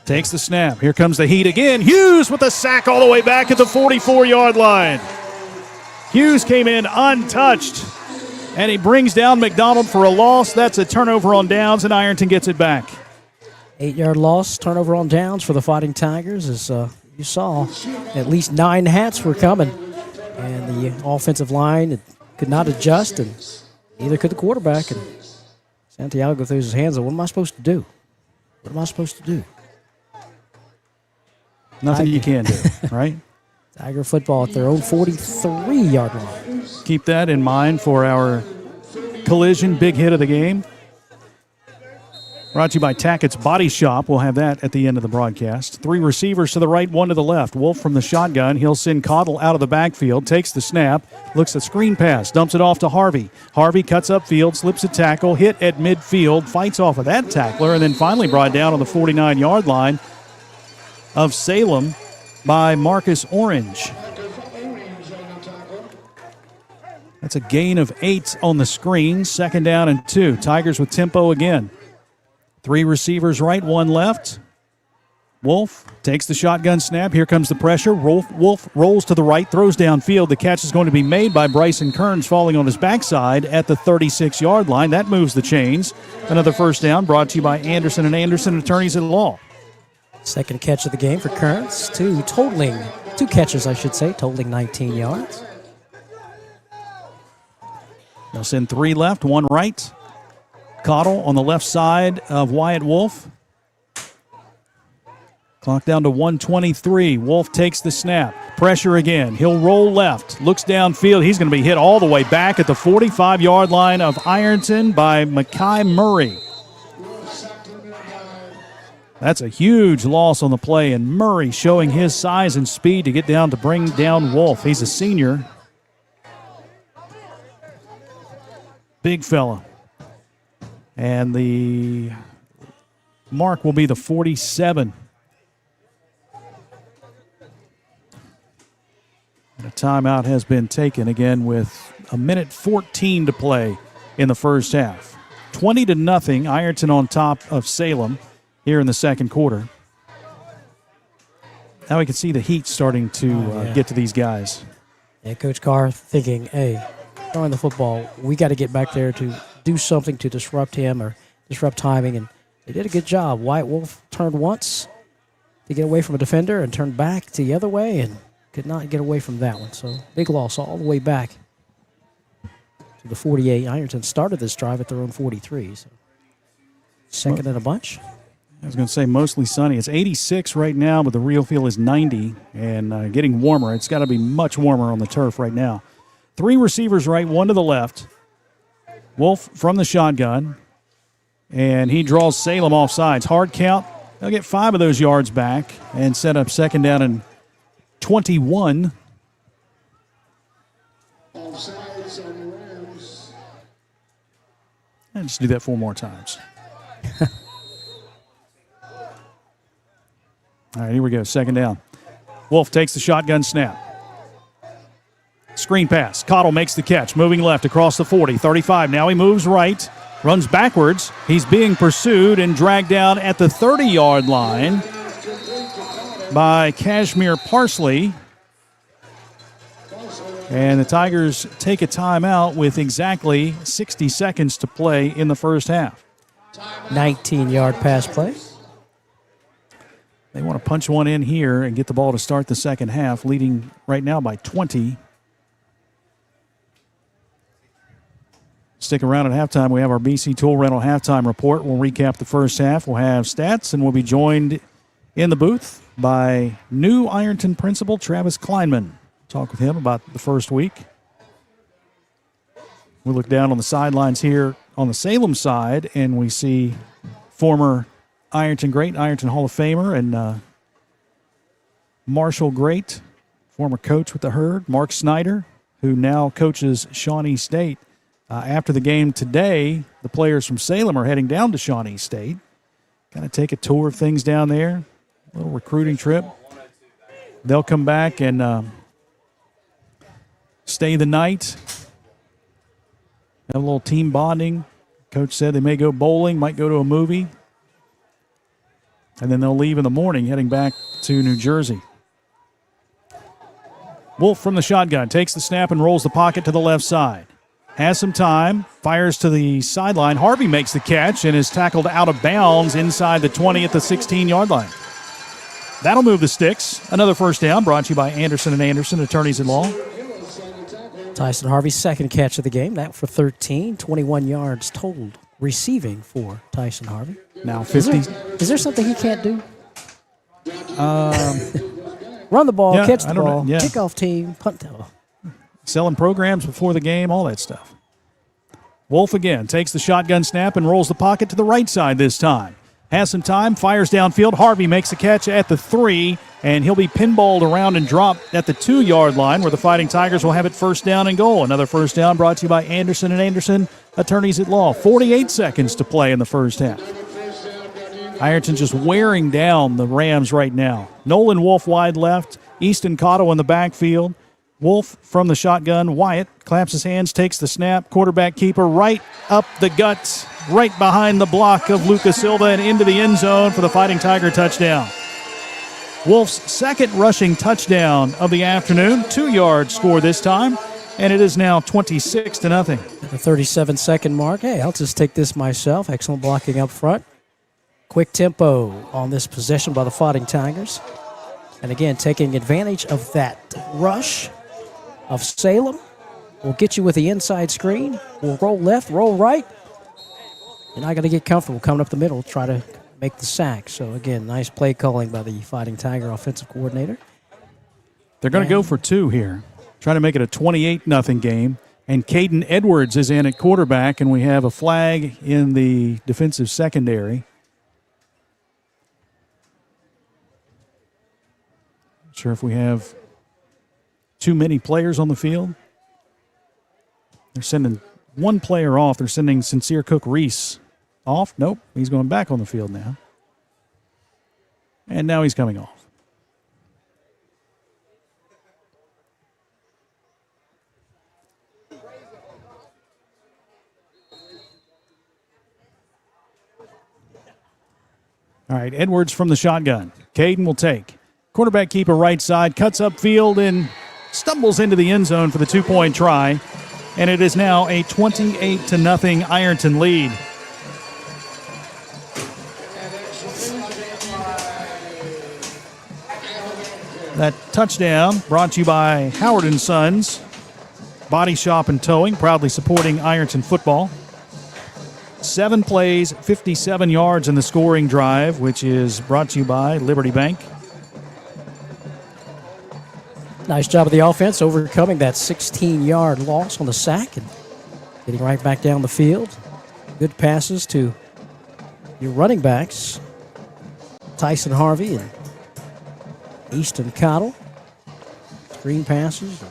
Takes the snap. Here comes the heat again. Hughes with the sack all the way back at the 44-yard line. Hughes came in untouched, and he brings down McDonald for a loss. That's a turnover on downs, and Ironton gets it back. 8-yard loss, turnover on downs for the Fighting Tigers. As you saw, at least 9 hats were coming, and the offensive line could not adjust, and neither could the quarterback. And Santiago throws his hands up. What am I supposed to do? What am I supposed to do? Nothing you can do, right? Tiger football at their own 43-yard line. Keep that in mind for our collision big hit of the game. Brought to you by Tackett's Body Shop. We'll have that at the end of the broadcast. 3 receivers to the right, 1 to the left. Wolf from the shotgun. He'll send Cottle out of the backfield, takes the snap, looks at screen pass, dumps it off to Harvey. Harvey cuts upfield, slips a tackle, hit at midfield, fights off of that tackler, and then finally brought down on the 49-yard line of Salem by Marcus Orange. That's a gain of 8 on the screen. 2nd down and 2. Tigers with tempo again. 3 receivers right, 1 left. Wolf takes the shotgun snap. Here comes the pressure. Wolf rolls to the right, throws downfield. The catch is going to be made by Bryson Kearns, falling on his backside at the 36-yard line. That moves the chains. Another first down brought to you by Anderson & Anderson Attorneys at Law. Second catch of the game for Kearns. 2 catches, totaling 19 yards. They'll send 3 left, 1 right. Cottle on the left side of Wyatt Wolf. Clock down to 1:23. Wolf takes the snap. Pressure again. He'll roll left. Looks downfield. He's going to be hit all the way back at the 45-yard line of Ironton by Mackay Murray. That's a huge loss on the play, and Murray showing his size and speed to get down to bring down Wolf. He's a senior. Big fella. And the mark will be the 47. And a timeout has been taken again with 1:14 to play in the first half. 20-0, Ironton on top of Salem here in the second quarter. Now we can see the heat starting to get to these guys. Yeah, Coach Carr thinking, hey, throwing the football, we got to get back there to do something to disrupt him or disrupt timing, and they did a good job. White Wolf turned once to get away from a defender and turned back to the other way and could not get away from that one. So big loss all the way back to the 48. Ironton started this drive at their own 43. So second in a bunch. I was going to say mostly sunny. It's 86 right now, but the real feel is 90 and getting warmer. It's got to be much warmer on the turf right now. 3 receivers right, 1 to the left. Wolf from the shotgun, and he draws Salem off sides. Hard count. They'll get 5 of those yards back and set up 2nd down and 21. Offsides on the Rams. And just do that 4 more times. All right, here we go. 2nd down. Wolf takes the shotgun snap. Screen pass. Cottle makes the catch. Moving left across the 40. 35. Now he moves right. Runs backwards. He's being pursued and dragged down at the 30-yard line by Kashmir Parsley. And the Tigers take a timeout with exactly 60 seconds to play in the first half. 19-yard pass play. They want to punch one in here and get the ball to start the second half, leading right now by 20. Stick around at halftime. We have our BC Tool Rental halftime report. We'll recap the first half. We'll have stats, and we'll be joined in the booth by new Ironton principal Travis Kleinman. Talk with him about the first week. We look down on the sidelines here on the Salem side, and we see former Ironton great, Ironton Hall of Famer, and Marshall great, former coach with the Herd, Mark Snyder, who now coaches Shawnee State. After the game today, the players from Salem are heading down to Shawnee State. Kind of take a tour of things down there, a little recruiting trip. They'll come back and stay the night, have a little team bonding. Coach said they may go bowling, might go to a movie. And then they'll leave in the morning, heading back to New Jersey. Wolf from the shotgun takes the snap and rolls the pocket to the left side. Has some time, fires to the sideline. Harvey makes the catch and is tackled out of bounds inside the 20 at the 16-yard line. That'll move the sticks. Another first down brought to you by Anderson & Anderson, attorneys at law. Tyson Harvey's second catch of the game. That for 13, 21 yards total receiving for Tyson Harvey. Now 50. Is there something he can't do? Run the ball, catch the ball, kickoff team, punt. Selling programs before the game, all that stuff. Wolf again takes the shotgun snap and rolls the pocket to the right side this time. Has some time, fires downfield. Harvey makes the catch at the 3, and he'll be pinballed around and dropped at the 2-yard line where the Fighting Tigers will have it first down and goal. Another first down brought to you by Anderson & Anderson, attorneys at law. 48 seconds to play in the first half. Ironton just wearing down the Rams right now. Nolan Wolf wide left, Easton Cotto in the backfield. Wolf from the shotgun. Wyatt claps his hands, takes the snap. Quarterback keeper right up the guts, right behind the block of Lucas Silva and into the end zone for the Fighting Tiger touchdown. Wolf's second rushing touchdown of the afternoon. 2-yard score this time, and it is now 26-0. At the 37-second mark. Hey, I'll just take this myself. Excellent blocking up front. Quick tempo on this possession by the Fighting Tigers. And again, taking advantage of that rush of Salem. We'll get you with the inside screen. We'll roll left, roll right. You're not going to get comfortable coming up the middle, try to make the sack. So, again, nice play calling by the Fighting Tiger offensive coordinator. They're going to go for 2 here. Try to make it a 28-0 game. And Caden Edwards is in at quarterback, and we have a flag in the defensive secondary. Not sure if we have too many players on the field. They're sending one player off. They're sending Sincere Cook Reese off. Nope, he's going back on the field now. And now he's coming off. All right, Edwards from the shotgun. Caden will take. Quarterback keeper right side, cuts upfield and stumbles into the end zone for the 2-point try. And it is now a 28-0 Ironton lead. That touchdown brought to you by Howard & Sons, Body Shop and Towing, proudly supporting Ironton football. 7 plays, 57 yards in the scoring drive, which is brought to you by Liberty Bank. Nice job of the offense overcoming that 16-yard loss on the sack and getting right back down the field. Good passes to your running backs, Tyson Harvey and Easton Cottle. Screen passes,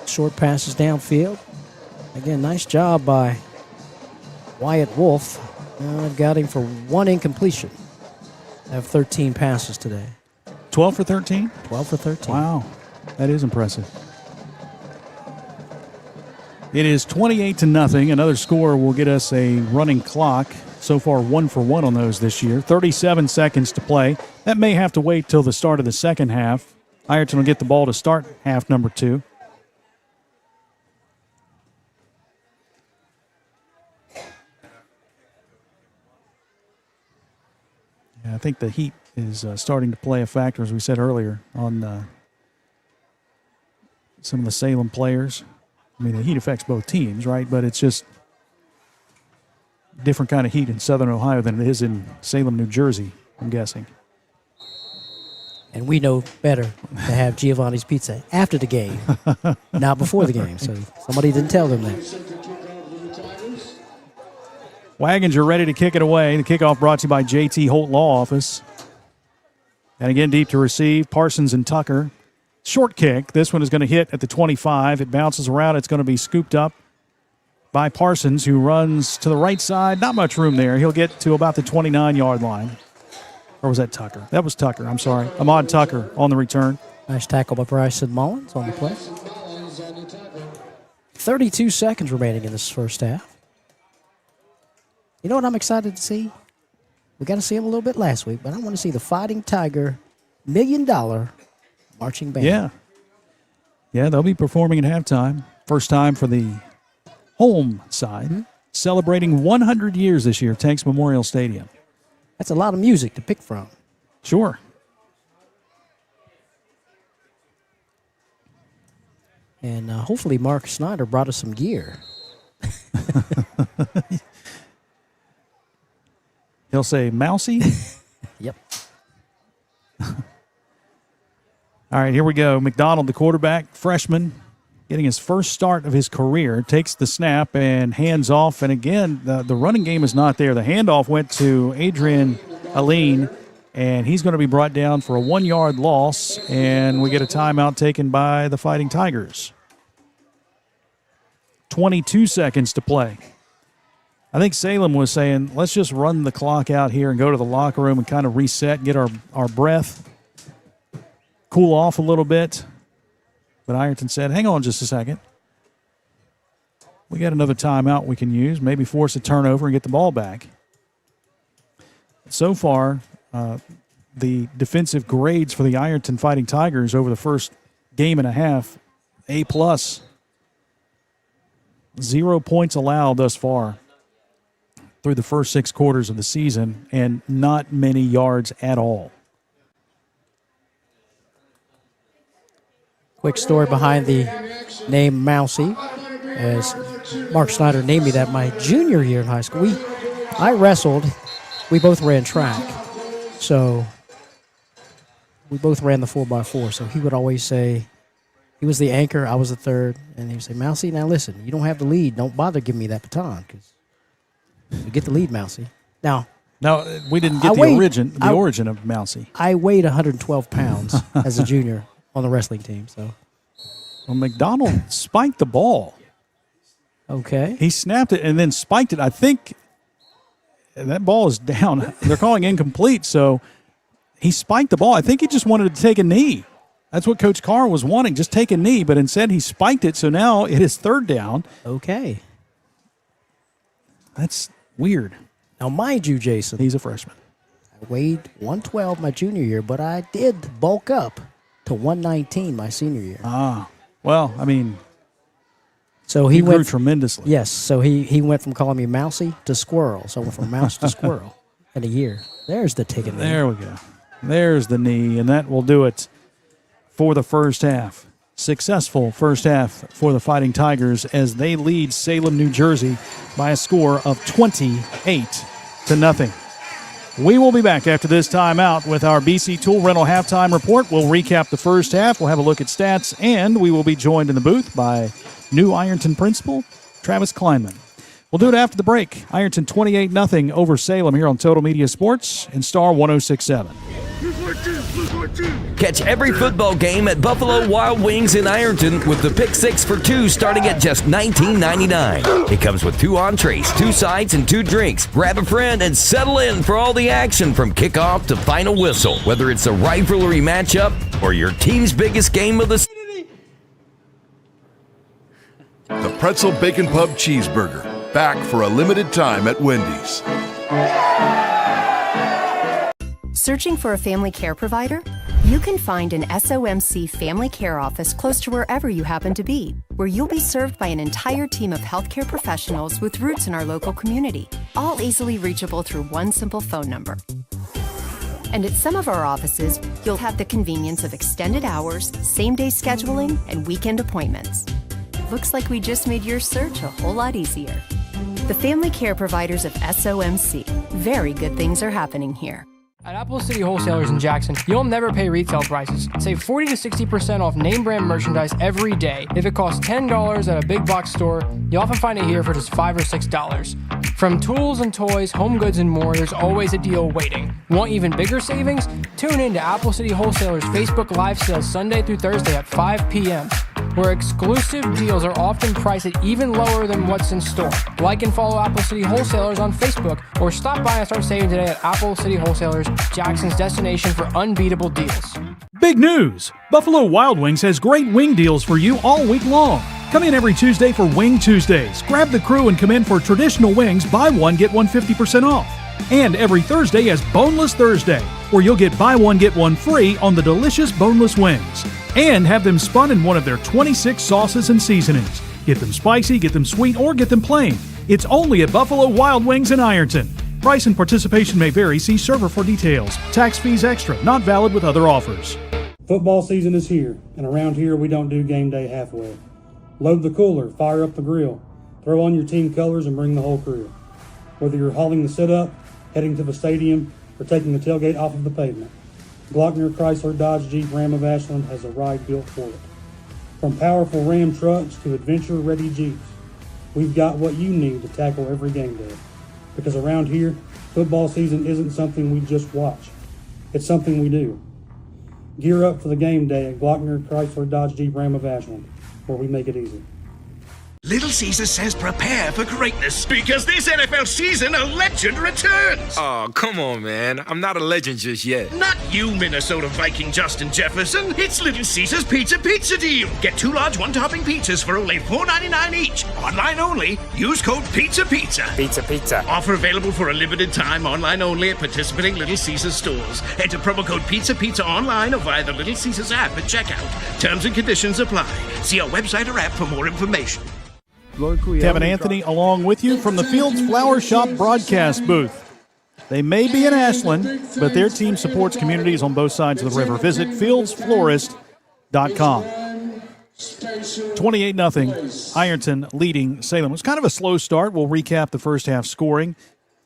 short passes downfield. Again, nice job by Wyatt Wolf. I've got him for 1 incompletion. I have 13 passes today. 12 for 13? 12 for 13. Wow, that is impressive. It is 28-0. Another score will get us a running clock. So far, 1 for 1 on those this year. 37 seconds to play. That may have to wait till the start of the second half. Ironton will get the ball to start half number 2. Yeah, I think the heat is starting to play a factor, as we said earlier, on some of the Salem players. I mean, the heat affects both teams, right? But it's just different kind of heat in Southern Ohio than it is in Salem, New Jersey, I'm guessing. And we know better to have Giovanni's Pizza after the game, not before the game. So somebody didn't tell them that. Wagons are ready to kick it away. The kickoff brought to you by JT Holt Law Office. And again, deep to receive, Parsons and Tucker. Short kick. This one is going to hit at the 25. It bounces around. It's going to be scooped up by Parsons, who runs to the right side. Not much room there. He'll get to about the 29-yard line. Or was that Tucker? That was Tucker. I'm sorry. Ahmad Tucker on the return. Nice tackle by Bryson Mullins on the play. 32 seconds remaining in this first half. You know what I'm excited to see? We got to see him a little bit last week, but I want to see the Fighting Tiger $1 Million marching band. Yeah, they'll be performing at halftime. First time for the home side. Celebrating 100 years this year, Tanks Memorial Stadium. That's a lot of music to pick from. Sure. And hopefully Mark Snyder brought us some gear. He'll say, Mousy? Yep. All right, here we go. McDonald, the quarterback, freshman, getting his first start of his career, takes the snap and hands off. And again, the running game is not there. The handoff went to Adrian Aline, and he's going to be brought down for a 1-yard loss. And we get a timeout taken by the Fighting Tigers. 22 seconds to play. I think Salem was saying, let's just run the clock out here and go to the locker room and kind of reset, get our breath, cool off a little bit. But Ironton said, hang on just a second. We got another timeout we can use, maybe force a turnover and get the ball back. So far, the defensive grades for the Ironton Fighting Tigers over the first game and a half, A+. 0 points allowed thus far through the first 6 quarters of the season, and not many yards at all. Quick story behind the name Mousy, as Mark Snyder named me that my junior year in high school. I wrestled. We both ran track. So we both ran the 4x4. So he would always say, he was the anchor, I was the third. And he would say, Mousy, now listen, you don't have the lead. Don't bother giving me that baton, because you get the lead, Mousy. Now, we didn't get the origin of Mousy. I weighed 112 pounds as a junior on the wrestling team. So, well, McDonald spiked the ball. Okay. He snapped it and then spiked it. I think that ball is down. They're calling incomplete, so he spiked the ball. I think he just wanted to take a knee. That's what Coach Carr was wanting, just take a knee, but instead he spiked it, so now it is third down. Okay. That's weird. Now, mind you, Jason. He's a freshman. I weighed 112 my junior year, but I did bulk up to 119 my senior year. Well, I mean, so he grew tremendously. Yes, so he went from calling me Mousy to Squirrel. So I went from mouse to squirrel in a year. There's the ticket. There we go. There's the knee, and that will do it for the first half. Successful first half for the Fighting Tigers as they lead Salem, New Jersey by a score of 28-0. We will be back after this timeout with our BC Tool Rental halftime report. We'll recap the first half. We'll have a look at stats, and we will be joined in the booth by new Ironton principal, Travis Kleinman. We'll do it after the break. Ironton 28-0 over Salem here on Total Media Sports and Star 106.7. Catch every football game at Buffalo Wild Wings in Ironton with the Pick 6 for 2 starting at just $19.99. It comes with 2 entrees, 2 sides, and 2 drinks. Grab a friend and settle in for all the action from kickoff to final whistle. Whether it's a rivalry matchup or your team's biggest game of the season. The Pretzel Bacon Pub Cheeseburger, back for a limited time at Wendy's. Searching for a family care provider? You can find an SOMC family care office close to wherever you happen to be, where you'll be served by an entire team of healthcare professionals with roots in our local community, all easily reachable through one simple phone number. And at some of our offices, you'll have the convenience of extended hours, same-day scheduling, and weekend appointments. Looks like we just made your search a whole lot easier. The family care providers of SOMC. Very good things are happening here. At Apple City Wholesalers in Jackson, you'll never pay retail prices. Save 40 to 60% off name brand merchandise every day. If it costs $10 at a big box store, you'll often find it here for just $5 or $6. From tools and toys, home goods, and more, there's always a deal waiting. Want even bigger savings? Tune in to Apple City Wholesalers Facebook Live sales Sunday through Thursday at 5 p.m., where exclusive deals are often priced at even lower than what's in store. Like and follow Apple City Wholesalers on Facebook, or stop by and start saving today at Apple City Wholesalers, Jackson's destination for unbeatable deals. Big news! Buffalo Wild Wings has great wing deals for you all week long. Come in every Tuesday for Wing Tuesdays. Grab the crew and come in for traditional wings, buy one, get one 50% off. And every Thursday is Boneless Thursday, where you'll get buy one, get one free on the delicious boneless wings. And have them spun in one of their 26 sauces and seasonings. Get them spicy, get them sweet, or get them plain. It's only at Buffalo Wild Wings in Ironton. Price and participation may vary. See server for details. Tax fees extra. Not valid with other offers. Football season is here, and around here we don't do game day halfway. Load the cooler, fire up the grill, throw on your team colors, and bring the whole crew. Whether you're hauling the sit-up, heading to the stadium, or taking the tailgate off of the pavement, Glockner Chrysler Dodge Jeep Ram of Ashland has a ride built for it. From powerful Ram trucks to adventure-ready Jeeps, we've got what you need to tackle every game day. Because around here, football season isn't something we just watch. It's something we do. Gear up for the game day at Glockner Chrysler Dodge Jeep Ram of Ashland, where we make it easy. Little Caesar says prepare for greatness because this NFL season a legend returns. Oh, come on, man. I'm not a legend just yet. Not you, Minnesota Viking Justin Jefferson. It's Little Caesar's Pizza Deal. Get 2 large one-topping pizzas for only $4.99 each. Online only. Use code Pizza. Pizza. Offer available for a limited time. Online only at participating Little Caesars stores. Enter promo code Pizza online or via the Little Caesars app at checkout. Terms and conditions apply. See our website or app for more information. Kevin Anthony along with you from the Fields Flower Shop broadcast booth. They may be in Ashland, but their team supports communities on both sides of the river. Visit fieldsflorist.com. 28-0, Ironton leading Salem. It was kind of a slow start. We'll recap the first half scoring.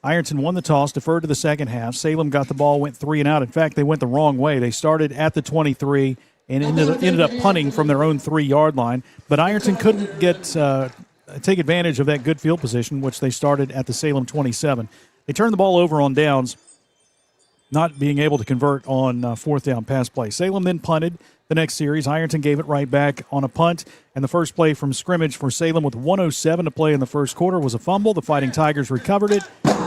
Ironton won the toss, deferred to the second half. Salem got the ball, went 3 and out. In fact, they went the wrong way. They started at the 23 and ended up punting from their own 3-yard line. But Ironton couldn't take advantage of that good field position, which they started at the Salem 27. They turned the ball over on downs, not being able to convert on fourth down pass play. Salem then punted the next series. Ironton gave it right back on a punt, and the first play from scrimmage for Salem with 1:07 to play in the first quarter was a fumble. The Fighting Tigers recovered it.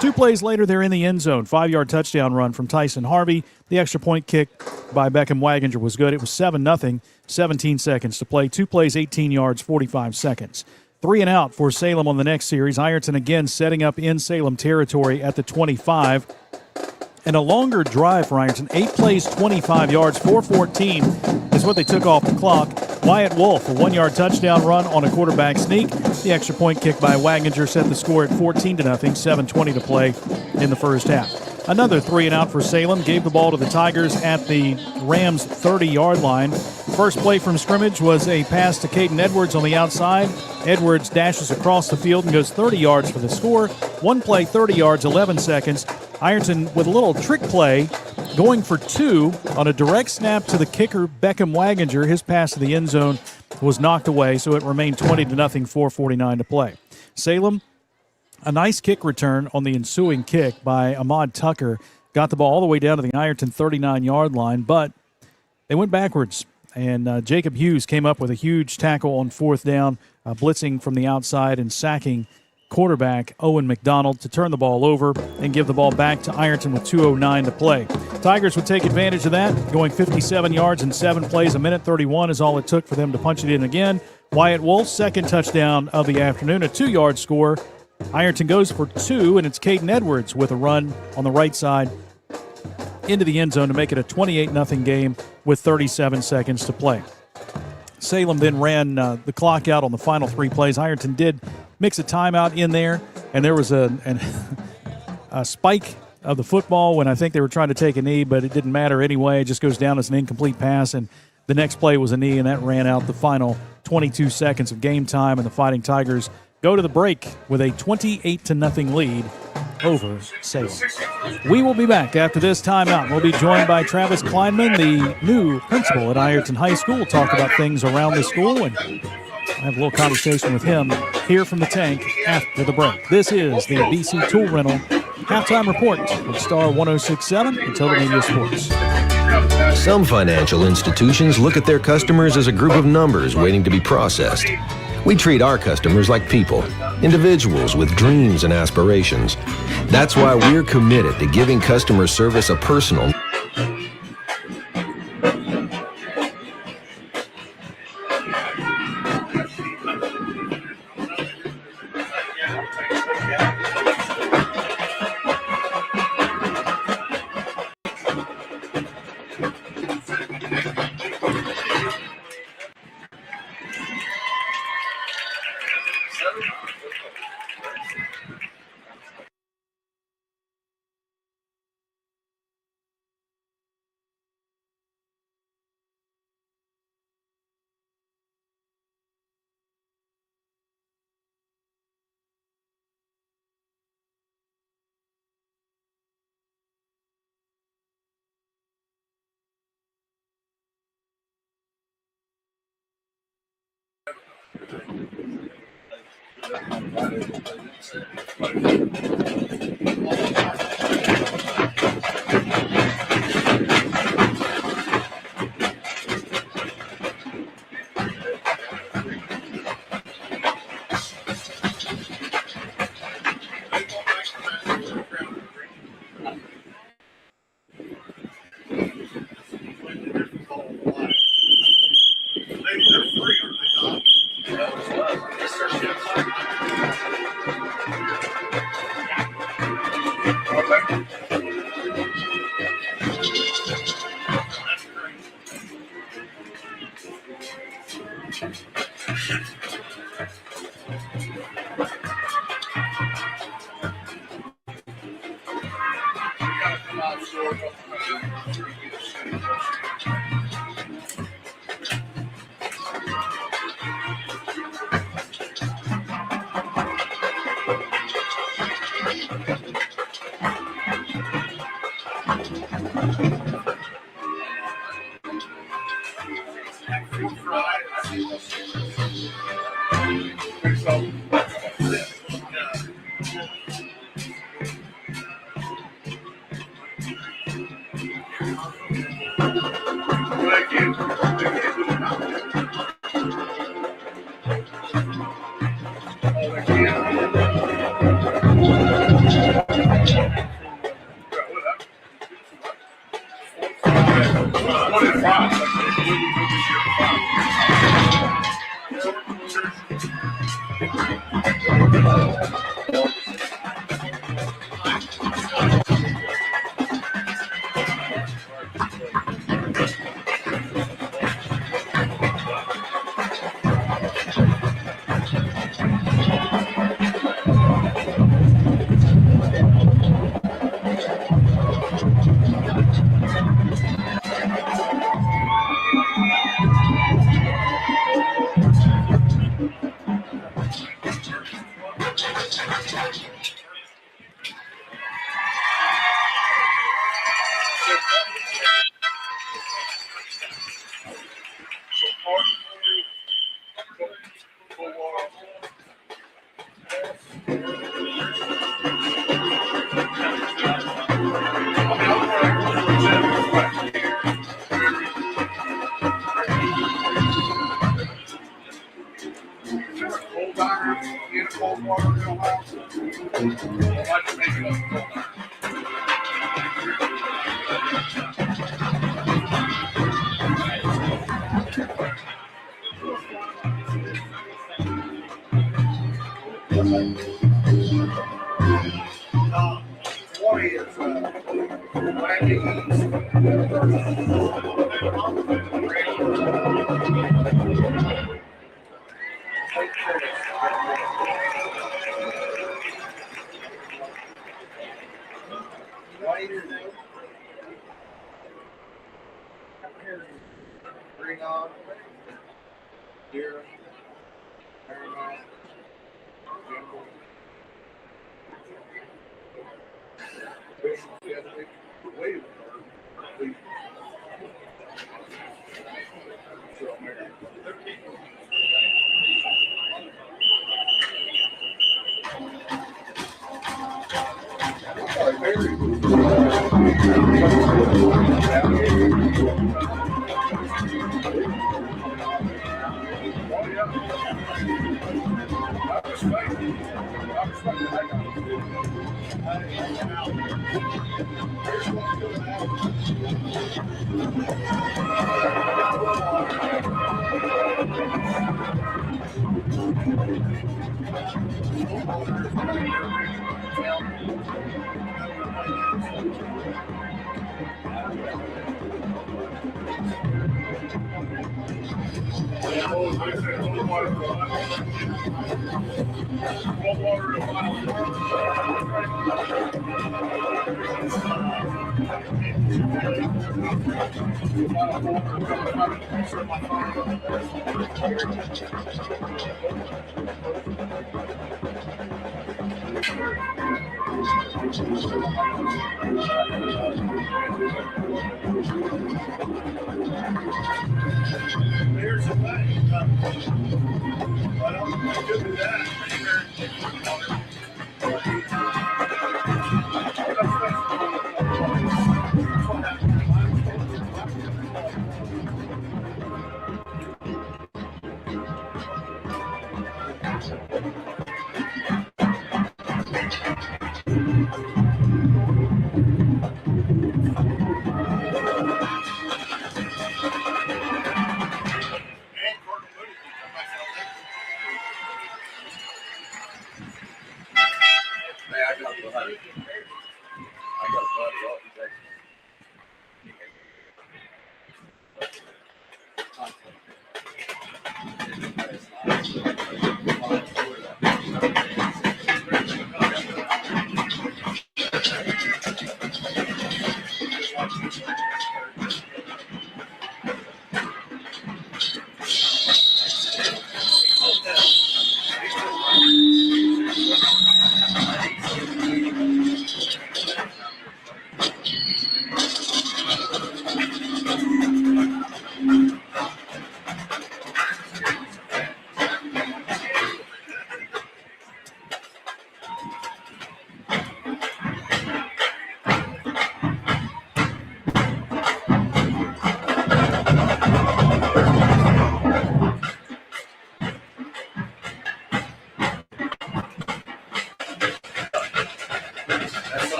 2 plays later, they're in the end zone. 5-yard touchdown run from Tyson Harvey. The extra point kick by Beckham Waginger was good. It was 7-0, 17 seconds to play. 2 plays, 18 yards, 45 seconds. 3 and out for Salem on the next series. Ironton again setting up in Salem territory at the 25. And a longer drive for Ironton. 8 plays, 25 yards, 4:14 is what they took off the clock. Wyatt Wolf, a 1-yard touchdown run on a quarterback sneak. The extra point kick by Waginger set the score at 14-0, 7:20 to play in the first half. Another 3 and out for Salem. Gave the ball to the Tigers at the Rams' 30-yard line. First play from scrimmage was a pass to Caden Edwards on the outside. Edwards dashes across the field and goes 30 yards for the score. 1 play, 30 yards, 11 seconds. Ironton with a little trick play, going for 2 on a direct snap to the kicker, Beckham Waginger. His pass to the end zone was knocked away, so it remained 20-0, 4:49 to play. Salem, a nice kick return on the ensuing kick by Ahmad Tucker. Got the ball all the way down to the Ironton 39-yard line, but they went backwards. And Jacob Hughes came up with a huge tackle on fourth down, blitzing from the outside and sacking quarterback Owen McDonald to turn the ball over and give the ball back to Ironton with 2:09 to play. Tigers would take advantage of that, going 57 yards in 7 plays. 1:31 is all it took for them to punch it in again. Wyatt Wolf, second touchdown of the afternoon, a 2-yard score. Ironton goes for 2, and it's Caden Edwards with a run on the right side into the end zone to make it a 28-0 game with 37 seconds to play. Salem then ran the clock out on the final 3 plays. Ironton did mix a timeout in there, and there was a spike of the football when I think they were trying to take a knee, but it didn't matter anyway. It just goes down as an incomplete pass, and the next play was a knee, and that ran out the final 22 seconds of game time, and the Fighting Tigers go to the break with a 28-0 lead over Salem. We will be back after this timeout. We'll be joined by Travis Kleinman, the new principal at Ironton High School. We'll talk about things around the school and have a little conversation with him here from the tank after the break. This is the BC Tool Rental Halftime Report with Star 106.7 and TotalMedia Sports. Some financial institutions look at their customers as a group of numbers waiting to be processed. We treat our customers like people, individuals with dreams and aspirations. That's why we're committed to giving customer service a personal.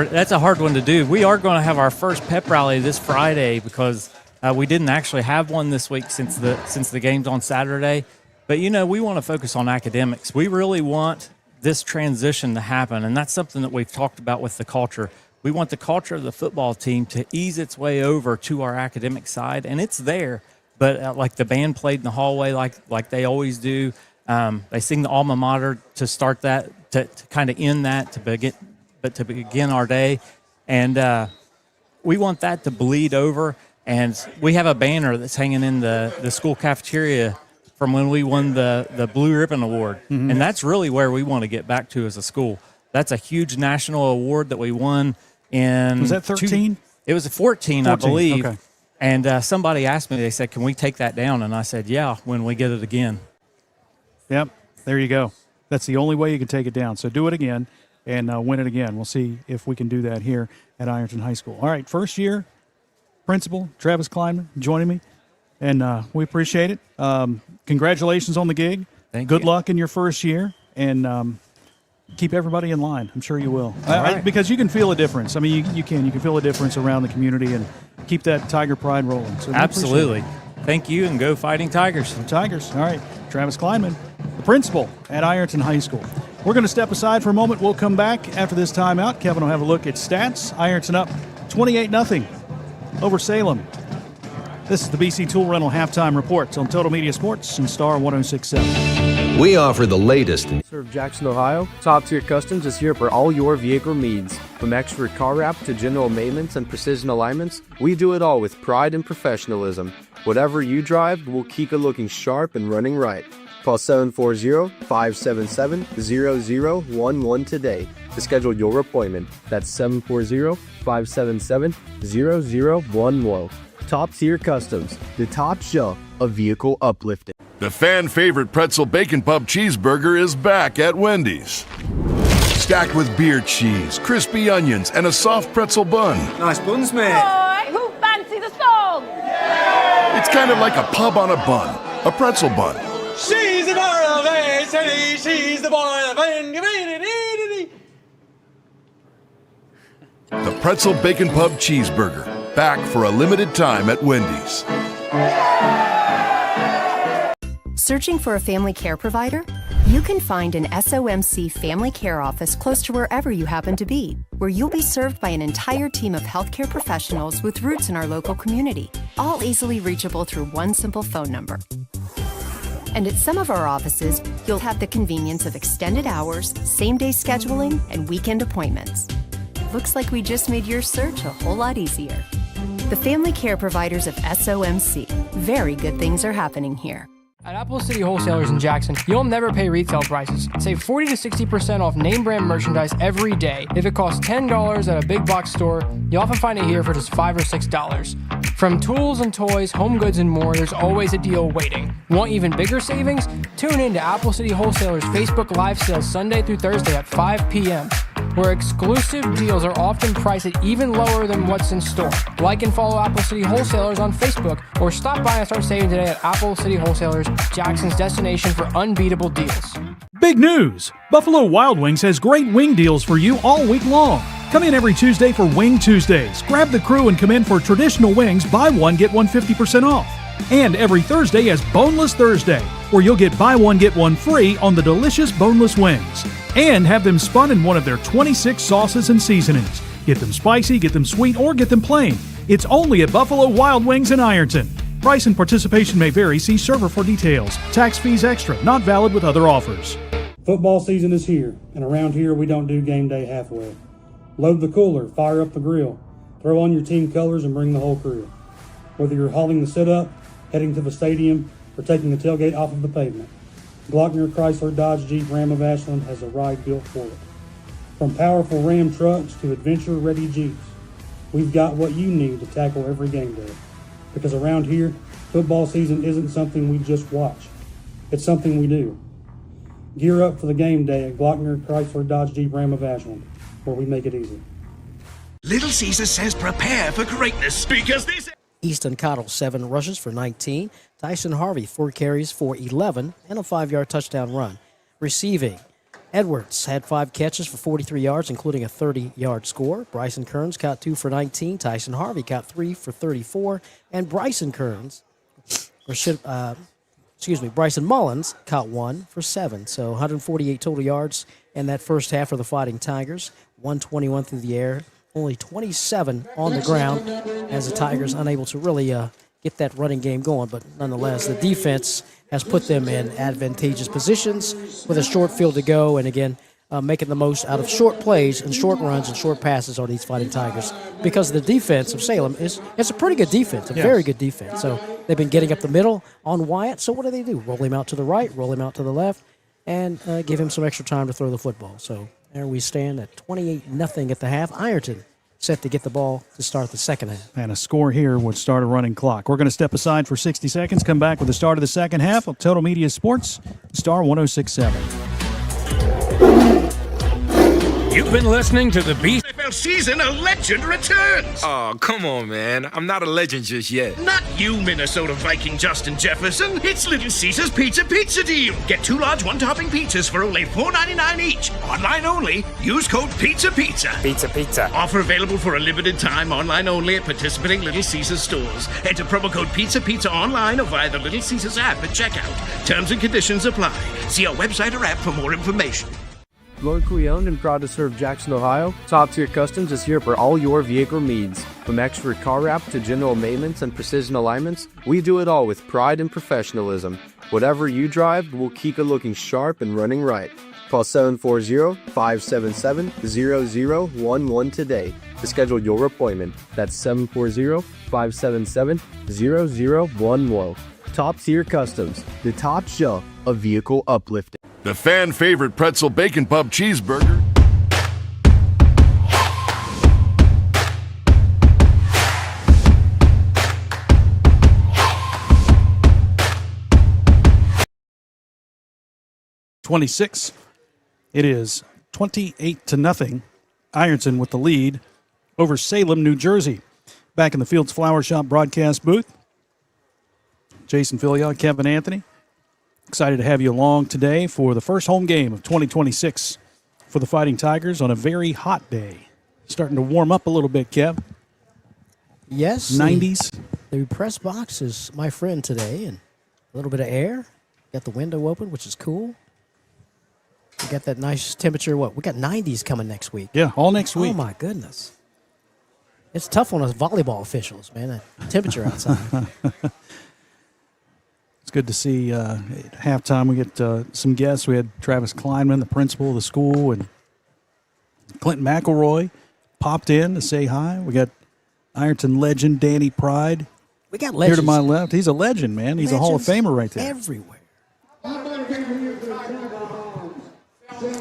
That's a hard one to do. We are going to have our first pep rally this Friday because we didn't actually have one this week since the game's on Saturday. But, we want to focus on academics. We really want this transition to happen, and that's something that we've talked about with the culture. We want the culture of the football team to ease its way over to our academic side, and it's there. But like the band played in the hallway like they always do. They sing the alma mater to start that, to kind of end that, to begin our day. And we want that to bleed over. And we have a banner that's hanging in the school cafeteria from when we won the Blue Ribbon Award. Mm-hmm. And that's really where we want to get back to as a school. That's a huge national award that we won in... Was that 13? It was 14, I believe. Okay. And somebody asked me, they said, can we take that down? And I said, yeah, when we get it again. Yep, there you go. That's the only way you can take it down. So do it again and win it again. We'll see if we can do that here at Ironton High School. All right, first year, Principal Travis Kleinman joining me, and we appreciate it. Congratulations on the gig. Thank Good you. luck in your first year, and keep everybody in line. I'm sure you will. Right. Because you can feel a difference. I mean, you can feel a difference around the community and keep that Tiger pride rolling. So Absolutely. Thank you, and go Fighting Tigers. Tigers. All right. Travis Kleinman, the principal at Ironton High School. We're going to step aside for a moment. We'll come back after this timeout. Kevin will have a look at stats. Ironton up 28-0 over Salem. This is the BC Tool Rental Halftime Report on TotalMedia Sports and Star 106.7. We offer the latest in Serve Jackson, Ohio. Top Tier Customs is here for all your vehicle needs. From expert car wrap to general maintenance and precision alignments, we do it all with pride and professionalism. Whatever you drive, we'll keep it looking sharp and running right. Call 740-577-0011 today to schedule your appointment. That's 740-577-0011. Top Tier Customs, the top shelf of vehicle uplifting. The fan favorite pretzel bacon pub cheeseburger is back at Wendy's. Stacked with beer cheese, crispy onions, and a soft pretzel bun. Nice buns, mate. Boy, who fancy the song? It's kind of like a pub on a bun, a pretzel bun. She's the boy of A, she's the boy of The pretzel bacon pub cheeseburger, back for a limited time at Wendy's. Searching for a family care provider? You can find an SOMC family care office close to wherever you happen to be, where you'll be served by an entire team of healthcare professionals with roots in our local community, all easily reachable through one simple phone number. And at some of our offices, you'll have the convenience of extended hours, same-day scheduling, and weekend appointments. Looks like we just made your search a whole lot easier. The family care providers of SOMC. Very good things are happening here. At Apple City Wholesalers in Jackson, you'll never pay retail prices. Save 40 to 60% off name brand merchandise every day. If it costs $10 at a big box store, you'll often find it here for just $5 or $6. From tools and toys, home goods, and more, there's always a deal waiting. Want even bigger savings? Tune in to Apple City Wholesalers Facebook Live sales Sunday through Thursday at 5 p.m., where exclusive deals are often priced at even lower than what's in store. Like and follow Apple City Wholesalers on Facebook, or stop by and start saving today at Apple City Wholesalers, Jackson's destination for unbeatable deals. Big news! Buffalo Wild Wings has great wing deals for you all week long. Come in every Tuesday for Wing Tuesdays. Grab the crew and come in for traditional wings, buy one, get one 50% off. And every Thursday is Boneless Thursday, where you'll get buy one, get one free on the delicious boneless wings. And have them spun in one of their 26 sauces and seasonings. Get them spicy, get them sweet, or get them plain. It's only at Buffalo Wild Wings in Ironton. Price and participation may vary. See server for details. Tax fees extra. Not valid with other offers. Football season is here, and around here we don't do game day halfway. Load the cooler, fire up the grill, throw on your team colors, and bring the whole crew. Whether you're hauling the sit-up, heading to the stadium, or taking the tailgate off of the pavement, Glockner Chrysler Dodge Jeep Ram of Ashland has a ride built for it. From powerful Ram trucks to adventure-ready Jeeps, we've got what you need to tackle every game day. Because around here, football season isn't something we just watch. It's something we do. Gear up for the game day at Glockner Chrysler Dodge Jeep Ram of Ashland, where we make it easy. Little Caesar says prepare for greatness because this... Easton Cottle, 7 rushes for 19. Tyson Harvey, 4 carries for 11 and a 5-yard touchdown run. Receiving, Edwards had 5 catches for 43 yards, including a 30-yard score. Bryson Kearns caught 2 for 19. Tyson Harvey caught 3 for 34. And Bryson Mullins caught 1 for 7. So 148 total yards in that first half for the Fighting Tigers. 121 through the air. Only 27 on the ground as the Tigers unable to really get that running game going. But nonetheless, the defense has put them in advantageous positions with a short field to go. And again, making the most out of short plays and short runs and short passes on these Fighting Tigers. Because the defense of Salem it's a pretty good defense, very good defense. So they've been getting up the middle on Wyatt. So what do? Roll him out to the right, roll him out to the left, and give him some extra time to throw the football. So there we stand at 28-0 at the half. Ironton set to get the ball to start the second half. And a score here would start a running clock. We're going to step aside for 60 seconds, come back with the start of the second half of Total Media Sports, Star 106.7. You've been listening to the BC NFL season, a legend returns. Oh, come on, man. I'm not a legend just yet. Not you, Minnesota Viking Justin Jefferson. It's Little Caesars Pizza Deal. Get 2 large one-topping pizzas for only $4.99 each. Online only. Use code PIZZA. Pizza. Offer available for a limited time. Online only at participating Little Caesars stores. Enter promo code PIZZA online or via the Little Caesars app at checkout. Terms and conditions apply. See our website or app for more information. Locally owned and proud to serve Jackson, Ohio, Top Tier Customs is here for all your vehicle needs. From expert car wrap to general maintenance and precision alignments, we do it all with pride and professionalism. Whatever you drive, we'll keep it looking sharp and running right. Call 740-577-0011 today to schedule your appointment. That's 740-577-0011. Top Tier Customs, the top shelf of vehicle uplifting. The fan favorite pretzel bacon pub cheeseburger. '26. It is 28-0. Ironton with the lead over Salem, New Jersey. Back in the Fields Flower Shop broadcast booth. Jason Filion, Kevin Anthony. Excited to have you along today for the first home game of 2026 for the Fighting Tigers on a very hot day. Starting to warm up a little bit, Kev. Yes. 90s. The press box is my friend today, and a little bit of air. Got the window open, which is cool. We got that nice temperature. We got 90s coming next week. Yeah, all next week. Oh, my goodness. It's tough on us volleyball officials, man, that temperature outside. It's good to see at halftime we get some guests. We had Travis Kleinman, the principal of the school, and Clinton McElroy popped in to say hi. We got Ironton legend Danny Pride. We got legends. Here to my left. He's a legend, man. He's a Hall of Famer right there. Everywhere. All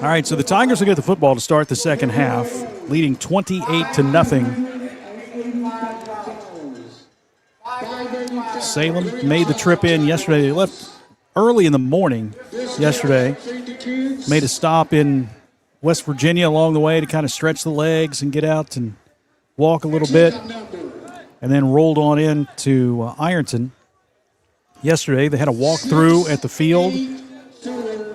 right, so the Tigers will get the football to start the second half, leading 28-0. Salem made the trip in yesterday. They left early in the morning yesterday. Made a stop in West Virginia along the way to kind of stretch the legs and get out and walk a little bit. And then rolled on in to Ironton. Yesterday they had a walkthrough at the field.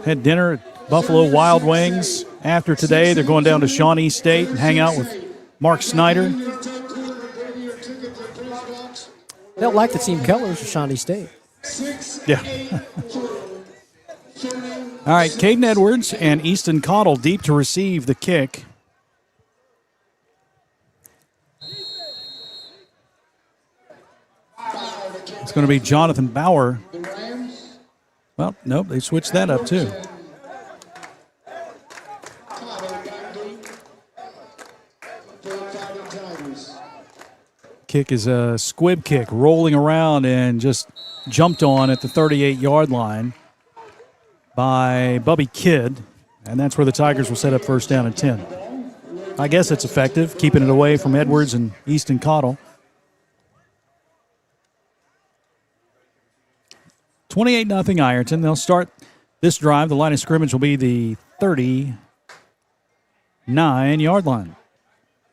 Had dinner at Buffalo Wild Wings. After today they're going down to Shawnee State and hang out with Mark Snyder. They'll like the team colors of Shawnee State. Yeah. All right, Caden Edwards and Easton Cottle deep to receive the kick. It's going to be Jonathan Bauer. Well, nope, they switched that up too. Kick is a squib kick, rolling around and just jumped on at the 38-yard line by Bubby Kidd, and that's where the Tigers will set up first down and 10. I guess it's effective, keeping it away from Edwards and Easton Cottle. 28-0 Ironton. They'll start this drive. The line of scrimmage will be the 39-yard line.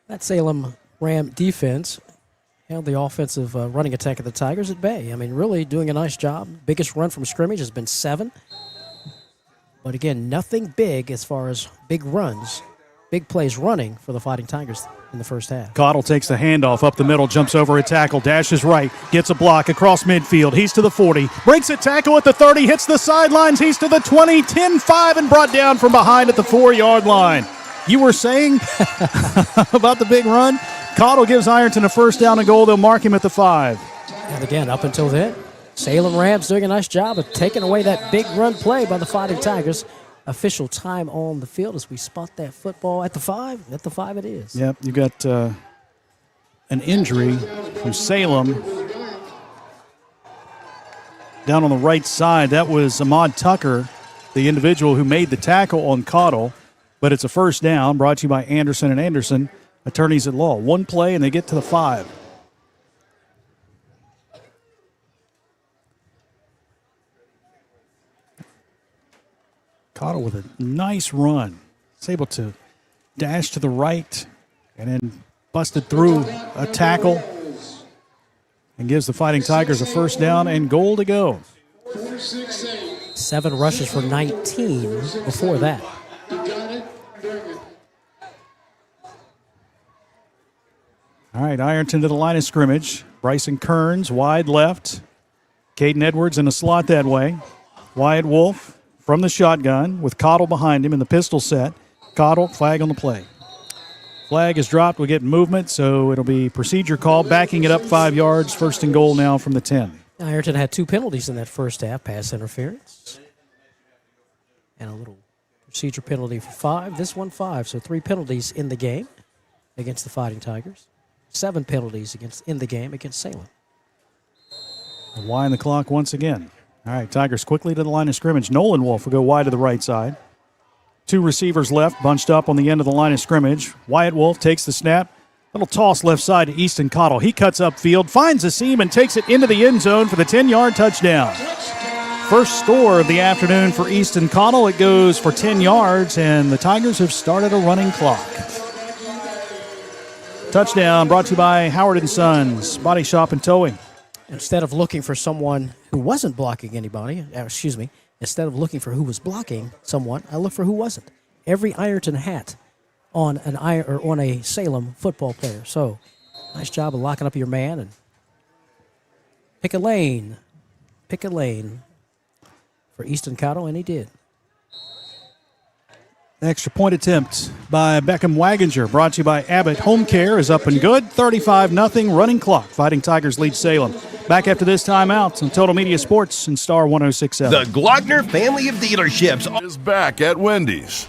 That Salem Ram defense held the offensive running attack of the Tigers at bay. I mean, really doing a nice job. Biggest run from scrimmage has been 7. But again, nothing big as far as big runs, big plays running for the Fighting Tigers in the first half. Cottle takes the handoff up the middle, jumps over a tackle, dashes right, gets a block across midfield. He's to the 40, breaks a tackle at the 30, hits the sidelines. He's to the 20, 10-5, and brought down from behind at the 4-yard line. You were saying about the big run? Cottle gives Ironton a first down and goal. They'll mark him at the 5. And again, up until then, Salem Rams doing a nice job of taking away that big run play by the Fighting Tigers. Official time on the field as we spot that football at the 5. At the 5 it is. Yep, you got an injury from Salem down on the right side. That was Ahmad Tucker, the individual who made the tackle on Cottle. But it's a first down brought to you by Anderson & Anderson, attorneys at law. One play and they get to the 5. Cottle with a nice run. It's able to dash to the right, And then busted through a tackle and gives the Fighting Tigers a first down and goal to go. 7 rushes for 19 before that. All right, Ironton to the line of scrimmage. Bryson Kearns, wide left. Caden Edwards in a slot that way. Wyatt Wolf from the shotgun with Cottle behind him in the pistol set. Cottle, flag on the play. Flag is dropped. We get movement, so it'll be procedure call. Backing it up 5 yards. First and goal now from the 10. Ironton had 2 penalties in that first half. Pass interference. And a little procedure penalty for 5. This one 5, so 3 penalties in the game against the Fighting Tigers. 7 penalties in the game against Salem. And wind the clock once again. All right, Tigers quickly to the line of scrimmage. Nolan Wolf will go wide to the right side. 2 receivers left, bunched up on the end of the line of scrimmage. Wyatt Wolf takes the snap. Little toss left side to Easton Cottle. He cuts upfield, finds a seam, and takes it into the end zone for the 10-yard touchdown. First score of the afternoon for Easton Cottle. It goes for 10 yards, and the Tigers have started a running clock. Touchdown brought to you by Howard & Sons, Body Shop and Towing. Instead of looking for someone who wasn't blocking anybody, instead of looking for who was blocking someone, I look for who wasn't. Every Ironton hat on a Salem football player. So, nice job of locking up your man and pick a lane for Easton Cottle, and he did. Extra point attempt by Beckham Waginger, brought to you by Abbott Home Care, is up and good. 35-0 running clock. Fighting Tigers lead Salem. Back after this timeout on Total Media Sports and Star 106.7. The Glockner family of dealerships is back at Wendy's.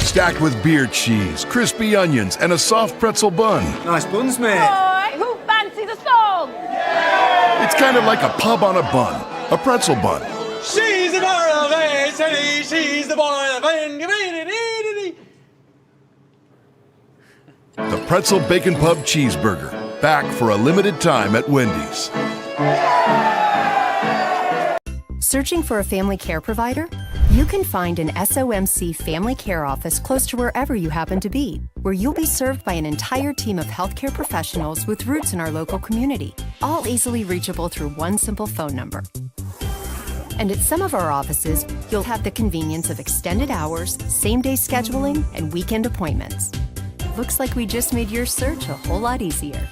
Stacked with beer cheese, crispy onions, and a soft pretzel bun. Nice buns, mate. Boy, who fancy the song? It's kind of like a pub on a bun, a pretzel bun. She's the bar of she's the boy of The Pretzel Bacon Pub Cheeseburger, back for a limited time at Wendy's. Searching for a family care provider? You can find an SOMC family care office close to wherever you happen to be, where you'll be served by an entire team of healthcare professionals with roots in our local community, all easily reachable through one simple phone number. And at some of our offices, you'll have the convenience of extended hours, same-day scheduling, and weekend appointments. Looks like we just made your search a whole lot easier.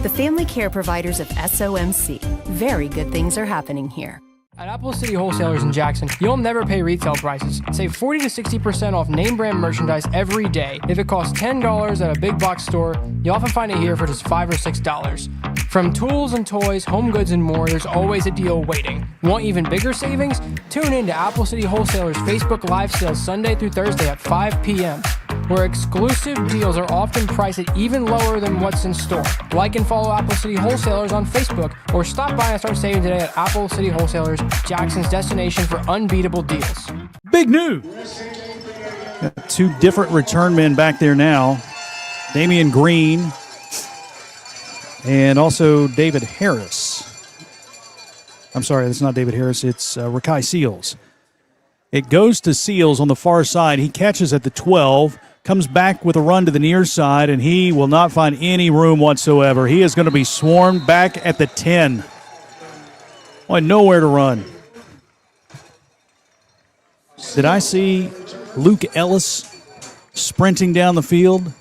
The family care providers of SOMC. Very good things are happening here. At Apple City Wholesalers in Jackson, you'll never pay retail prices. Save 40 to 60% off name brand merchandise every day. If it costs $10 at a big box store, you often find it here for just $5 or $6. From tools and toys, home goods, and more, there's always a deal waiting. Want even bigger savings? Tune in to Apple City Wholesalers Facebook Live sales Sunday through Thursday at 5 p.m., where exclusive deals are often priced at even lower than what's in store. Like and follow Apple City Wholesalers on Facebook, or stop by and start saving today at Apple City Wholesalers, Jackson's destination for unbeatable deals. Big news. Got 2 different return men back there now. Damian Green and also David Harris. I'm sorry, that's not David Harris. It's Rakai Seals. It goes to Seals on the far side. He catches at the 12, comes back with a run to the near side, and he will not find any room whatsoever. He is going to be swarmed back at the 10. Boy, nowhere to run. Did I see Luke Ellis sprinting down the field?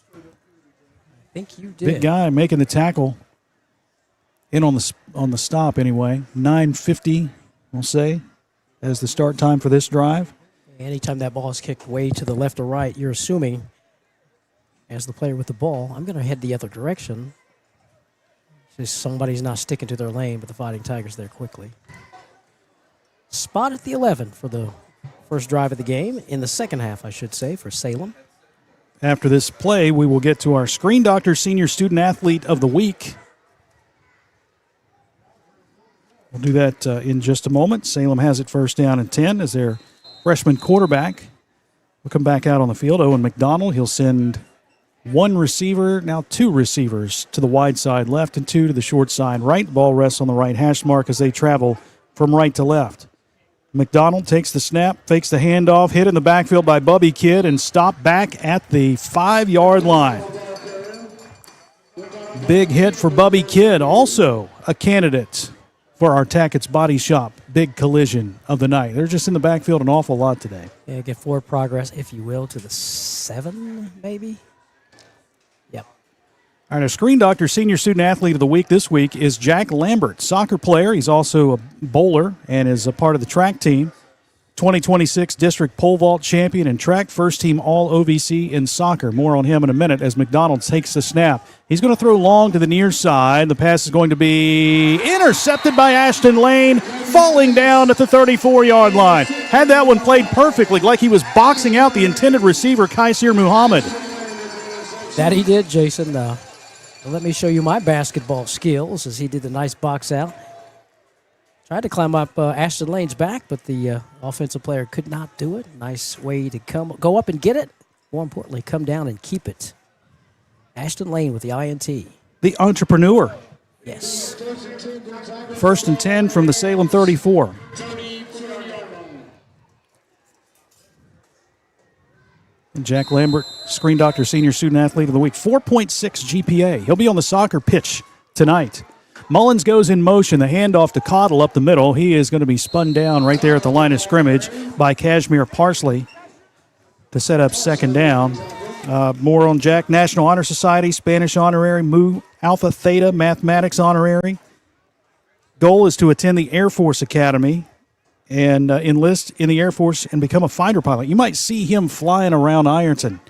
I think you did. Big guy making the tackle. In on the stop anyway. 9:50, we'll say, as the start time for this drive. Anytime that ball is kicked way to the left or right, you're assuming, as the player with the ball, I'm going to head the other direction. Just somebody's not sticking to their lane, but the Fighting Tigers there quickly. Spot at the 11 for the first drive of the game, in the second half, I should say, for Salem. After this play, we will get to our Screen Doctor Senior Student Athlete of the Week. We'll do that in just a moment. Salem has it first down and 10 as their freshman quarterback will come back out on the field. Owen McDonald, he'll send 1 receiver, now 2 receivers to the wide side left and 2 to the short side right. Ball rests on the right hash mark as they travel from right to left. McDonald takes the snap, fakes the handoff, hit in the backfield by Bubby Kidd, and stopped back at the 5-yard line. Big hit for Bubby Kidd, also a candidate for our Tackett's Body Shop big collision of the night. They're just in the backfield an awful lot today. Yeah, get forward progress, if you will, to the 7, maybe. Yep. All right, our Screen Doctor Senior Student Athlete of the Week this week is Jack Lambert, soccer player. He's also a bowler and is a part of the track team. 2026 District Pole Vault Champion in track, first team All-OVC in soccer. More on him in a minute as McDonald takes the snap. He's going to throw long to the near side. The pass is going to be intercepted by Ashton Lane, falling down at the 34-yard line. Had that one played perfectly, like he was boxing out the intended receiver, Kaisir Muhammad. That he did, Jason. Let me show you my basketball skills as he did the nice box out. Tried to climb up Ashton Lane's back, but the offensive player could not do it. Nice way to go up and get it. More importantly, come down and keep it. Ashton Lane with the INT. The entrepreneur. Yes. 1st and 10 from the Salem 34. And Jack Lambert, Screen Doctor Senior Student Athlete of the Week. 4.6 GPA. He'll be on the soccer pitch tonight. Mullins goes in motion. The handoff to Cottle up the middle. He is going to be spun down right there at the line of scrimmage by Kashmir Parsley to set up second down. More on Jack. National Honor Society, Spanish honorary, Mu Alpha Theta Mathematics honorary. Goal is to attend the Air Force Academy and enlist in the Air Force and become a fighter pilot. You might see him flying around Ironton.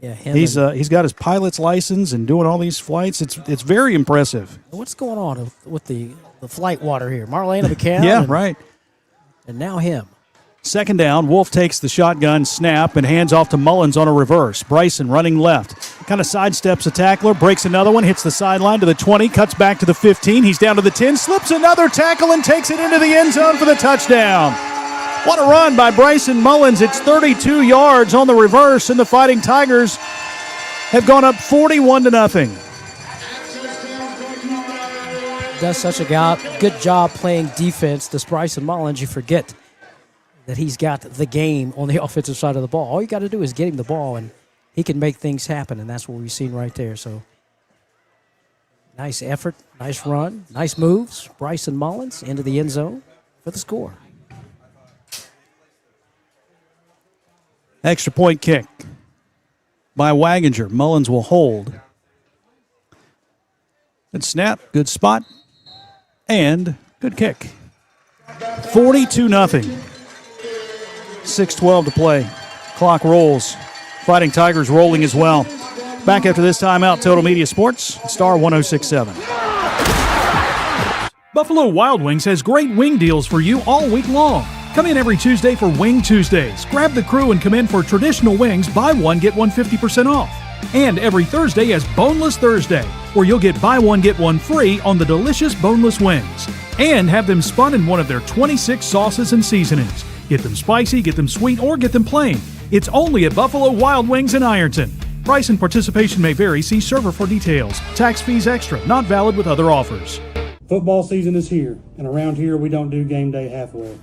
Yeah, he's got his pilot's license and doing all these flights. It's very impressive. What's going on with the flight water here? Marlena McCann. Yeah, right. And now him. Second down, Wolf takes the shotgun snap and hands off to Mullins on a reverse. Bryson running left. Kind of sidesteps a tackler, breaks another one, hits the sideline to the 20, cuts back to the 15. He's down to the 10, slips another tackle and takes it into the end zone for the touchdown. What a run by Bryson Mullins. It's 32 yards on the reverse, and the Fighting Tigers have gone up 41-0. Does such a good job playing defense. This Bryson Mullins, you forget that he's got the game on the offensive side of the ball. All you got to do is get him the ball, and he can make things happen, and that's what we've seen right there. So, nice effort, nice run, nice moves. Bryson Mullins into the end zone for the score. Extra point kick by Waginger. Mullins will hold. Good snap, good spot, and good kick. 42-0. 6:12 to play. Clock rolls. Fighting Tigers rolling as well. Back after this timeout, Total Media Sports, Star 106.7. Buffalo Wild Wings has great wing deals for you all week long. Come in every Tuesday for Wing Tuesdays. Grab the crew and come in for traditional wings, buy one, get one 50% off. And every Thursday is Boneless Thursday, where you'll get buy one, get one free on the delicious boneless wings. And have them spun in one of their 26 sauces and seasonings. Get them spicy, get them sweet, or get them plain. It's only at Buffalo Wild Wings in Ironton. Price and participation may vary. See server for details. Tax fees extra. Not valid with other offers. Football season is here, and around here we don't do game day halfway.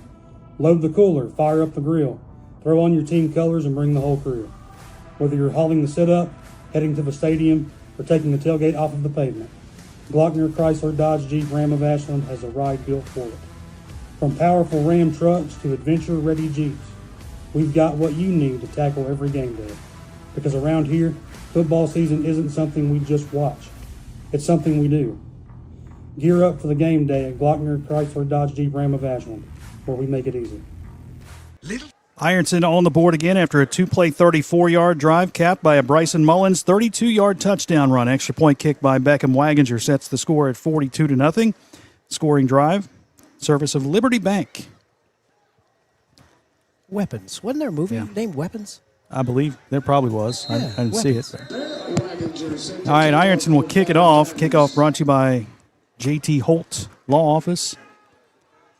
Load the cooler, fire up the grill, throw on your team colors, and bring the whole crew. Whether you're hauling the sit-up, heading to the stadium, or taking the tailgate off of the pavement, Glockner Chrysler Dodge Jeep Ram of Ashland has a ride built for it. From powerful Ram trucks to adventure-ready Jeeps, we've got what you need to tackle every game day. Because around here, football season isn't something we just watch. It's something we do. Gear up for the game day at Glockner Chrysler Dodge Jeep Ram of Ashland, where we make it easy. Ironton on the board again after a two-play 34-yard drive capped by a Bryson Mullins 32-yard touchdown run. Extra point kick by Beckham Waginger sets the score at 42-0. Scoring drive, service of Liberty Bank. Weapons. Wasn't there a movie named Weapons? I believe there probably was. Yeah, I didn't see it. All right, Ironton will kick it off. Kickoff brought to you by J.T. Holt Law Office.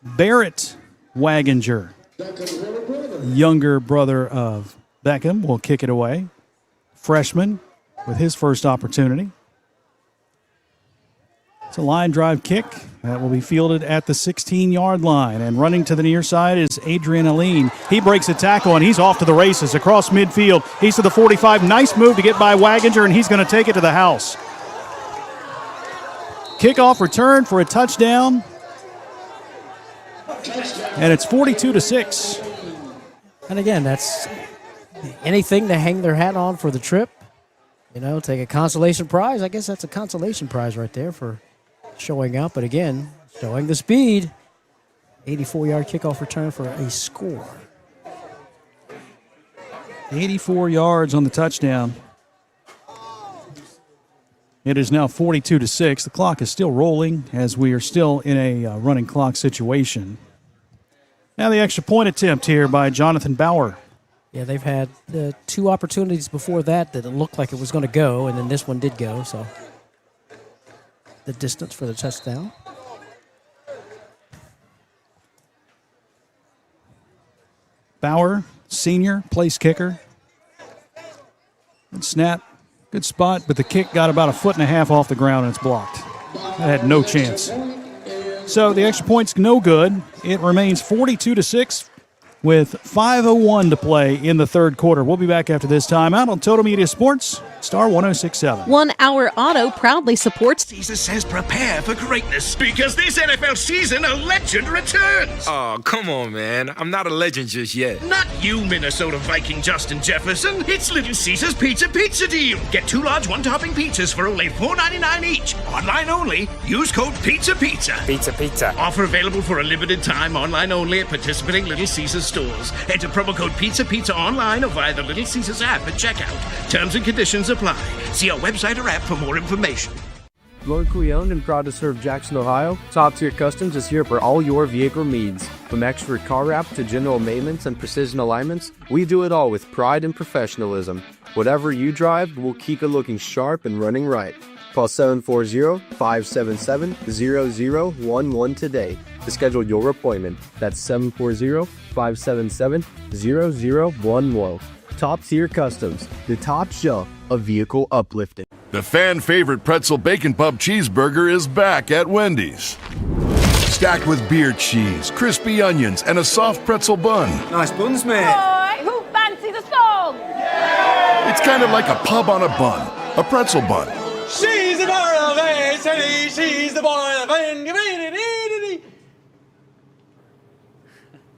Barrett Waginger, younger brother of Beckham, will kick it away. Freshman with his first opportunity. It's a line drive kick that will be fielded at the 16-yard line. And running to the near side is Adrian Aline. He breaks a tackle, and he's off to the races across midfield. He's to the 45. Nice move to get by Waginger, and he's going to take it to the house. Kickoff return for a touchdown. And it's 42-6. And again, that's anything to hang their hat on for the trip. You know, take a consolation prize. I guess that's a consolation prize right there for showing up. But again, showing the speed. 84-yard kickoff return for a score. 84 yards on the touchdown. It is now 42-6. The clock is still rolling as we are still in a running clock situation. Now the extra point attempt here by Jonathan Bauer. Yeah, they've had two opportunities before that it looked like it was going to go, and then this one did go. So the distance for the touchdown. Bauer, senior, place kicker. Good snap, good spot, but the kick got about 1.5 feet off the ground and it's blocked. That had no chance. So the extra point's no good. It remains 42-6 with 5:01 to play in the third quarter. We'll be back after this time out on Total Media Sports, Star 106.7. 1 Hour Auto proudly supports. Jesus says prepare for greatness because this NFL season a legend returns. Oh, come on, man. I'm not a legend just yet. Not you, Minnesota Viking Justin Jefferson. It's Little Caesars Pizza deal. Get 2 large one-topping pizzas for only $4.99 each. Online only. Use code PIZZA. Pizza. Offer available for a limited time. Online only at participating Little Caesars stores. Enter promo code PIZZA online or via the Little Caesars app at checkout. Terms and conditions apply. See our website or app for more information. Locally owned and proud to serve Jackson, Ohio, Top Tier Customs is here for all your vehicle needs. From expert car wrap to general maintenance and precision alignments, we do it all with pride and professionalism. Whatever you drive, we'll keep it looking sharp and running right. Call 740-577-0011 today to schedule your appointment. That's 740-577-0011. Top Tier Customs, the top shelf of vehicle uplifting. The fan-favorite pretzel bacon pub cheeseburger is back at Wendy's. Stacked with beer cheese, crispy onions, and a soft pretzel bun. Nice buns, mate. Boy, who fancy the song? It's kind of like a pub on a bun, a pretzel bun. She's the bar of she's the boy of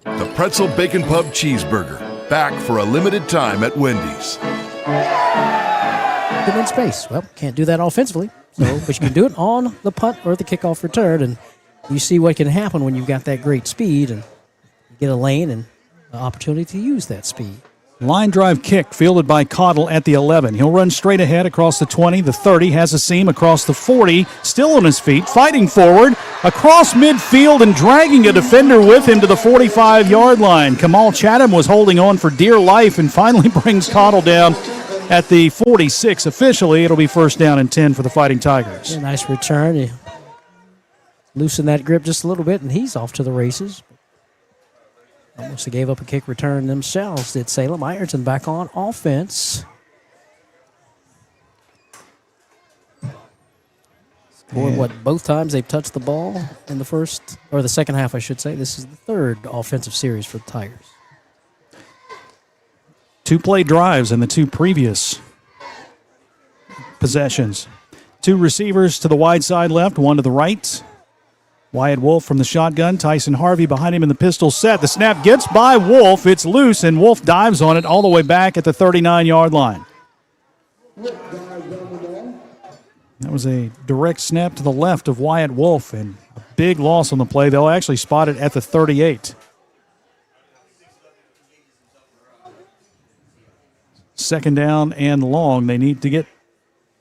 The pretzel bacon pub cheeseburger, back for a limited time at Wendy's. Them in space. Well, can't do that offensively, but you can do it on the punt or the kickoff return, and you see what can happen when you've got that great speed and you get a lane and an opportunity to use that speed. Line drive kick fielded by Cottle at the 11. He'll run straight ahead across the 20, the 30, has a seam across the 40, still on his feet, fighting forward, across midfield and dragging a defender with him to the 45-yard line. Kamal Chatham was holding on for dear life and finally brings Cottle down at the 46. Officially, it'll be first down and 10 for the Fighting Tigers. Yeah, nice return. You loosen that grip just a little bit, and he's off to the races. Almost gave up a kick return themselves, did Salem. Ironton back on offense. Scored both times they've touched the ball in the first, or the second half, I should say. This is the third offensive series for the Tigers. 2 play drives in the 2 previous possessions. 2 receivers to the wide side left, 1 to the right. Wyatt Wolf from the shotgun. Tyson Harvey behind him in the pistol set. The snap gets by Wolf. It's loose, and Wolf dives on it all the way back at the 39-yard line. That was a direct snap to the left of Wyatt Wolf, and a big loss on the play. They'll actually spot it at the 38. Second down and long. They need to get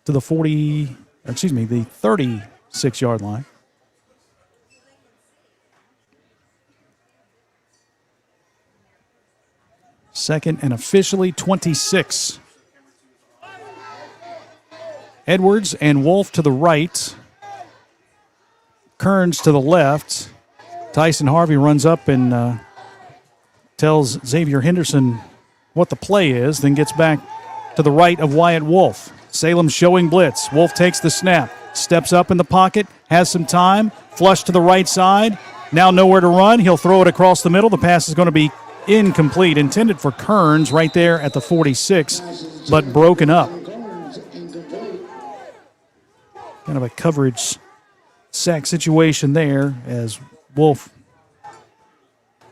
to the 36-yard line. Second and officially 26. Edwards and Wolf to the right. Kearns to the left. Tyson Harvey runs up and tells Xavier Henderson what the play is, then gets back to the right of Wyatt Wolf. Salem showing blitz. Wolf takes the snap, steps up in the pocket, has some time, flush to the right side. Now nowhere to run. He'll throw it across the middle. The pass is going to be incomplete, intended for Kearns right there at the 46, but broken up. Kind of a coverage sack situation there as Wolf.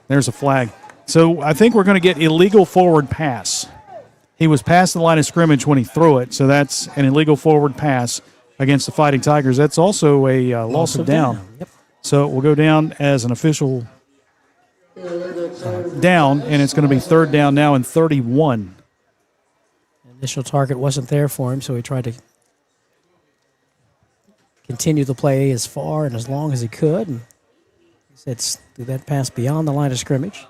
There's a flag. So I think we're going to get illegal forward pass. He was past the line of scrimmage when he threw it, so that's an illegal forward pass against the Fighting Tigers. That's also a loss of down. Yep. So it will go down as an official down, and it's going to be third down now and 31. Initial target wasn't there for him, so he tried to continue the play as far and as long as he could. And he said, threw that pass beyond the line of scrimmage.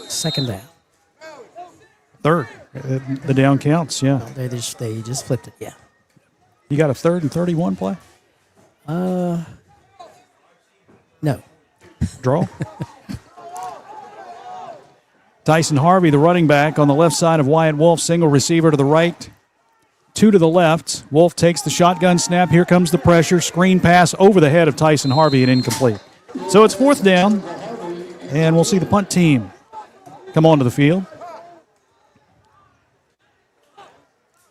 Second down. Third. The down counts, yeah. No, they just flipped it, yeah. You got a 3rd and 31 play? No. Draw? Tyson Harvey, the running back, on the left side of Wyatt Wolf. Single receiver to the right, 2 to the left. Wolf takes the shotgun snap. Here comes the pressure. Screen pass over the head of Tyson Harvey and incomplete. So it's 4th down, and we'll see the punt team come onto the field.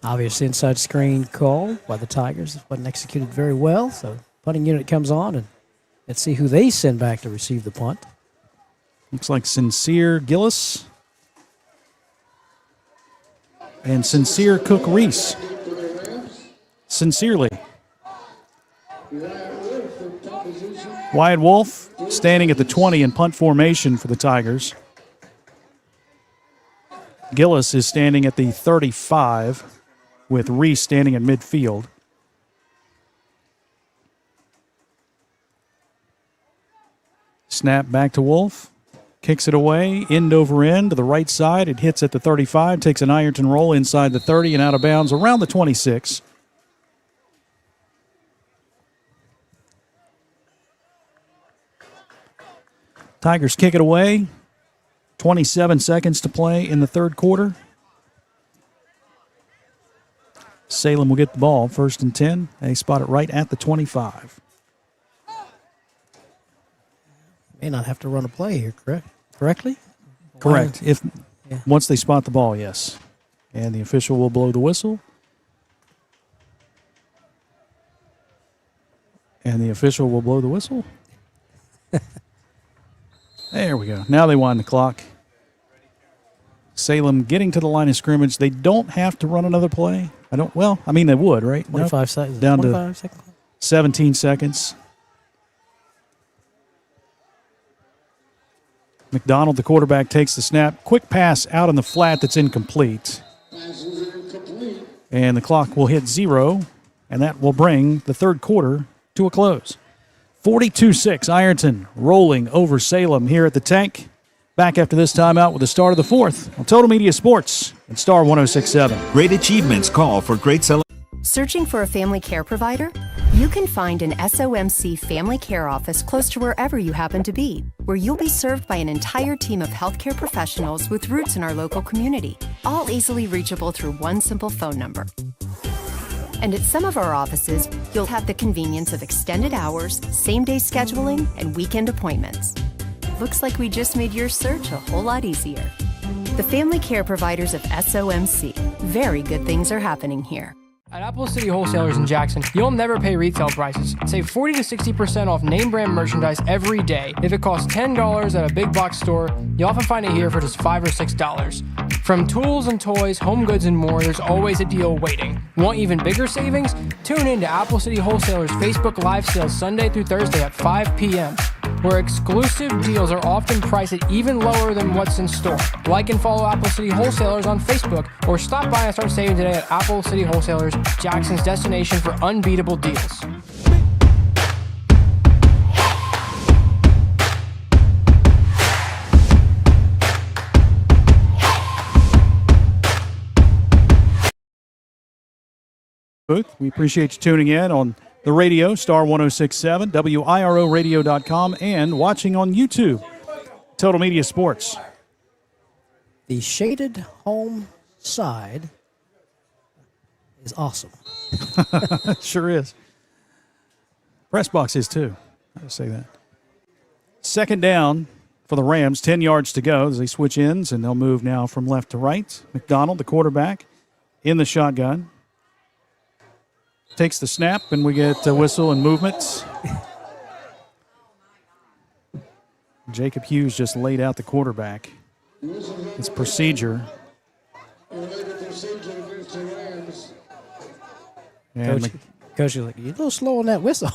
Obvious inside screen call by the Tigers. It wasn't executed very well, so punting unit comes on, and let's see who they send back to receive the punt. Looks like Sincere Gillis and Sincere Cook Reese. Sincerely. Wyatt Wolf standing at the 20 in punt formation for the Tigers. Gillis is standing at the 35 with Reese standing at midfield. Snap back to Wolf. Kicks it away, end over end to the right side. It hits at the 35, takes an Ironton roll inside the 30 and out of bounds around the 26. Tigers kick it away. 27 seconds to play in the third quarter. Salem will get the ball, 1st and 10. They spot it right at the 25. May not have to run a play here, correctly? Correct. Once they spot the ball, yes. And the official will blow the whistle. And the official will blow the whistle. There we go. Now they wind the clock. Salem getting to the line of scrimmage. They don't have to run another play. They would, right? 25 seconds. Down 25 to seconds. 17 seconds. McDonald, the quarterback, takes the snap. Quick pass out in the flat that's incomplete. And the clock will hit 0, and that will bring the third quarter to a close. 42-6, Ironton rolling over Salem here at the Tank. Back after this timeout with the start of the fourth on Total Media Sports and Star 106.7. Great achievements call for great celebration. Searching for a family care provider? You can find an SOMC family care office close to wherever you happen to be, where you'll be served by an entire team of healthcare professionals with roots in our local community, all easily reachable through one simple phone number. And at some of our offices, you'll have the convenience of extended hours, same-day scheduling, and weekend appointments. Looks like we just made your search a whole lot easier. The family care providers of SOMC. Very good things are happening here. At Apple City Wholesalers in Jackson, you'll never pay retail prices. Save 40 to 60% off name brand merchandise every day. If it costs $10 at a big box store, you often find it here for just $5 or $6. From tools and toys, home goods, and more, there's always a deal waiting. Want even bigger savings? Tune in to Apple City Wholesalers Facebook Live sales Sunday through Thursday at 5 p.m., where exclusive deals are often priced at even lower than what's in store. Like and follow Apple City Wholesalers on Facebook, or stop by and start saving today at Apple City Wholesalers, Jackson's destination for unbeatable deals. We appreciate you tuning in on the radio, Star 106.7, WIROradio.com, and watching on YouTube, Total Media Sports. The shaded home side is awesome. Sure is. Press box is too. I would say that. Second down for the Rams, 10 yards to go as they switch ends, and they'll move now from left to right. McDonald, the quarterback, in the shotgun. Takes the snap, and we get a whistle and movement. Jacob Hughes just laid out the quarterback. It's procedure. And Coach is like, you're a little slow on that whistle.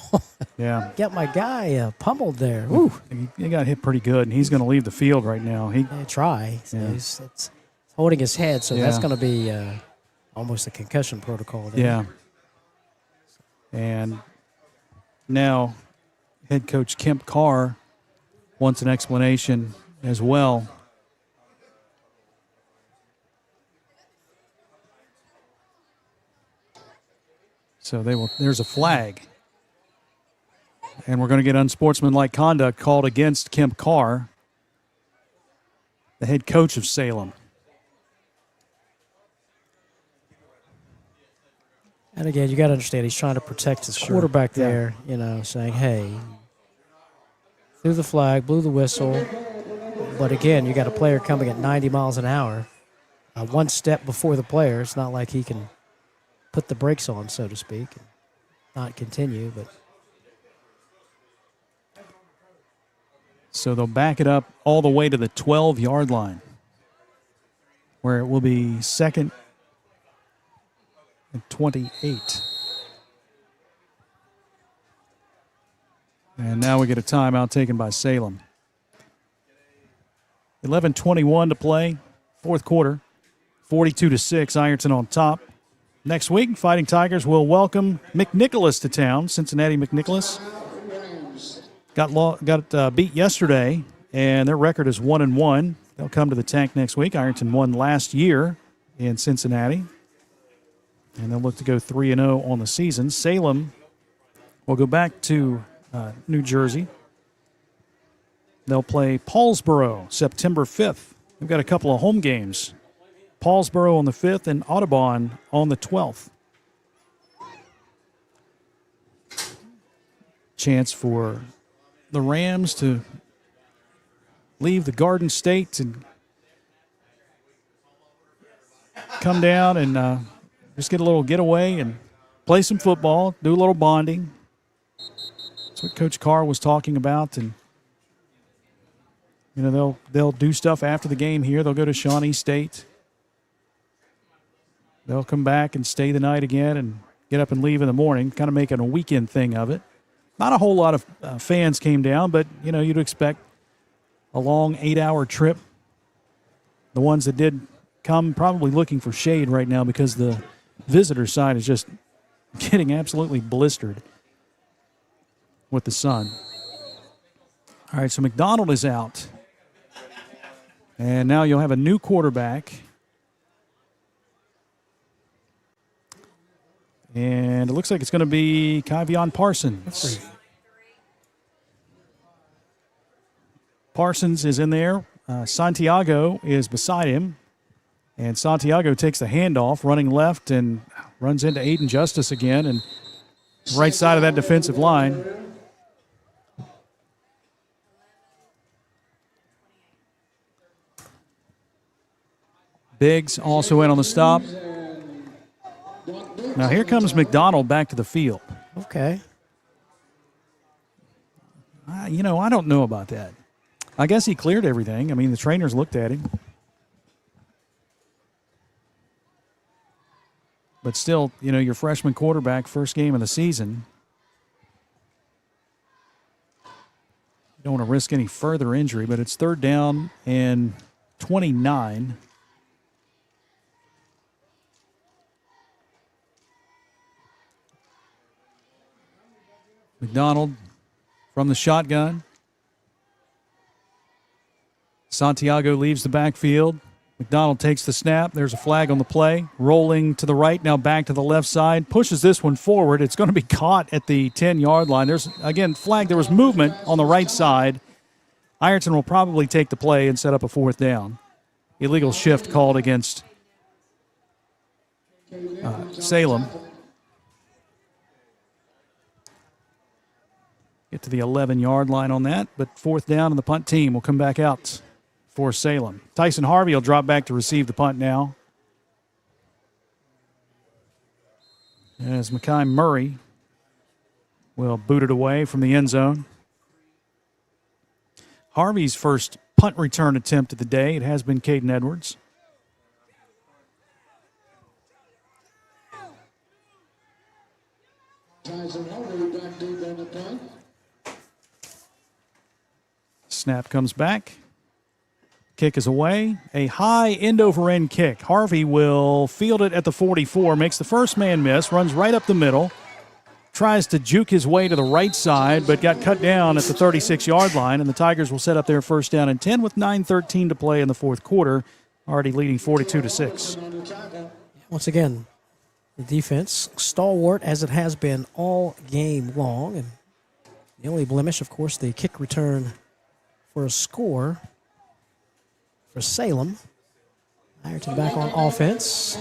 Yeah. Got my guy pummeled there. Ooh. He got hit pretty good, and he's going to leave the field right now. Try. So Yeah. it's holding his head, so that's Yeah. going to be almost a concussion protocol there. Yeah. And now head coach Kemp Carr wants an explanation as well. So there's a flag. And we're going to get unsportsmanlike conduct called against Kemp Carr, the head coach of Salem. And again, you got to understand, he's trying to protect his quarterback there, saying, hey, threw the flag, blew the whistle. But again, you got a player coming at 90 miles an hour, one step before the player. It's not like he can put the brakes on, so to speak, and not continue. But so they'll back it up all the way to the 12-yard line, where it will be second and 28. And now we get a timeout taken by Salem. 11:21 to play, fourth quarter, 42-6, Ironton on top. Next week, Fighting Tigers will welcome McNicholas to town. Cincinnati McNicholas got beat yesterday, and their record is 1-1. They'll come to the tank next week. Ironton won last year in Cincinnati, and they'll look to go 3-0 on the season. Salem will go back to New Jersey. They'll play Paulsboro September 5th. We've got a couple of home games. Paulsboro on the 5th and Audubon on the 12th. Chance for the Rams to leave the Garden State and come down and just get a little getaway and play some football, do a little bonding. That's what Coach Carr was talking about. And they'll do stuff after the game here. They'll go to Shawnee State. They'll come back and stay the night again and get up and leave in the morning, kind of making a weekend thing of it. Not a whole lot of fans came down, but, you'd expect a long 8-hour trip. The ones that did come probably looking for shade right now because the visitor side is just getting absolutely blistered with the sun. All right, so McDonald is out. And now you'll have a new quarterback. And it looks like it's going to be Kyvion Parsons. Parsons is in there. Santiago is beside him. And Santiago takes the handoff, running left, and runs into Aiden Justice again. And right side of that defensive line. Biggs also in on the stop. Now here comes McDonald back to the field. Okay. I don't know about that. I guess he cleared everything. I mean, the trainers looked at him. But still, your freshman quarterback, first game of the season. You don't want to risk any further injury, but it's third down and 29. McDonald from the shotgun. Santiago leaves the backfield. McDonald takes the snap. There's a flag on the play. Rolling to the right, now back to the left side. Pushes this one forward. It's going to be caught at the 10-yard line. There's, again, flag. There was movement on the right side. Ironton will probably take the play and set up a fourth down. Illegal shift called against Salem. Get to the 11-yard line on that, but 4th down, and the punt team will come back out for Salem. Tyson Harvey will drop back to receive the punt now. As Mekhi Murray will boot it away from the end zone. Harvey's first punt return attempt of the day. It has been Caden Edwards. Snap comes back. Kick is away. A high end-over-end kick. Harvey will field it at the 44, makes the first man miss, runs right up the middle, tries to juke his way to the right side, but got cut down at the 36-yard line, and the Tigers will set up their 1st down and 10 with 9:13 to play in the 4th quarter, already leading 42-6. Once again, the defense, stalwart as it has been all game long, and the only blemish, of course, the kick return for a score for Salem. Ironton back on offense.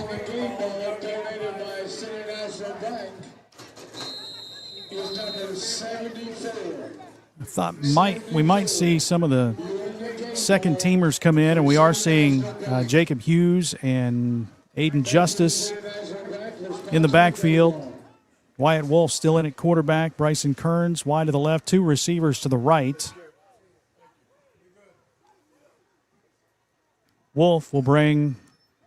I thought we might see some of the second teamers come in, and we are seeing Jacob Hughes and Aiden Justice in the backfield. Wyatt Wolf still in at quarterback. Bryson Kearns wide to the left, 2 receivers to the right. Wolf will bring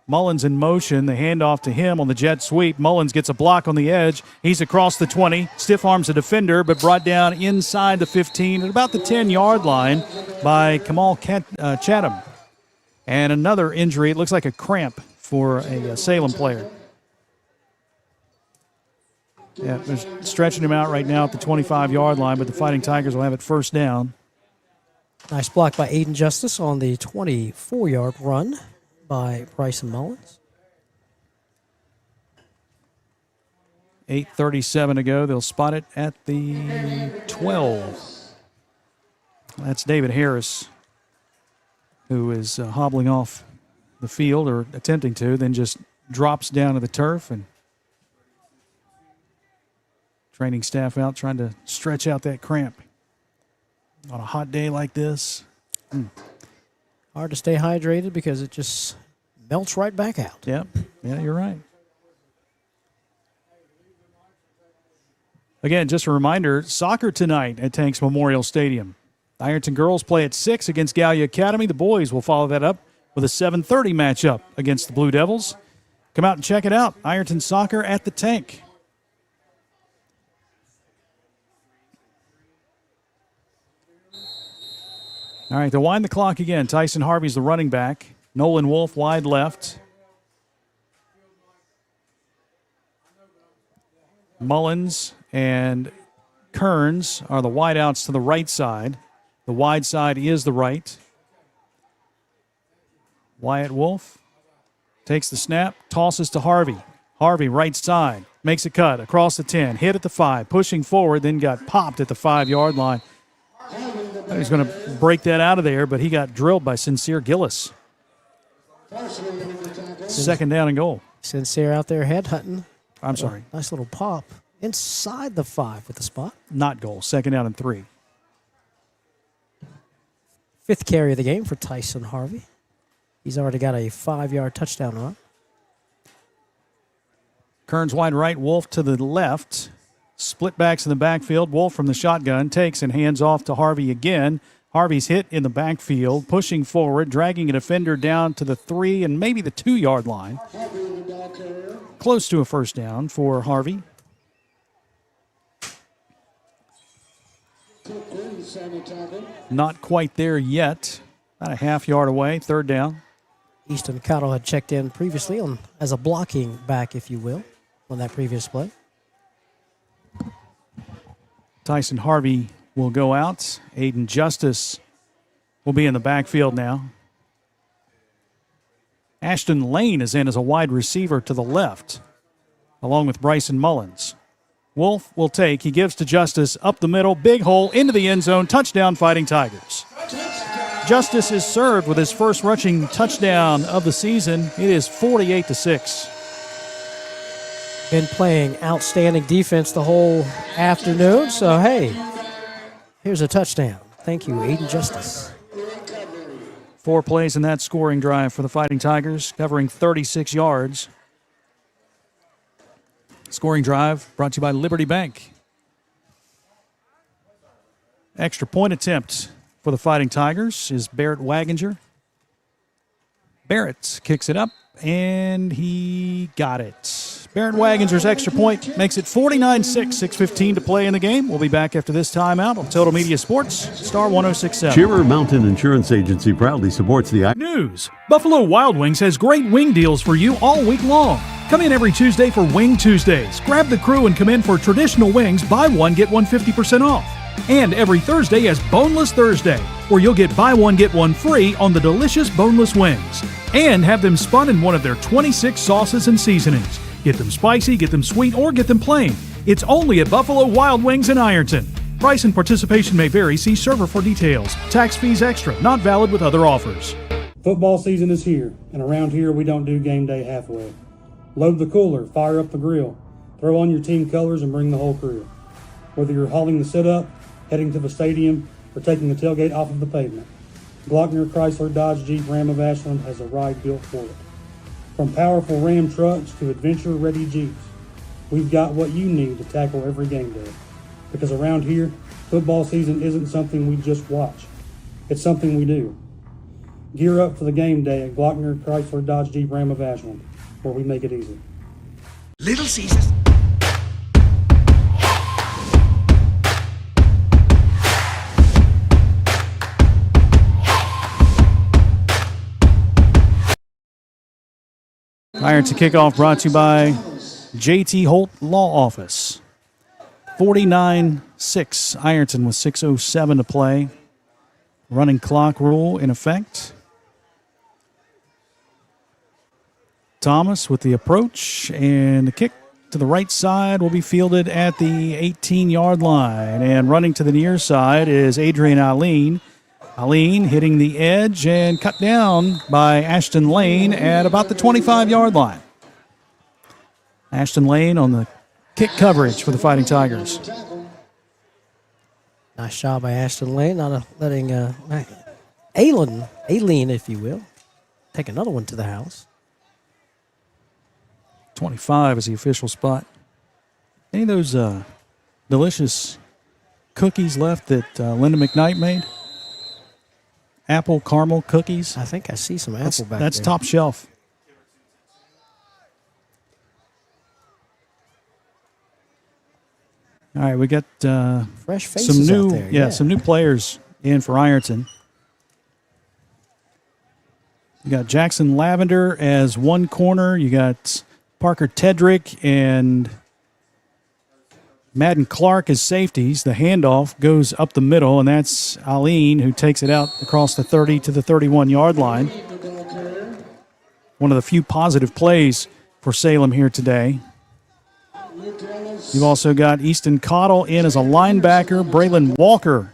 Mullins in motion. The handoff to him on the jet sweep. Mullins gets a block on the edge. He's across the 20. Stiff arms a defender, but brought down inside the 15 at about the 10-yard line by Kamal Chatham. And another injury. It looks like a cramp for a Salem player. Yeah, they're stretching him out right now at the 25-yard line, but the Fighting Tigers will have it 1st down. Nice block by Aiden Justice on the 24-yard run by Bryson Mullins. 8:37 to go. They'll spot it at the 12. That's David Harris, who is hobbling off the field, or attempting to, then just drops down to the turf, and training staff out trying to stretch out that cramp on a hot day like this. Hard to stay hydrated because it just melts right back out. Yep. Yeah, you're right. Again, just a reminder, soccer tonight at Tanks Memorial Stadium. The Ironton girls play at 6 against Gallia Academy. The boys will follow that up with a 7:30 matchup against the Blue Devils. Come out and check it out. Ironton Soccer at the Tank. All right, they'll wind the clock again. Tyson Harvey's the running back. Nolan Wolf wide left. Mullins and Kearns are the wideouts to the right side. The wide side is the right. Wyatt Wolf takes the snap, tosses to Harvey. Harvey, right side, makes a cut across the 10, hit at the 5, pushing forward, then got popped at the 5-yard line. He's going to break that out of there, but he got drilled by Sincere Gillis. 2nd down and goal. Sincere out there headhunting. I'm sorry. Nice little pop inside the 5 with the spot. Not goal. 2nd down and 3. 5th carry of the game for Tyson Harvey. He's already got a 5-yard touchdown run. Kearns wide right, Wolf to the left. Split backs in the backfield. Wolf from the shotgun takes and hands off to Harvey again. Harvey's hit in the backfield, pushing forward, dragging a defender down to the 3 and maybe the 2-yard line. Close to a 1st down for Harvey. Not quite there yet. About a half-yard away, 3rd down. Easton Cottle had checked in previously as a blocking back, if you will, on that previous play. Tyson Harvey will go out. Aiden Justice will be in the backfield now. Ashton Lane is in as a wide receiver to the left, along with Bryson Mullins. Wolf will take. He gives to Justice up the middle. Big hole into the end zone. Touchdown, Fighting Tigers. Justice is served with his first rushing touchdown of the season. It is 48-6. been playing outstanding defense the whole afternoon. So, hey, here's a touchdown. Thank you, Aiden Justice. 4 plays in that scoring drive for the Fighting Tigers, covering 36 yards. Scoring drive brought to you by Liberty Bank. Extra point attempt for the Fighting Tigers is Barrett Waginger. Barrett kicks it up, and he got it. Barrett Waginger's extra point makes it 49-6, 6:15 to play in the game. We'll be back after this timeout on Total Media Sports, Star 106.7. Shearer Mountain Insurance Agency proudly supports the... News. Buffalo Wild Wings has great wing deals for you all week long. Come in every Tuesday for Wing Tuesdays. Grab the crew and come in for traditional wings, buy one, get one 50% off. And every Thursday is Boneless Thursday, where you'll get buy one, get one free on the delicious boneless wings. And have them spun in one of their 26 sauces and seasonings. Get them spicy, get them sweet, or get them plain. It's only at Buffalo Wild Wings in Ironton. Price and participation may vary. See server for details. Tax fees extra. Not valid with other offers. Football season is here, and around here we don't do game day halfway. Load the cooler, fire up the grill, throw on your team colors, and bring the whole crew. Whether you're hauling the sit-up, heading to the stadium, or taking the tailgate off of the pavement, Glockner Chrysler Dodge Jeep Ram of Ashland has a ride built for it. From powerful Ram trucks to adventure-ready Jeeps, we've got what you need to tackle every game day. Because around here, football season isn't something we just watch. It's something we do. Gear up for the game day at Glockner Chrysler Dodge Jeep Ram of Ashland, where we make it easy. Little Caesars. Ironton kickoff brought to you by JT Holt Law Office. 49-6. Ironton with 6:07 to play. Running clock rule in effect. Thomas with the approach, and the kick to the right side will be fielded at the 18-yard line. And running to the near side is Adrian Aline. Aline hitting the edge and cut down by Ashton Lane at about the 25-yard line. Ashton Lane on the kick coverage for the Fighting Tigers. Nice job by Ashton Lane, not letting Aileen, if you will, take another one to the house. 25 is the official spot. Any of those delicious cookies left that Linda McKnight made? Apple caramel cookies. I think I see some apple back there. That's top shelf. All right, we got fresh faces some new, out there. some new players in for Ironton. You got Jackson Lavender as one corner. You got Parker Tedrick and Madden Clark as safeties. The handoff goes up the middle, and that's Aline who takes it out across the 30 to the 31-yard line. One of the few positive plays for Salem here today. You've also got Easton Cottle in as a linebacker. Braylon Walker,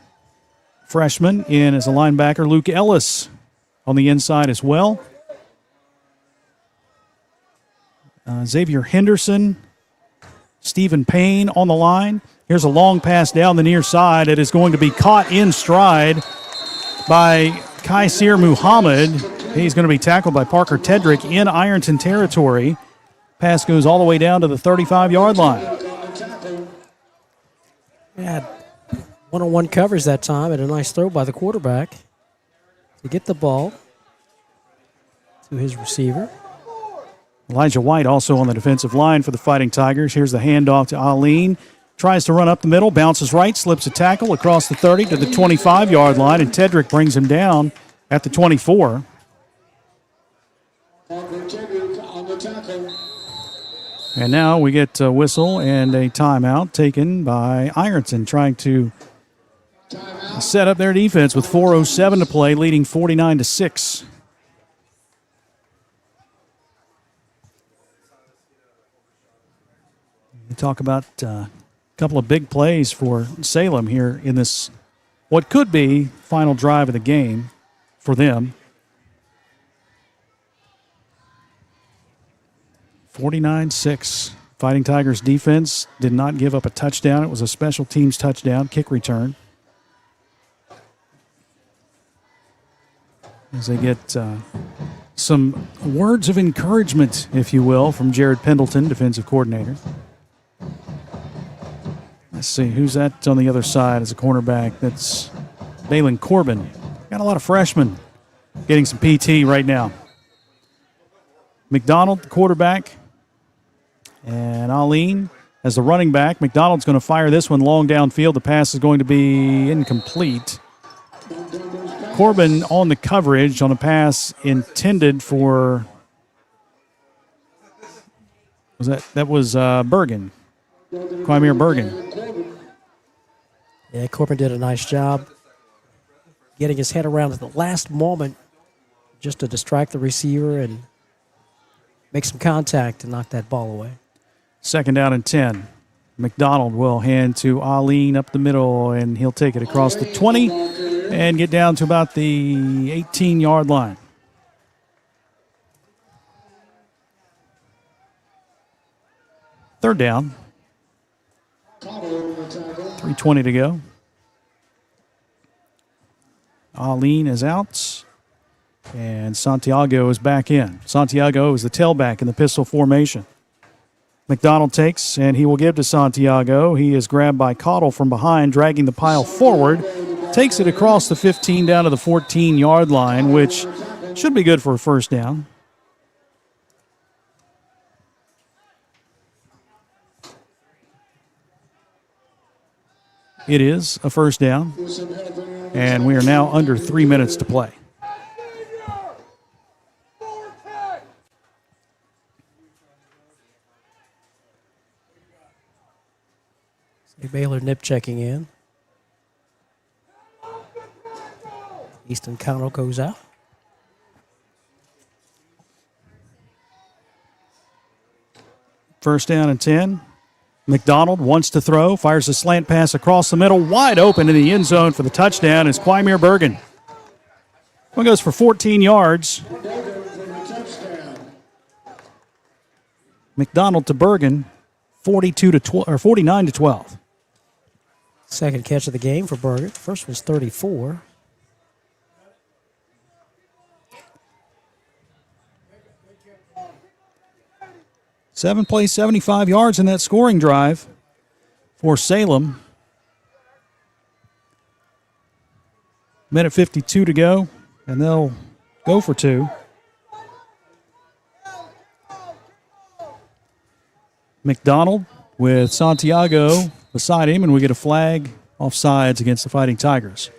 freshman, in as a linebacker. Luke Ellis on the inside as well. Xavier Henderson, Stephen Payne on the line. Here's a long pass down the near side. It is going to be caught in stride by Kaisir Muhammad. He's going to be tackled by Parker Tedrick in Ironton territory. Pass goes all the way down to the 35-yard line. Yeah, one-on-one coverage that time, and a nice throw by the quarterback to get the ball to his receiver. Elijah White also on the defensive line for the Fighting Tigers. Here's the handoff to Aline. Tries to run up the middle, bounces right, slips a tackle across the 30 to the 25-yard line, and Tedrick brings him down at the 24. And now we get a whistle and a timeout taken by Ironton, trying to set up their defense with 4:07 to play, leading 49-6. We talk about a couple of big plays for Salem here in this, what could be final drive of the game for them. 49-6. Fighting Tigers defense did not give up a touchdown. It was a special teams touchdown, kick return. As they get some words of encouragement, if you will, from Jared Pendleton, defensive coordinator. Let's see, who's that on the other side as a cornerback? That's Balin Corbin. Got a lot of freshmen getting some PT right now. McDonald, the quarterback, and Aline as the running back. McDonald's going to fire this one long downfield. The pass is going to be incomplete. Corbin on the coverage on a pass intended for, that was Bergen, Quimir Bergen. Yeah, Corbin did a nice job getting his head around at the last moment just to distract the receiver and make some contact and knock that ball away. 2nd down and 10. McDonald will hand to Aline up the middle, and he'll take it across the 20 and get down to about the 18-yard line. Third down. 3:20 to go. Aline is out, and Santiago is back in. Santiago is the tailback in the pistol formation. McDonald takes, and he will give to Santiago. He is grabbed by Cottle from behind, dragging the pile forward. Takes it across the 15 down to the 14-yard line, which should be good for a first down. It is a first down, and we are now under 3 minutes to play. Baylor nip checking in. Easton Connell goes out. First down and 10. McDonald wants to throw, fires a slant pass across the middle, wide open in the end zone for the touchdown is Quimir Bergen. One goes for 14 yards. McDonald to Bergen, 49 to 12. Second catch of the game for Bergen. First was 34. Seven plays, 75 yards in that scoring drive for Salem. Minute 52 to go, and they'll go for two. McDonald with Santiago beside him, and we get a flag offsides against the Fighting Tigers.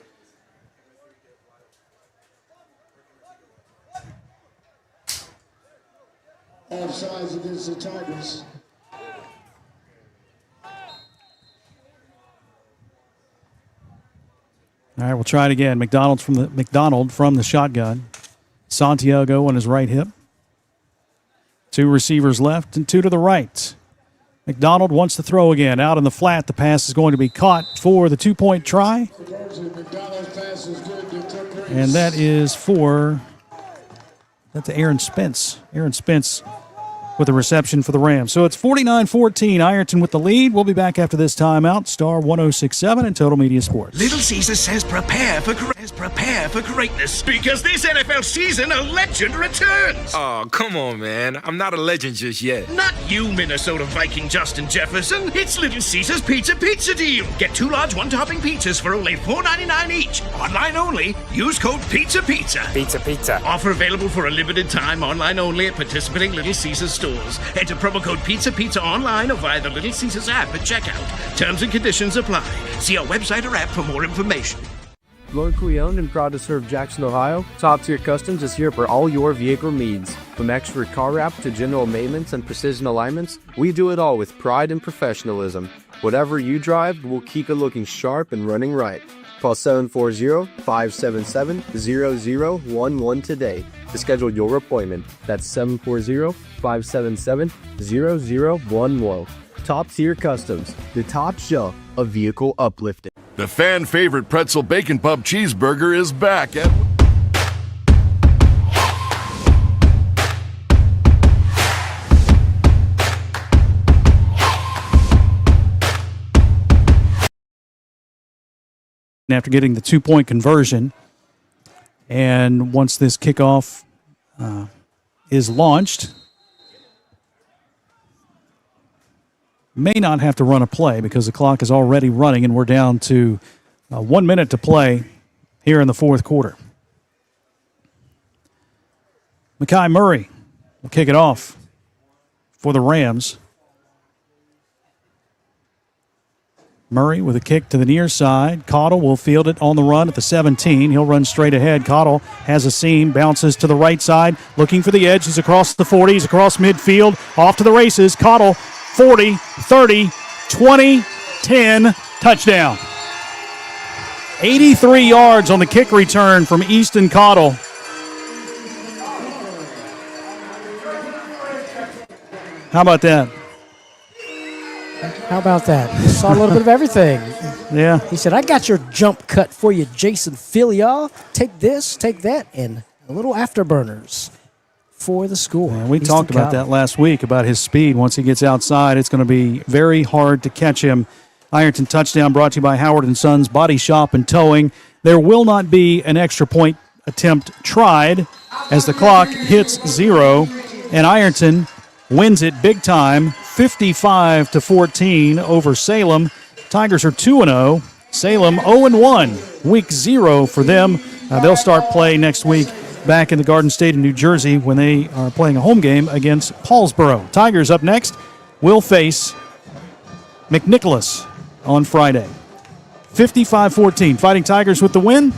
Offsides against the Tigers. All right, we'll try it again. McDonald from the shotgun. Santiago on his right hip. Two receivers left and two to the right. McDonald wants to throw again. Out in the flat, the pass is going to be caught for the 2-point try. And that is that's Aaron Spence. Aaron Spence with a reception for the Rams. So it's 49-14, Ironton with the lead. We'll be back after this timeout. Star 106.7 and Total Media Sports. Little Caesar says prepare for greatness, because this NFL season a legend returns. Oh, come on, man. I'm not a legend just yet. Not you, Minnesota Viking Justin Jefferson. It's Little Caesar's Pizza Deal. Get 2 large one-topping pizzas for only $4.99 each. Online only. Use code PIZZA. Pizza. Offer available for a limited time. Online only at participating Little Caesars stores. Enter promo code PIZZA online or via the Little Caesars app at checkout. Terms and conditions apply. See our website or app for more information. Locally owned and proud to serve Jackson, Ohio, Top Tier Customs is here for all your vehicle needs. From expert car wrap to general maintenance and precision alignments, we do it all with pride and professionalism. Whatever you drive, we'll keep it looking sharp and running right. Call 740-577-0011 today to schedule your appointment. That's 740-577-0011. Top Tier Customs, the top shelf of vehicle uplifting. The fan favorite pretzel bacon pub cheeseburger is back at... after getting the 2-point conversion. And once this kickoff is launched, may not have to run a play because the clock is already running and we're down to 1 minute to play here in the fourth quarter. Mekhi Murray will kick it off for the Rams. Murray with a kick to the near side. Caudill will field it on the run at the 17. He'll run straight ahead. Caudill has a seam, bounces to the right side, looking for the edge. He's across the 40. He's across midfield, off to the races. Caudill, 40, 30, 20, 10, touchdown. 83 yards on the kick return from Easton Caudill. How about that? How about that? Saw a little bit of everything. Yeah. He said, I got your jump cut for you, Jason Fillion. Take this, take that, and a little afterburners for the score. Yeah, we talked about that last week, about his speed. Once he gets outside, it's going to be very hard to catch him. Ironton touchdown brought to you by Howard & Sons Body Shop and Towing. There will not be an extra point attempt tried as the clock hits 0, and Ironton wins it big time, 55-14 over Salem. Tigers are 2-0. Salem 0-1. Week 0 for them. They'll start play next week back in the Garden State in New Jersey when they are playing a home game against Paulsboro. Tigers up next will face McNicholas on Friday. 55-14. Fighting Tigers with the win.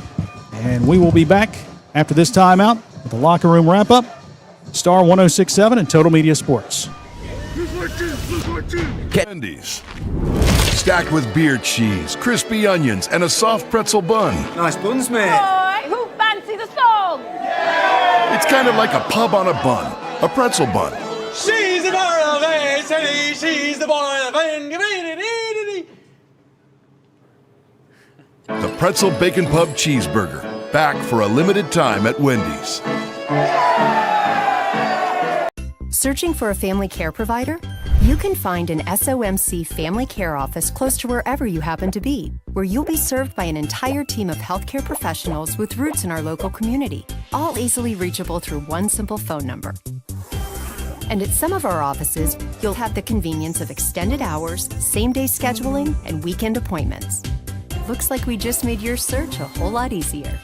And we will be back after this timeout with the locker room wrap-up. Star 106.7 and Total Media Sports. Wendy's. Stacked with beer cheese, crispy onions, and a soft pretzel bun. Nice buns, mate. Boy, who fancy the song? It's kind of like a pub on a bun, a pretzel bun. She's the bar of A, she's the boy of The Pretzel Bacon Pub Cheeseburger, back for a limited time at Wendy's. Searching for a family care provider? You can find an SOMC family care office close to wherever you happen to be, where you'll be served by an entire team of healthcare professionals with roots in our local community, all easily reachable through one simple phone number. And at some of our offices, you'll have the convenience of extended hours, same-day scheduling, and weekend appointments. Looks like we just made your search a whole lot easier.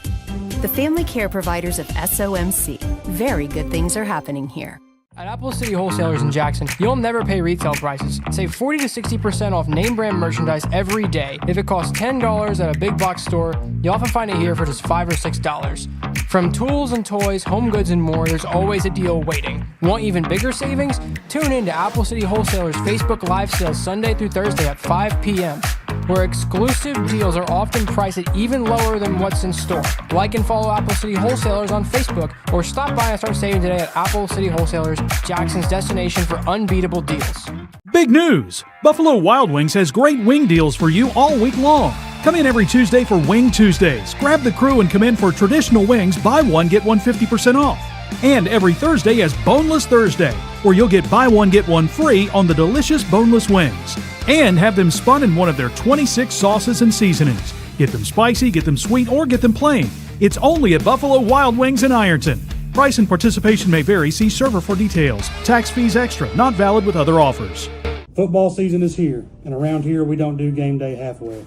The family care providers of SOMC. Very good things are happening here. At Apple City Wholesalers in Jackson, you'll never pay retail prices. Save 40 to 60% off name brand merchandise every day. If it costs $10 at a big box store, you often find it here for just $5 or $6. From tools and toys, home goods, and more, there's always a deal waiting. Want even bigger savings? Tune in to Apple City Wholesalers Facebook Live sales Sunday through Thursday at 5 p.m., where exclusive deals are often priced at even lower than what's in store. Like and follow Apple City Wholesalers on Facebook, or stop by and start saving today at Apple City Wholesalers, Jackson's destination for unbeatable deals. Big news! Buffalo Wild Wings has great wing deals for you all week long. Come in every Tuesday for Wing Tuesdays. Grab the crew and come in for traditional wings, buy one, get one 50% off. And every Thursday is Boneless Thursday, where you'll get buy one, get one free on the delicious boneless wings. And have them spun in one of their 26 sauces and seasonings. Get them spicy, get them sweet, or get them plain. It's only at Buffalo Wild Wings in Ironton. Price and participation may vary. See server for details. Tax fees extra. Not valid with other offers. Football season is here, and around here we don't do game day halfway.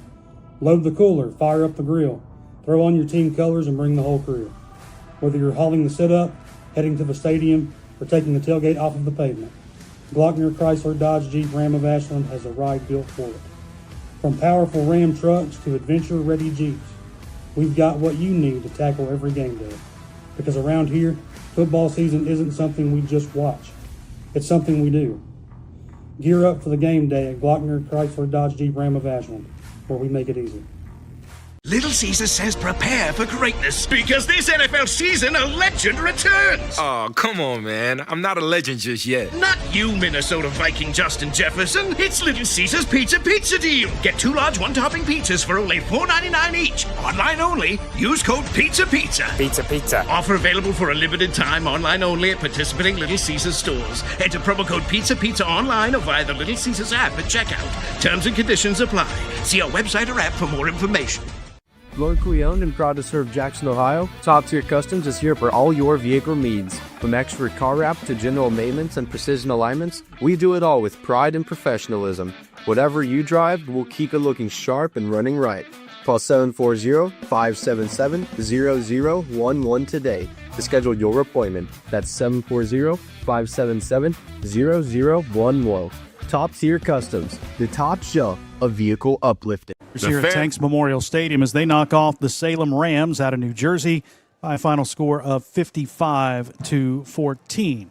Load the cooler, fire up the grill, throw on your team colors, and bring the whole crew. Whether you're hauling the sit-up, heading to the stadium, or taking the tailgate off of the pavement, Glockner Chrysler Dodge Jeep Ram of Ashland has a ride built for it. From powerful Ram trucks to adventure-ready Jeeps, we've got what you need to tackle every game day. Because around here, football season isn't something we just watch. It's something we do. Gear up for the game day at Glockner Chrysler Dodge Jeep Ram of Ashland, where we make it easy. Little Caesar says prepare for greatness, because this NFL season a legend returns. Oh, come on, man. I'm not a legend just yet. Not you, Minnesota Viking Justin Jefferson. It's Little Caesar's Pizza Deal. Get 2 large one-topping pizzas for only $4.99 each. Online only. Use code Pizza. Pizza. Offer available for a limited time, online only at participating Little Caesars stores. Enter promo code Pizza online or via the Little Caesars app at checkout. Terms and conditions apply. See our website or app for more information. Locally owned and proud to serve Jackson, Ohio, Top Tier Customs is here for all your vehicle needs. From expert car wrap to general maintenance and precision alignments, we do it all with pride and professionalism. Whatever you drive, we'll keep it looking sharp and running right. Call 740-577-0011 today to schedule your appointment. That's 740-577-0011. Top Tier Customs, the top shelf of vehicle uplifting. Here at Tanks Memorial Stadium as they knock off the Salem Rams out of New Jersey by a final score of 55-14.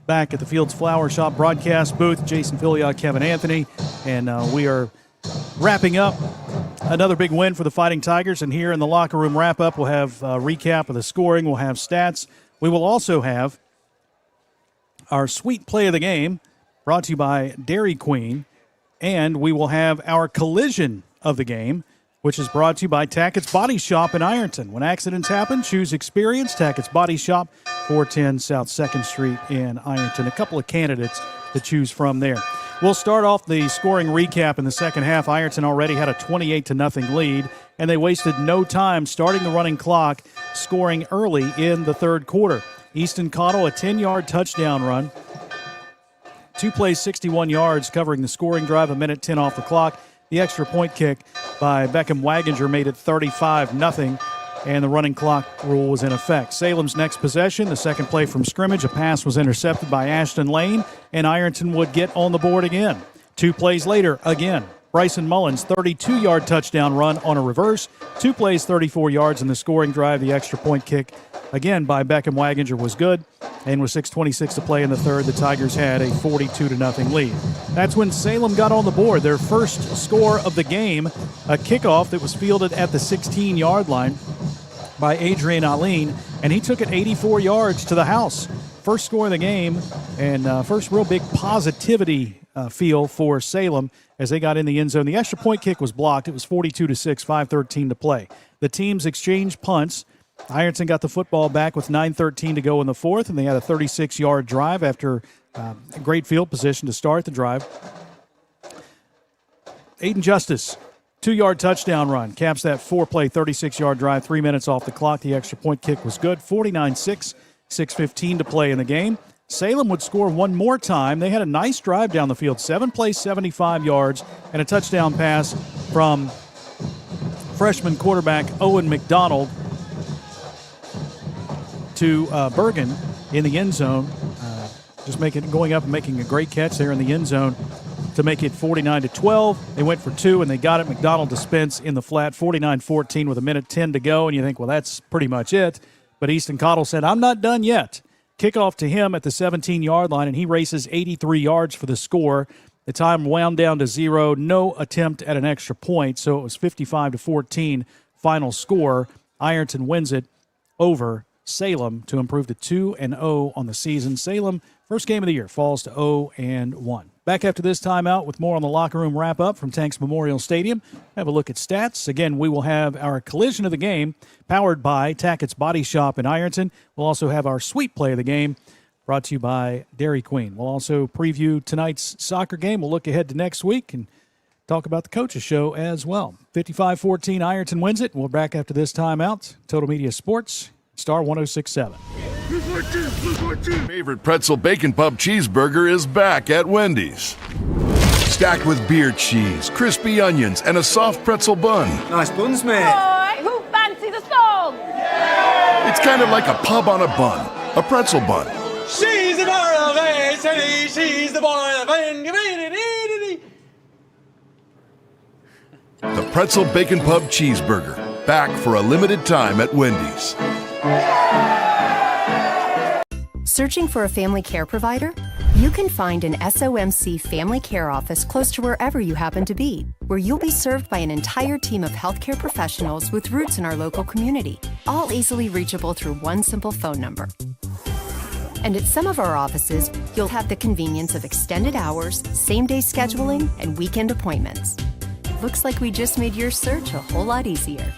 Back at the Fields Flower Shop broadcast booth, Jason Filiot, Kevin Anthony, and we are wrapping up another big win for the Fighting Tigers. And here in the locker room wrap-up, we'll have a recap of the scoring. We'll have stats. We will also have our sweet play of the game brought to you by Dairy Queen. And we will have our collision of the game, which is brought to you by Tackett's Body Shop in Ironton. When accidents happen, choose experience. Tackett's Body Shop, 410 South 2nd Street in Ironton. A couple of candidates to choose from there. We'll start off the scoring recap in the second half. Ironton already had a 28-0 lead, and they wasted no time starting the running clock, scoring early in the third quarter. Easton Cottle, a 10-yard touchdown run. 2 plays, 61 yards, covering the scoring drive, a minute 10 off the clock. The extra point kick by Beckham Waginger made it 35-0, and the running clock rule was in effect. Salem's next possession, the second play from scrimmage, a pass was intercepted by Ashton Lane, and Ironton would get on the board again. 2 plays later, again, Bryson Mullins, 32-yard touchdown run on a reverse. 2 plays, 34 yards in the scoring drive. The extra point kick, again, by Beckham Waginger was good. And with 6:26 to play in the third, the Tigers had a 42-0 lead. That's when Salem got on the board. Their first score of the game, a kickoff that was fielded at the 16-yard line by Adrian Aline, and he took it 84 yards to the house. First score of the game, and first real big positivity feel for Salem as they got in the end zone. The extra point kick was blocked. It was 42-6, 5:13 to play. The teams exchanged punts. Ironton got the football back with 9:13 to go in the fourth, and they had a 36-yard drive after great field position to start the drive. Aiden Justice, 2-yard touchdown run, caps that 4-play, 36-yard drive, 3 minutes off the clock. The extra point kick was good, 49-6, 6:15 to play in the game. Salem would score one more time. They had a nice drive down the field, 7 plays, 75 yards, and a touchdown pass from freshman quarterback Owen McDonald to Bergen in the end zone. Going up and making a great catch there in the end zone to make it 49-12. They went for 2, and they got it. McDonald dispense in the flat, 49-14 with a minute 10 to go. And you think, well, that's pretty much it. But Easton Cottle said, I'm not done yet. Kickoff to him at the 17-yard line, and he races 83 yards for the score. The time wound down to 0. No attempt at an extra point, so it was 55-14 final score. Ironton wins it over Salem to improve to 2-0 on the season. Salem, first game of the year, falls to 0-1. Back after this timeout with more on the locker room wrap-up from Tanks Memorial Stadium. Have a look at stats. Again, we will have our collision of the game powered by Tackett's Body Shop in Ironton. We'll also have our sweet play of the game brought to you by Dairy Queen. We'll also preview tonight's soccer game. We'll look ahead to next week and talk about the coaches show as well. 55-14, Ironton wins it. We're back after this timeout. Total Media Sports, Star 106.7. Favorite pretzel bacon pub cheeseburger is back at Wendy's. Stacked with beer cheese, crispy onions, and a soft pretzel bun. Nice buns, mate. Boy, who fancies a song? It's kind of like a pub on a bun, a pretzel bun. She's the girl of A, she's the boy of The Pretzel Bacon Pub Cheeseburger, back for a limited time at Wendy's. Searching for a family care provider? You can find an SOMC family care office close to wherever you happen to be, where you'll be served by an entire team of healthcare professionals with roots in our local community, all easily reachable through one simple phone number. And at some of our offices, you'll have the convenience of extended hours, same-day scheduling, and weekend appointments. Looks like we just made your search a whole lot easier.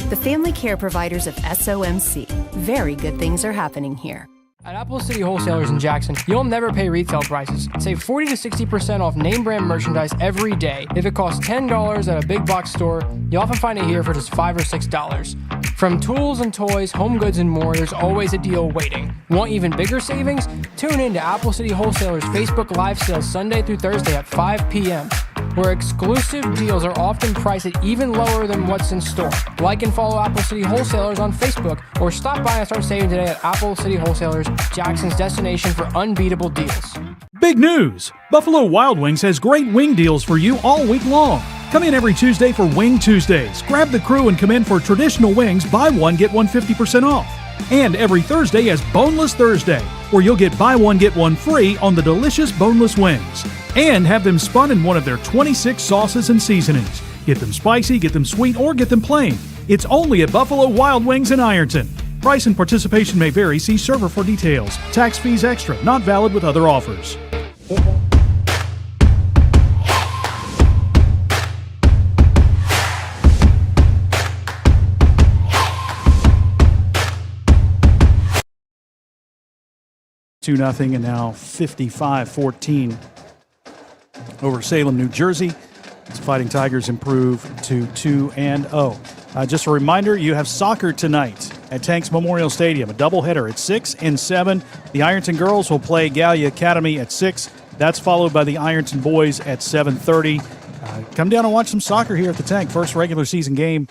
The family care providers of SOMC. Very good things are happening here. At Apple City Wholesalers in Jackson, you'll never pay retail prices. Save 40 to 60% off name brand merchandise every day. If it costs $10 at a big box store, you'll often find it here for just $5 or $6. From tools and toys, home goods, and more, there's always a deal waiting. Want even bigger savings? Tune in to Apple City Wholesalers Facebook Live sales Sunday through Thursday at 5 p.m., where exclusive deals are often priced at even lower than what's in store. Like and follow Apple City Wholesalers on Facebook, or stop by and start saving today at Apple City Wholesalers, Jackson's destination for unbeatable deals. Big news! Buffalo Wild Wings has great wing deals for you all week long. Come in every Tuesday for Wing Tuesdays. Grab the crew and come in for traditional wings, buy one, get one 50% off. And every Thursday is Boneless Thursday, where you'll get buy one, get one free on the delicious boneless wings. And have them spun in one of their 26 sauces and seasonings. Get them spicy, get them sweet, or get them plain. It's only at Buffalo Wild Wings in Ironton. Price and participation may vary. See server for details. Tax fees extra. Not valid with other offers. Two 2-0 and now 55-14 over Salem, New Jersey. The Fighting Tigers improve to 2-0. Just a reminder, you have soccer tonight at Tanks Memorial Stadium, a doubleheader at 6 and 7. The Ironton girls will play Gallia Academy at 6. That's followed by the Ironton boys at 7:30. Come down and watch some soccer here at the Tank. First regular season game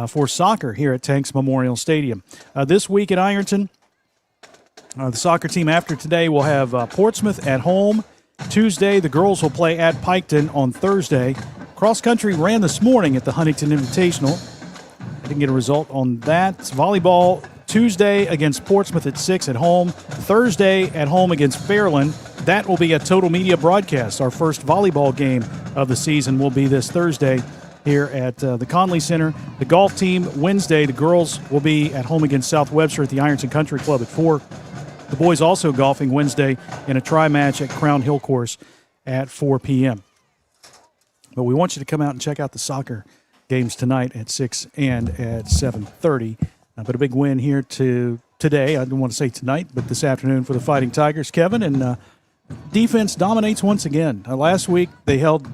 for soccer here at Tanks Memorial Stadium. This week at Ironton, the soccer team after today will have Portsmouth at home. Tuesday, the girls will play at Piketon on Thursday. Cross country ran this morning at the Huntington Invitational. I didn't get a result on that. Volleyball Tuesday against Portsmouth at 6 at home. Thursday at home against Fairland. That will be a Total Media broadcast. Our first volleyball game of the season will be this Thursday here at the Conley Center. The golf team Wednesday, the girls will be at home against South Webster at the Ironton Country Club at 4. The boys also golfing Wednesday in a tri-match at Crown Hill Course at 4 p.m. But we want you to come out and check out the soccer games tonight at 6 and at 7:30. But a big win here today. I don't want to say tonight, but this afternoon for the Fighting Tigers. Kevin, and defense dominates once again. Last week they held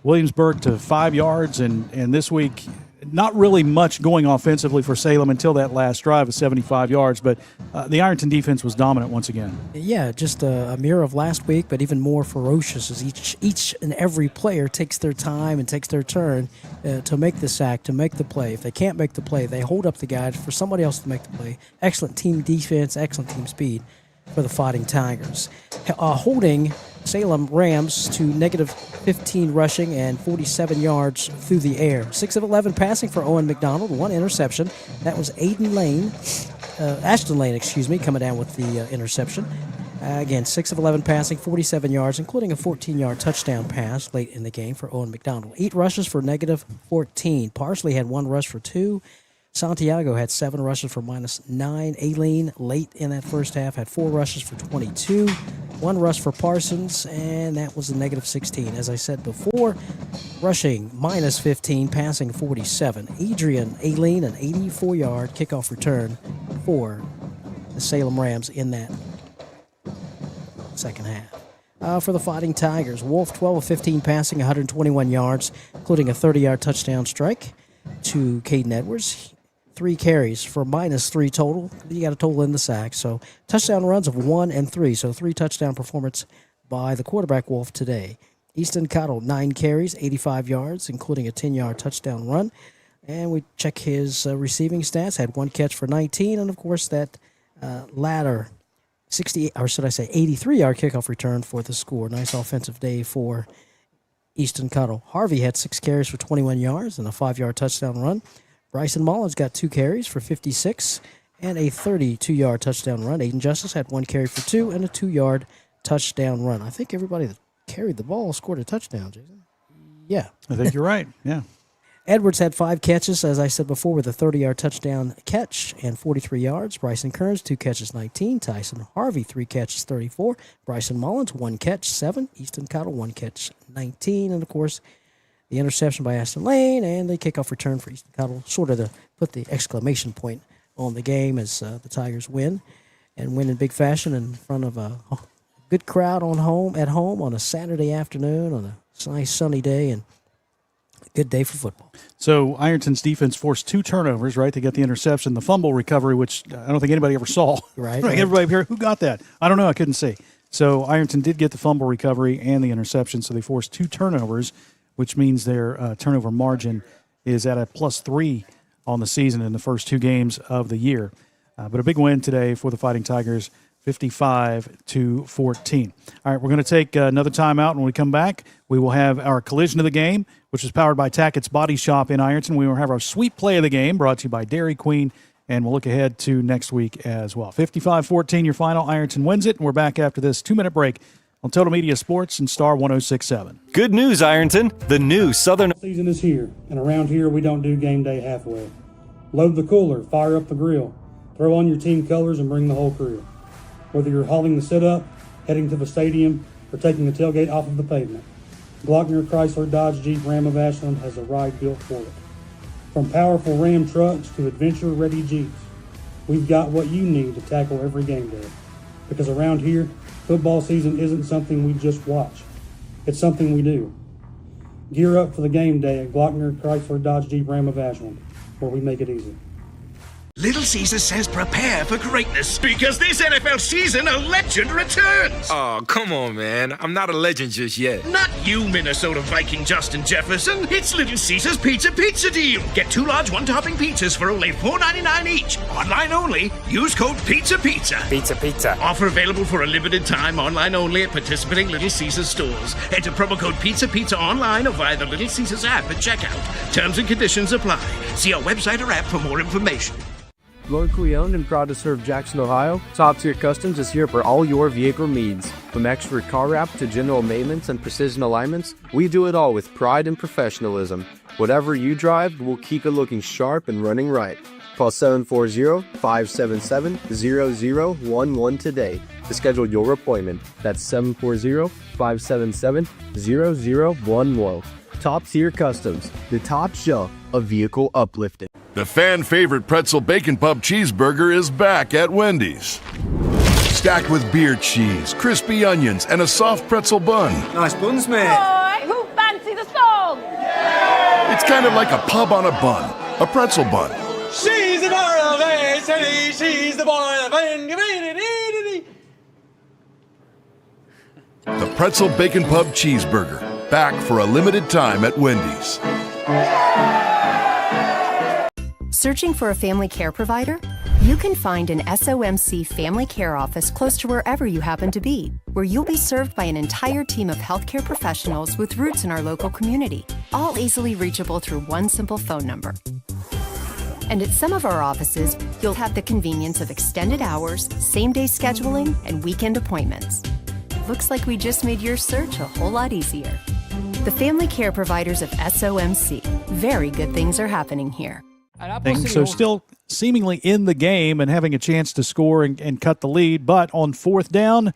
Williamsburg to 5 yards, and this week not really much going offensively for Salem until that last drive of 75 yards, but the Ironton defense was dominant once again. Yeah, just a mirror of last week, but even more ferocious as each and every player takes their time and takes their turn to make the sack, to make the play. If they can't make the play, they hold up the guy for somebody else to make the play. Excellent team defense, excellent team speed for the Fighting Tigers. Holding Salem Rams to negative 15 rushing and 47 yards through the air. 6 of 11 passing for Owen McDonald, 1 interception. That was Ashton Lane, coming down with the interception. Again, 6 of 11 passing, 47 yards, including a 14-yard touchdown pass late in the game for Owen McDonald. 8 rushes for negative 14. Parsley had 1 rush for 2. Santiago had 7 rushes for -9. Aileen, late in that first half, had 4 rushes for 22. 1 rush for Parsons, and that was a negative 16. As I said before, rushing -15, passing 47. Adrian Aileen, an 84-yard kickoff return for the Salem Rams in that second half. For the Fighting Tigers, Wolf 12 of 15 passing, 121 yards, including a 30-yard touchdown strike to Caden Edwards. 3 carries for -3 total. You got a total in the sack. So touchdown runs of 1 and 3. So 3 touchdown performance by the quarterback Wolf today. Easton Cottle, 9 carries, 85 yards, including a 10-yard touchdown run. And we check his receiving stats. Had 1 catch for 19. And, of course, that latter 83-yard kickoff return for the score. Nice offensive day for Easton Cottle. Harvey had 6 carries for 21 yards and a 5-yard touchdown run. Bryson Mullins got 2 carries for 56 and a 32-yard touchdown run. Aiden Justice had 1 carry for 2 and a 2-yard touchdown run. I think everybody that carried the ball scored a touchdown, Jason. Yeah. I think you're right, yeah. Edwards had 5 catches, as I said before, with a 30-yard touchdown catch and 43 yards. Bryson Kearns, 2 catches, 19. Tyson Harvey, 3 catches, 34. Bryson Mullins, 1 catch, 7. Easton Cottle, 1 catch, 19. And, of course, the interception by Ashton Lane and the kickoff return for Easton Cottle, sort of to put the exclamation point on the game as the Tigers win. and win in big fashion in front of a good crowd at home on a Saturday afternoon on a nice sunny day, and a good day for football. So Ironton's defense forced 2 turnovers, right? They got the interception, the fumble recovery, which I don't think anybody ever saw. Right. Like everybody here, who got that? I don't know. I couldn't see. So Ironton did get the fumble recovery and the interception, so they forced 2 turnovers, which means their turnover margin is at a +3 on the season in the first 2 games of the year. But a big win today for the Fighting Tigers, 55-14. All right, we're going to take another timeout. When we come back, we will have our collision of the game, which is powered by Tackett's Body Shop in Ironton. We will have our sweet play of the game, brought to you by Dairy Queen, and we'll look ahead to next week as well. 55-14, your final. Ironton wins it, and we're back after this 2-minute break on TotalMedia Sports and Star 106.7. Good news, Ironton. The new Southern season is here, and around here we don't do game day halfway. Load the cooler, fire up the grill, throw on your team colors, and bring the whole crew. Whether you're hauling the sit-up, heading to the stadium, or taking the tailgate off of the pavement, Glockner Chrysler Dodge Jeep Ram of Ashland has a ride built for it. From powerful Ram trucks to adventure-ready Jeeps, we've got what you need to tackle every game day. Because around here, football season isn't something we just watch. It's something we do. Gear up for the game day at Glockner Chrysler Dodge Jeep Ram of Ashland, where we make it easy. Little Caesar says prepare for greatness because this NFL season a legend returns. Oh, come on, man. I'm not a legend just yet. Not you, Minnesota Viking Justin Jefferson. It's Little Caesar's Pizza Deal. Get 2 large one-topping pizzas for only $4.99 each. Online only. Use code PIZZA. Pizza. Offer available for a limited time. Online only at participating Little Caesars stores. Enter promo code PIZZA online or via the Little Caesars app at checkout. Terms and conditions apply. See our website or app for more information. Locally owned and proud to serve Jackson, Ohio, Top Tier Customs is here for all your vehicle needs. From expert car wrap to general maintenance and precision alignments, we do it all with pride and professionalism. Whatever you drive, we'll keep it looking sharp and running right. Call 740-577-0011 today to schedule your appointment. That's 740-577-0011. Top Tier Customs, the top shelf of vehicle uplifting. The fan favorite pretzel bacon pub cheeseburger is back at Wendy's. Stacked with beer cheese, crispy onions, and a soft pretzel bun. Nice buns, mate. Boy, who fancy the song? It's kind of like a pub on a bun, a pretzel bun. She's the daughter of a city, she's the boy of The pretzel bacon pub cheeseburger, back for a limited time at Wendy's. Searching for a family care provider? You can find an SOMC family care office close to wherever you happen to be, where you'll be served by an entire team of healthcare professionals with roots in our local community, all easily reachable through one simple phone number. And at some of our offices, you'll have the convenience of extended hours, same-day scheduling, and weekend appointments. Looks like we just made your search a whole lot easier. The family care providers of SOMC. Very good things are happening here. So still seemingly in the game and having a chance to score and cut the lead, but on 4th down,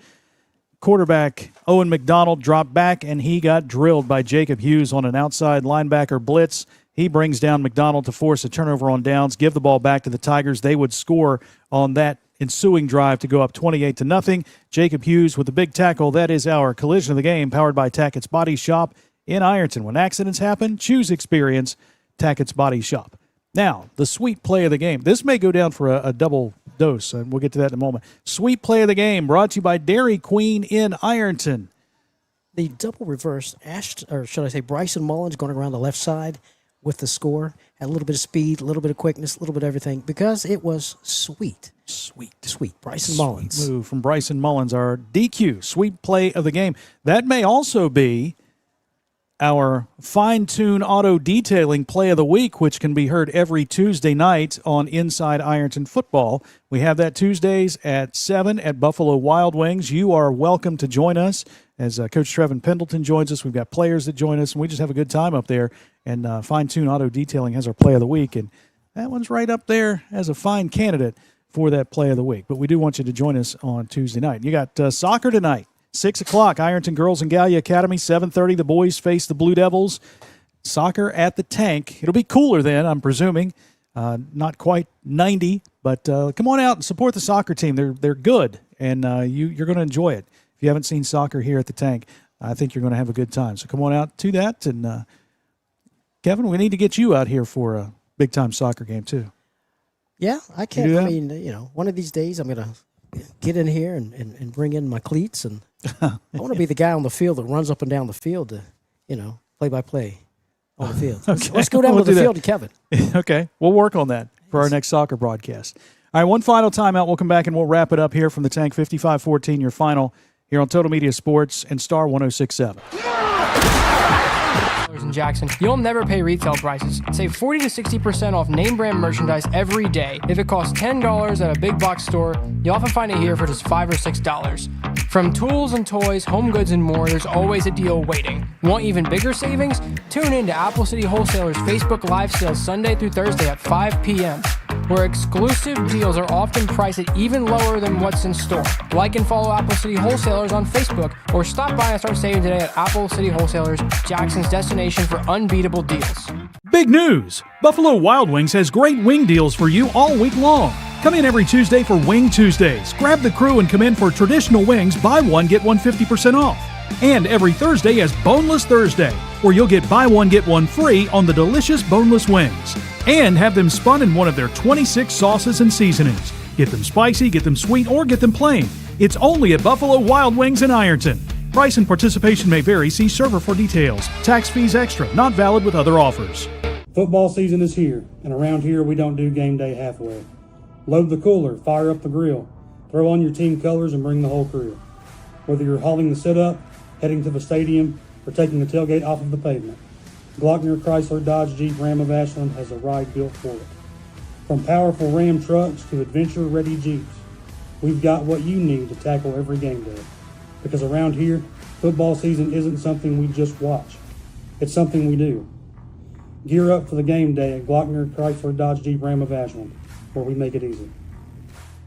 quarterback Owen McDonald dropped back and he got drilled by Jacob Hughes on an outside linebacker blitz. He brings down McDonald to force a turnover on downs, give the ball back to the Tigers. They would score on that ensuing drive to go up 28-0. Jacob Hughes with the big tackle. That is our collision of the game, powered by Tackett's Body Shop in Ironton. When accidents happen, choose experience, Tackett's Body Shop. Now, the sweet play of the game. This may go down for a double dose, and we'll get to that in a moment. Sweet play of the game brought to you by Dairy Queen in Ironton. The double reverse, Bryson Mullins going around the left side with the score. Had a little bit of speed, a little bit of quickness, a little bit of everything, because it was sweet. Bryson Mullins. Move from Bryson Mullins, our DQ, sweet play of the game. That may also be our fine-tune auto detailing play of the week, which can be heard every Tuesday night on Inside Ironton Football. We have that Tuesdays at 7 at Buffalo Wild Wings. You are welcome to join us as Coach Trevin Pendleton joins us. We've got players that join us, and we just have a good time up there. And fine-tune auto detailing has our play of the week, and that one's right up there as a fine candidate for that play of the week. But we do want you to join us on Tuesday night. You got soccer tonight. 6 o'clock, Ironton Girls and Gallia Academy. 7:30, the boys face the Blue Devils. Soccer at the Tank. It'll be cooler then, I'm presuming. Not quite 90, but come on out and support the soccer team. They're good, and you're going to enjoy it. If you haven't seen soccer here at the Tank, I think you're going to have a good time. So come on out to that. And, Kevin, we need to get you out here for a big-time soccer game, too. Yeah, I can. I mean, one of these days I'm going to get in here and bring in my cleats. And I want to be the guy on the field that runs up and down the field to, play-by-play on the field. Okay. Let's go down to the field to Kevin. Okay, we'll work on that for our next soccer broadcast. All right, one final timeout. We'll come back and we'll wrap it up here from the Tank. 55-14, your final here on Total Media Sports and Star 106.7. In Jackson, you'll never pay retail prices. Save 40 to 60% off name brand merchandise every day. If it costs $10 at a big box store, you often find it here for just $5 or $6. From tools and toys, home goods, and more, there's always a deal waiting. Want even bigger savings? Tune in to Apple City Wholesalers Facebook Live sales Sunday through Thursday at 5 p.m., where exclusive deals are often priced at even lower than what's in store. Like and follow Apple City Wholesalers on Facebook, or stop by and start saving today at Apple City Wholesalers, Jackson's destination for unbeatable deals. Big news! Buffalo Wild Wings has great wing deals for you all week long. Come in every Tuesday for Wing Tuesdays. Grab the crew and come in for traditional wings, buy one, get one 50% off. And every Thursday is Boneless Thursday, where you'll get buy one, get one free on the delicious boneless wings. And have them spun in one of their 26 sauces and seasonings. Get them spicy, get them sweet, or get them plain. It's only at Buffalo Wild Wings in Ironton. Price and participation may vary. See server for details. Tax fees extra. Not valid with other offers. Football season is here, and around here we don't do game day halfway. Load the cooler, fire up the grill, throw on your team colors, and bring the whole crew. Whether you're hauling the sit-up, heading to the stadium, or taking the tailgate off of the pavement, Glockner Chrysler Dodge Jeep Ram of Ashland has a ride built for it. From powerful Ram trucks to adventure-ready Jeeps, we've got what you need to tackle every game day. Because around here, football season isn't something we just watch. It's something we do. Gear up for the game day at Glockner Chrysler Dodge Jeep Ram of Ashland, where we make it easy.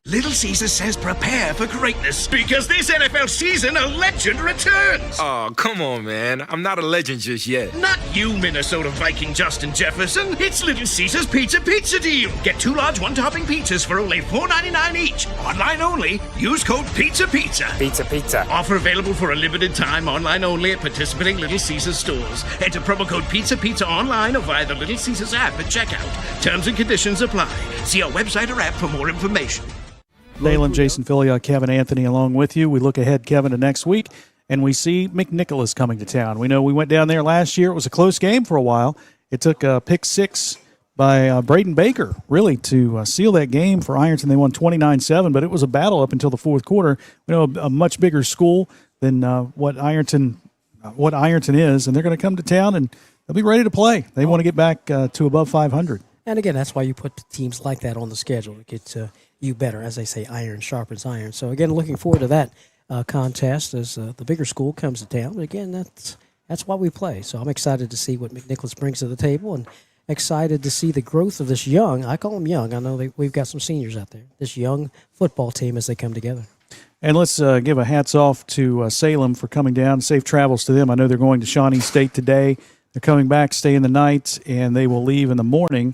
Little Caesar says prepare for greatness because this NFL season a legend returns. Oh, come on, man. I'm not a legend just yet. Not you, Minnesota Viking Justin Jefferson. It's Little Caesar's Pizza Deal. Get 2 large one-topping pizzas for only $4.99 each. Online only. Use code Pizza. Pizza. Offer available for a limited time. Online only at participating Little Caesars stores. Enter promo code Pizza online or via the Little Caesars app at checkout. Terms and conditions apply. See our website or app for more information. Dalen, Jason Filion, Kevin Anthony along with you. We look ahead, Kevin, to next week, and we see McNicholas coming to town. We know we went down there last year. It was a close game for a while. It took a pick 6 by Braden Baker, really, to seal that game for Ironton. They won 29-7, but it was a battle up until the fourth quarter. We know a much bigger school than what Ironton is, and they're going to come to town, and they'll be ready to play. They want to get back to above 500. And, again, that's why you put teams like that on the schedule to get you better. As they say, iron sharpens iron. So, again, looking forward to that contest as the bigger school comes to town. But, again, that's why we play. So I'm excited to see what McNicholas brings to the table and excited to see the growth of this young, I call them young, I know we've got some seniors out there, this young football team as they come together. And let's give a hats off to Salem for coming down. Safe travels to them. I know they're going to Shawnee State today. They're coming back, staying the night, and they will leave in the morning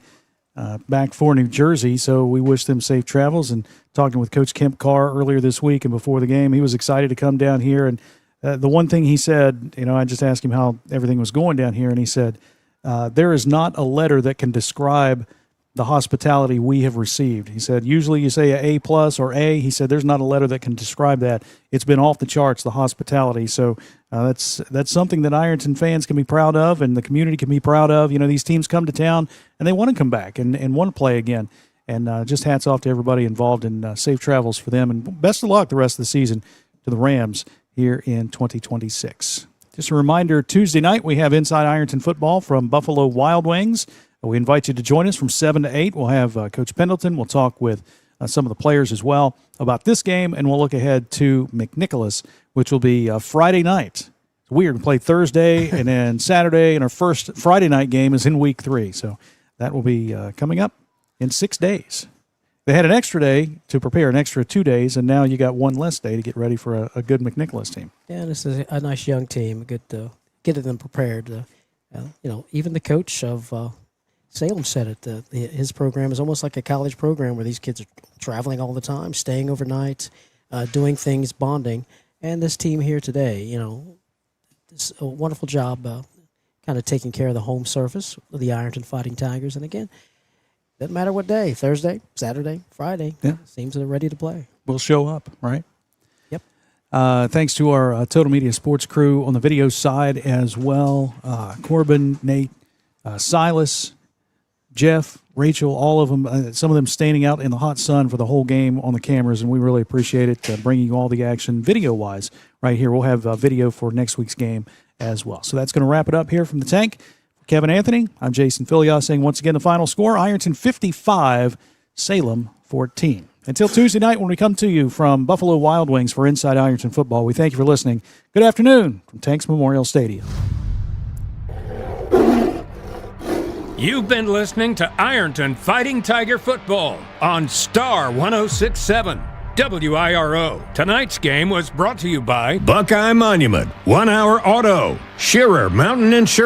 back for New Jersey. So we wish them safe travels. And talking with Coach Kemp Carr earlier this week and before the game, he was excited to come down here. And the one thing he said, I just asked him how everything was going down here, and he said, there is not a letter that can describe the hospitality we have received. He said, usually you say A+ or A. He said, there's not a letter that can describe that. It's been off the charts, the hospitality. So that's something that Ironton fans can be proud of and the community can be proud of. These teams come to town and they want to come back and want to play again. And just hats off to everybody involved in safe travels for them. And best of luck the rest of the season to the Rams here in 2026. Just a reminder, Tuesday night we have Inside Ironton football from Buffalo Wild Wings. We invite you to join us from 7 to 8. We'll have Coach Pendleton. We'll talk with some of the players as well about this game, and we'll look ahead to McNicholas, which will be Friday night. It's weird. We play Thursday and then Saturday, and our first Friday night game is in week 3. So that will be coming up in 6 days. They had an extra day to prepare, an extra 2 days, and now you got one less day to get ready for a good McNicholas team. Yeah, this is a nice young team. Good to get them prepared. Even the coach of Salem said it. His program is almost like a college program where these kids are traveling all the time, staying overnight, doing things, bonding. And this team here today, it's a wonderful job kind of taking care of the home surface of the Ironton Fighting Tigers. And again, doesn't matter what day, Thursday, Saturday, Friday, seems they're ready to play. We'll show up, right? Yep. Thanks to our Total Media Sports crew on the video side as well. Corbin, Nate, Silas, Jeff, Rachel, all of them, some of them standing out in the hot sun for the whole game on the cameras, and we really appreciate it, bringing you all the action video-wise right here. We'll have video for next week's game as well. So that's going to wrap it up here from the tank. For Kevin Anthony, I'm Jason Filias saying once again the final score, Ironton 55, Salem 14. Until Tuesday night when we come to you from Buffalo Wild Wings for Inside Ironton Football, we thank you for listening. Good afternoon from Tanks Memorial Stadium. You've been listening to Ironton Fighting Tiger Football on Star 106.7 WIRO. Tonight's game was brought to you by Buckeye Monument, 1 Hour Auto, Shearer Mountain Insurance.